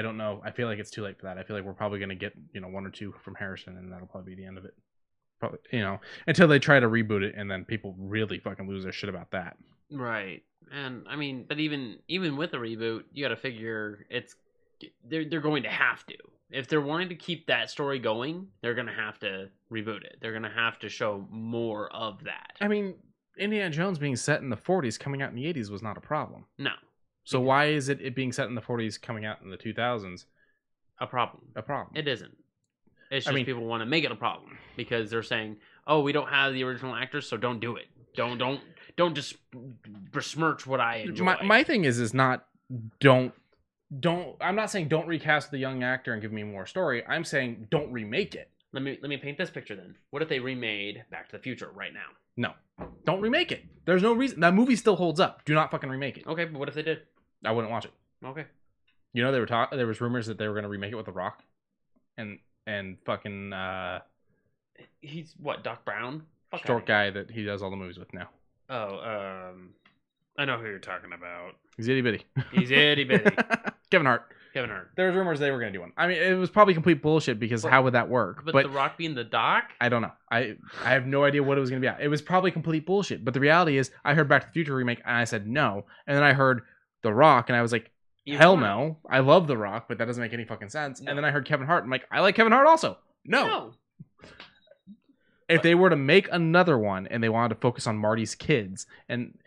don't know. I feel like it's too late for that. I feel like we're probably gonna get 1 or 2 from Harrison, and that'll probably be the end of it. Probably, until they try to reboot it, and then people really fucking lose their shit about that. Right, and I mean, but even with a reboot, you got to figure they're going to have to. If they're wanting to keep that story going, they're going to have to reboot it. They're going to have to show more of that. I mean, Indiana Jones being set in the 40s, coming out in the 80s was not a problem. No. So why is it being set in the 40s, coming out in the 2000s? A problem. It isn't. It's just people want to make it a problem because they're saying, "Oh, we don't have the original actors, so don't do it. Don't just besmirch what I enjoy." My thing is not don't. I'm not saying don't recast the young actor and give me more story. I'm saying don't remake it. Let me paint this picture then. What if they remade Back to the Future right now? No, don't remake it. There's no reason. That movie still holds up. Do not fucking remake it. Okay, but what if they did? I wouldn't watch it. Okay. There was rumors that they were going to remake it with The Rock, and fucking he's what, Doc Brown? Short guy that he does all the movies with now. Oh, I know who you're talking about. He's itty bitty. He's itty bitty. Kevin Hart. There was rumors they were going to do one. I mean, it was probably complete bullshit because how would that work? But The Rock being the Doc? I don't know. I have no idea what it was going to be at. It was probably complete bullshit. But the reality is, I heard Back to the Future remake and I said no. And then I heard The Rock and I was like, hell no. I love The Rock, but that doesn't make any fucking sense. No. And then I heard Kevin Hart. I'm like, I like Kevin Hart also. No. If they were to make another one and they wanted to focus on Marty's kids and,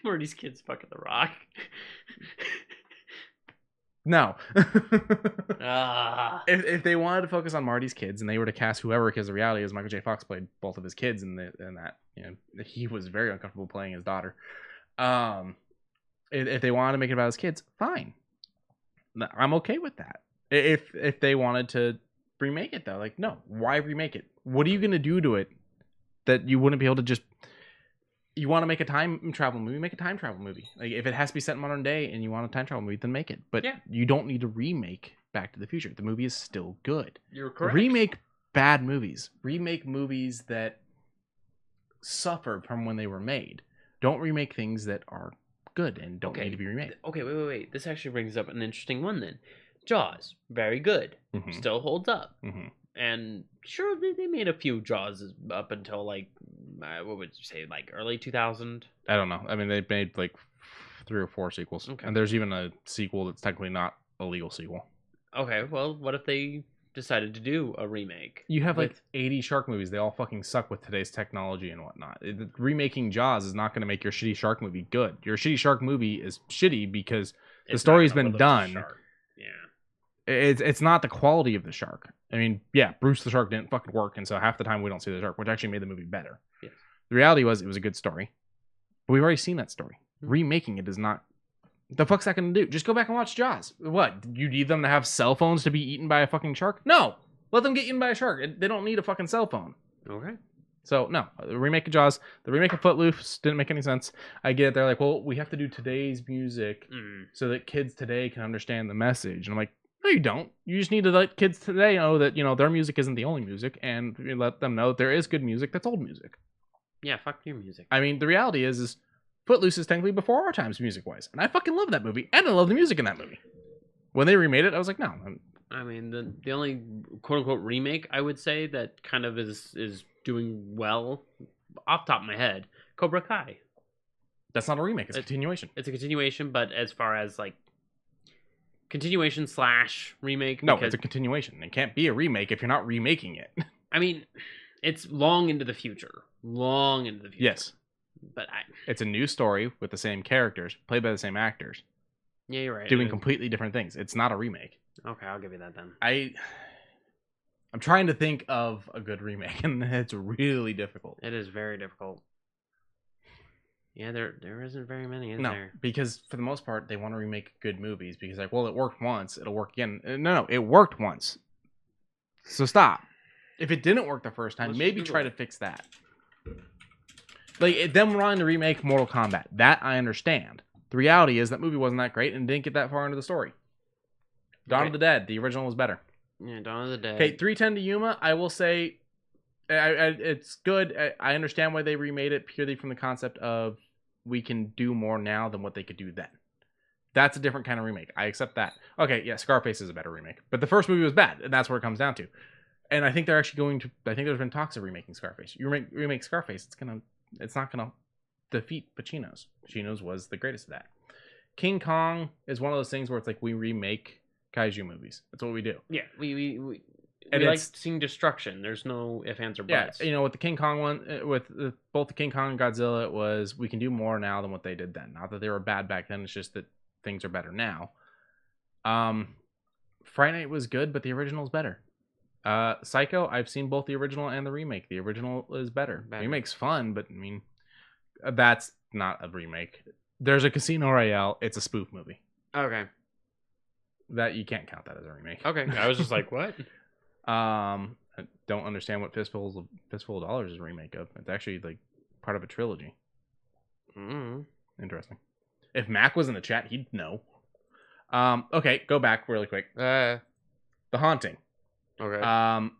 Marty's kids fucking The Rock. No. If they wanted to focus on Marty's kids and they were to cast whoever, because the reality is Michael J. Fox played both of his kids in that, he was very uncomfortable playing his daughter. If they wanted to make it about his kids, fine. I'm okay with that. If they wanted to remake it though, like, no, why remake it? What are you going to do to it that you wouldn't be able to just... You want to make a time travel movie, make a time travel movie. Like, if it has to be set in modern day and you want a time travel movie, then make it. But you don't need to remake Back to the Future. The movie is still good. You're correct. Remake bad movies. Remake movies that suffered from when they were made. Don't remake things that are good and don't need to be remade. Okay, wait. This actually brings up an interesting one then. Jaws, very good. Mm-hmm. Still holds up. Mm-hmm. And sure, they made a few Jaws up until, like, what would you say, like early 2000? I don't know. I mean, they made like 3 or 4 sequels. Okay. And there's even a sequel that's technically not a legal sequel. Okay, well, what if they decided to do a remake. You have like with- 80 shark movies. They all fucking suck with today's technology and whatnot. Remaking Jaws is not going to make your shitty shark movie good. Your shitty shark movie is shitty because the it's story's not gonna been live up to done. Shark. Yeah. It's not the quality of the shark. I mean, yeah, Bruce the shark didn't fucking work, and so half the time we don't see the shark, which actually made the movie better. Yes. The reality was it was a good story, but we've already seen that story. Hmm. Remaking it is not. The fuck's that gonna do? Just go back and watch Jaws. What? You need them to have cell phones to be eaten by a fucking shark? No, let them get eaten by a shark. They don't need a fucking cell phone. Okay. So no, the remake of Jaws, the remake of Footloose didn't make any sense. I get it. They're like, well, we have to do today's music so that kids today can understand the message. And I'm like, no, you don't. You just need to let kids today know that their music isn't the only music, and you let them know that there is good music that's old music. Yeah, fuck your music. I mean, the reality is Footloose is technically before our times music wise, and I fucking love that movie, and I love the music in that movie. When they remade it, I was like, no. I mean, the only quote unquote remake I would say that kind of is doing well, off the top of my head, Cobra Kai. That's not a remake. It's a continuation. It's a continuation, but as far as like continuation / remake, No, it's a continuation. It can't be a remake if you're not remaking it. I mean, it's long into the future. Long into the future. Yes. But It's a new story with the same characters, played by the same actors, yeah, you're right. doing completely different things. It's not a remake. Okay, I'll give you that then. I'm trying to think of a good remake, and it's really difficult. It is very difficult. Yeah, there isn't very many, is No, there? because for the most part, they want to remake good movies because, like, well, it worked once, it'll work again. No, it worked once. So stop. If it didn't work the first time, Let's maybe Google try it. to fix that. Like, them wanting to remake Mortal Kombat, that I understand. The reality is that movie wasn't that great and didn't get that far into the story. Dawn of the Dead, the original was better. Yeah, Dawn of the Dead. Okay, 310 to Yuma, I will say, it's good. I understand why they remade it purely from the concept of we can do more now than what they could do then. That's a different kind of remake. I accept that. Okay, yeah, Scarface is a better remake, but the first movie was bad, and that's where it comes down to. And I think they're actually going to. I think there's been talks of remaking Scarface. You remake Scarface, it's not gonna defeat Pacino's. Pacino's was the greatest of that. King Kong is one of those things where it's like we remake kaiju movies. That's what we do. Yeah, we And like it's- seeing destruction. There's no ifs, ands, or Yeah, buts. with the King Kong one, with both the King Kong and Godzilla, it was we can do more now than what they did then. Not that they were bad back then. It's just that things are better now. Fright Night was good, but the original is better. Psycho, I've seen both the original and the remake. The original is better. Better. Remake's fun, but I mean, that's not a remake. There's a Casino Royale. It's a spoof movie. Okay. That you can't count that as a remake. Okay. I was just like, what? I don't understand what Fistful of Dollars is a remake of. It's actually like part of a trilogy. Mm-hmm. Interesting. If Mac was in the chat, he'd know. Okay, go back really quick. The Haunting. Okay.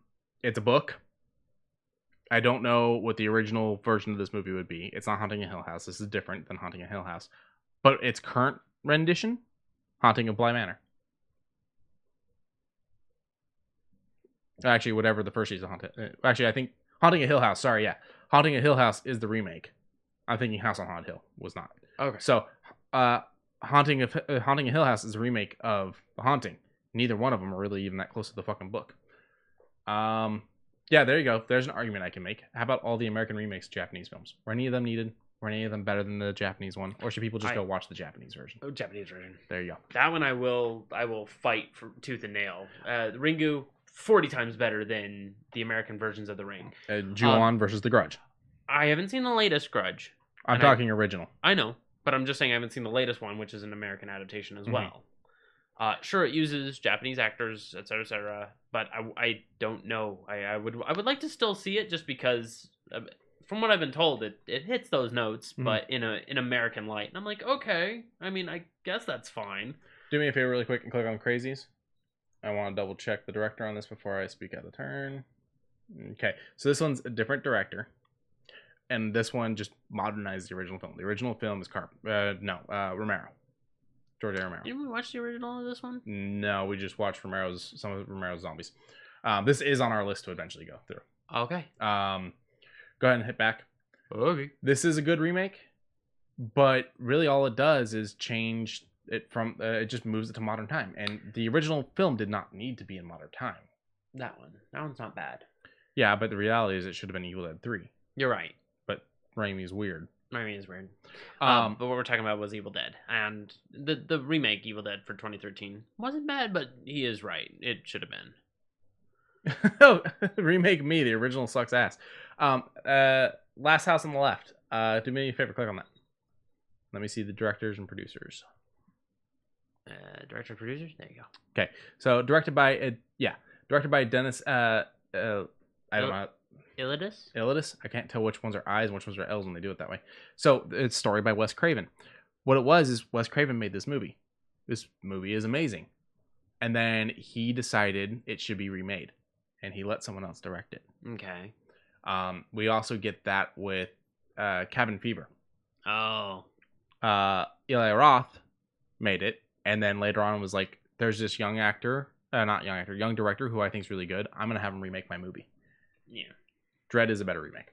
It's a book. I don't know what the original version of this movie would be. It's not Haunting a Hill House. This is different than Haunting a Hill House. But its current rendition, Haunting of Bly Manor. Actually, whatever the first season Haunting. Actually, I think Haunting a Hill House. Sorry, yeah. Haunting a Hill House is the remake. I'm thinking House on Haunted Hill was not. Okay. So, Haunting a Hill House is a remake of The Haunting. Neither one of them are really even that close to the fucking book. Yeah, there you go. There's an argument I can make. How about all the American remakes of Japanese films? Were any of them needed? Were any of them better than the Japanese one? Or should people just go watch the Japanese version? Oh, Japanese version. There you go. That one I will fight for tooth and nail. Ringu, 40 times better than the American versions of The Ring. Ju-on versus The Grudge. I haven't seen the latest Grudge. I'm talking original. I know, but I'm just saying I haven't seen the latest one, which is an American adaptation as well. Sure, it uses Japanese actors, etc., but I don't know. I would like to still see it just because, from what I've been told, it hits those notes, but in American light. And I'm like, okay. I mean, I guess that's fine. Do me a favor really quick and click on Crazies. I want to double check the director on this before I speak out of turn. Okay, so this one's a different director. And this one just modernized the original film. The original film is Romero. George A. Romero. Didn't we watch the original of this one? No, we just watched some of Romero's zombies. This is on our list to eventually go through. Okay. Go ahead and hit back. Okay. This is a good remake, but really all it does is change it from it just moves it to modern time. And the original film did not need to be in modern time. That one's not bad. Yeah, but the reality is it should have been Evil Dead 3. You're right. But Raimi's weird. Raimi is weird. But what we're talking about was Evil Dead, and the remake Evil Dead for 2013 wasn't bad, but he is right. It should have been. Oh, remake me. The original sucks ass. Last House on the Left. Do me a favor. Click on that. Let me see the directors and producers. Director, producers. There you go. Okay, so directed by Dennis. I don't know. Illidis. I can't tell which ones are I's and which ones are L's when they do it that way. So it's story by Wes Craven. What it was is Wes Craven made this movie. This movie is amazing, and then he decided it should be remade, and he let someone else direct it. Okay. We also get that with Cabin Fever. Oh. Eli Roth made it, and then later on was like, there's this young director who I think is really good. I'm going to have him remake my movie. Yeah. Dread is a better remake.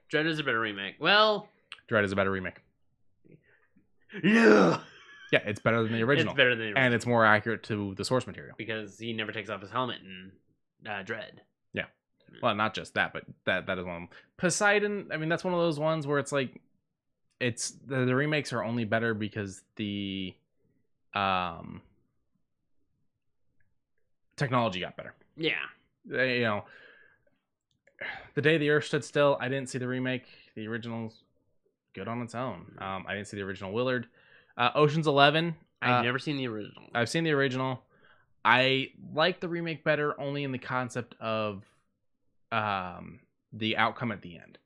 Well. Dread is a better remake. Yeah. Yeah, it's better than the original. It's better than the original. And it's more accurate to the source material. Because he never takes off his helmet in Dread. Yeah. Well, not just that, but that is one of them. Poseidon, I mean, that's one of those ones where it's like, the remakes are only better because the technology got better. Yeah. You know, The Day the Earth Stood Still, I didn't see the remake. The original's good on its own. I didn't see the original Willard. Ocean's 11. I've never seen the original. I've seen the original. I like the remake better only in the concept of the outcome at the end.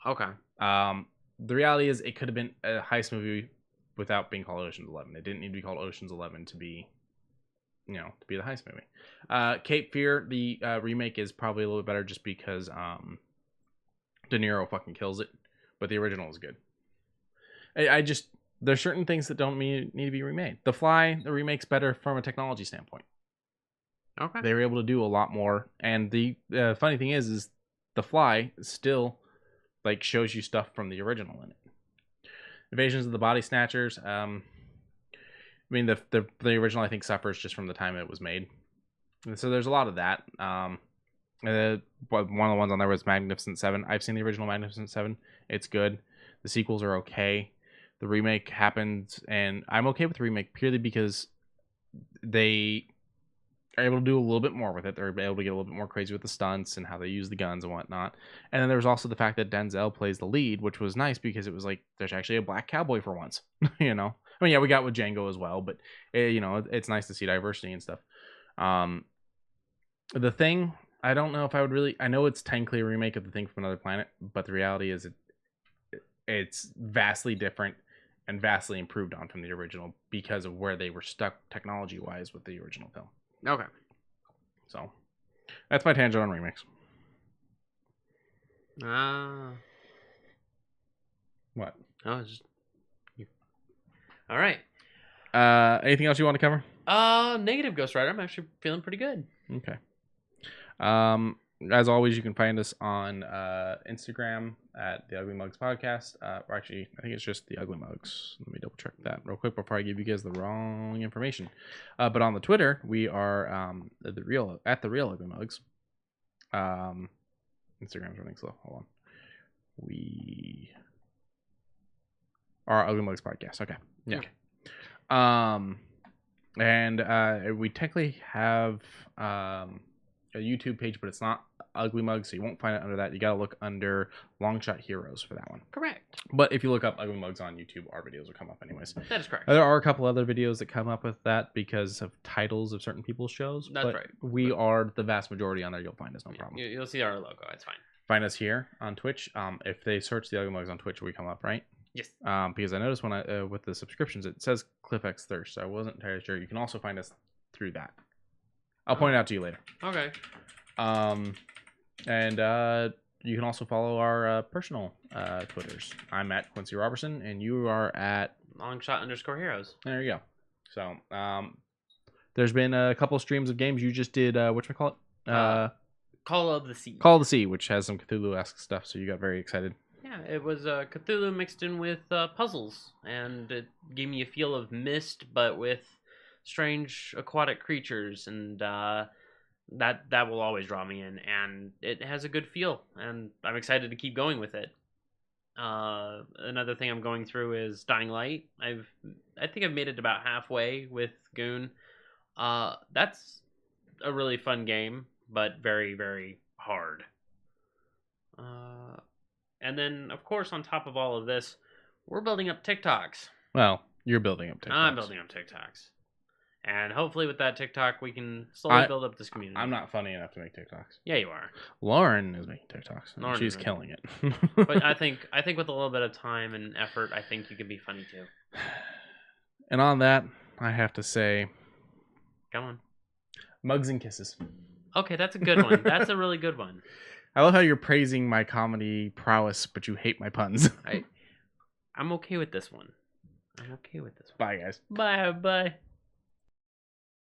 Okay. The reality is it could have been a heist movie without being called Ocean's 11. It didn't need to be called Ocean's 11 to be the heist movie. Cape Fear, the remake is probably a little bit better just because De Niro fucking kills it, but the original is good. There's certain things that don't need to be remade. The Fly, the remake's better from a technology standpoint. Okay. They were able to do a lot more, and the funny thing is The Fly still like shows you stuff from the original in it. Invasions of the Body Snatchers. I mean, the original I think suffers just from the time it was made. And so there's a lot of that. One of the ones on there was Magnificent Seven. I've seen the original Magnificent Seven. It's good. The sequels are okay. The remake happened, and I'm okay with the remake purely because they are able to do a little bit more with it. They're able to get a little bit more crazy with the stunts and how they use the guns and whatnot. And then there was also the fact that Denzel plays the lead, which was nice because it was like there's actually a black cowboy for once. I mean, yeah, we got with Django as well, but it's nice to see diversity and stuff. The Thing, I don't know if I would really. I know it's technically a remake of The Thing from Another Planet, but the reality is it's vastly different and vastly improved on from the original because of where they were stuck technology-wise with the original film. Okay. So, that's my tangent on remakes. What? Oh, just... All right. Anything else you want to cover? Negative Ghost Rider. I'm actually feeling pretty good. Okay. As always, you can find us on Instagram at the UglyMugsPodcast. Or actually, I think it's just the Ugly Mugs. Let me double check that real quick before I give you guys the wrong information. But on the Twitter, we are at the real Ugly Mugs. Instagram's running slow. Hold on. We are Ugly Mugs Podcast. Okay. Yeah. Okay. And we technically have a YouTube page, but it's not Ugly Mugs, so you won't find it under that. You gotta look under Long Shot Heroes for that one. Correct. But if you look up Ugly Mugs on YouTube, our videos will come up anyways. That is correct. There are a couple other videos that come up with that because of titles of certain people's shows. That's right. We are the vast majority on there. You'll find us, no problem. You'll see our logo. It's fine. Find us here on Twitch. If they search the Ugly Mugs on Twitch, we come up, right? Yes. Because I noticed when I with the subscriptions, it says CliffX Thirst, so I wasn't entirely sure. You can also find us through that. I'll point it out to you later. Okay. And you can also follow our personal Twitters. I'm at Quincey Robertson, and you are at Longshot_heroes. There you go. So there's been a couple of streams of games. You just did whatchamacallit? Call of the Sea. Call of the Sea, which has some Cthulhu-esque stuff, so you got very excited. Yeah, it was Cthulhu mixed in with puzzles, and it gave me a feel of Myst, but with strange aquatic creatures, and that will always draw me in, and it has a good feel, and I'm excited to keep going with it. Another thing I'm going through is Dying Light. I think I've made it about halfway with Goon. That's a really fun game, but very, very hard. And then, of course, on top of all of this, we're building up TikToks. Well, you're building up TikToks. I'm building up TikToks. And hopefully with that TikTok, we can slowly build up this community. I'm not funny enough to make TikToks. Yeah, you are. Lauren is making TikToks. She's killing it. But I think with a little bit of time and effort, I think you can be funny too. And on that, I have to say, come on, mugs and kisses. Okay, that's a good one. That's a really good one. I love how you're praising my comedy prowess, but you hate my puns. I'm okay with this one. I'm okay with this one. Bye, guys. Bye.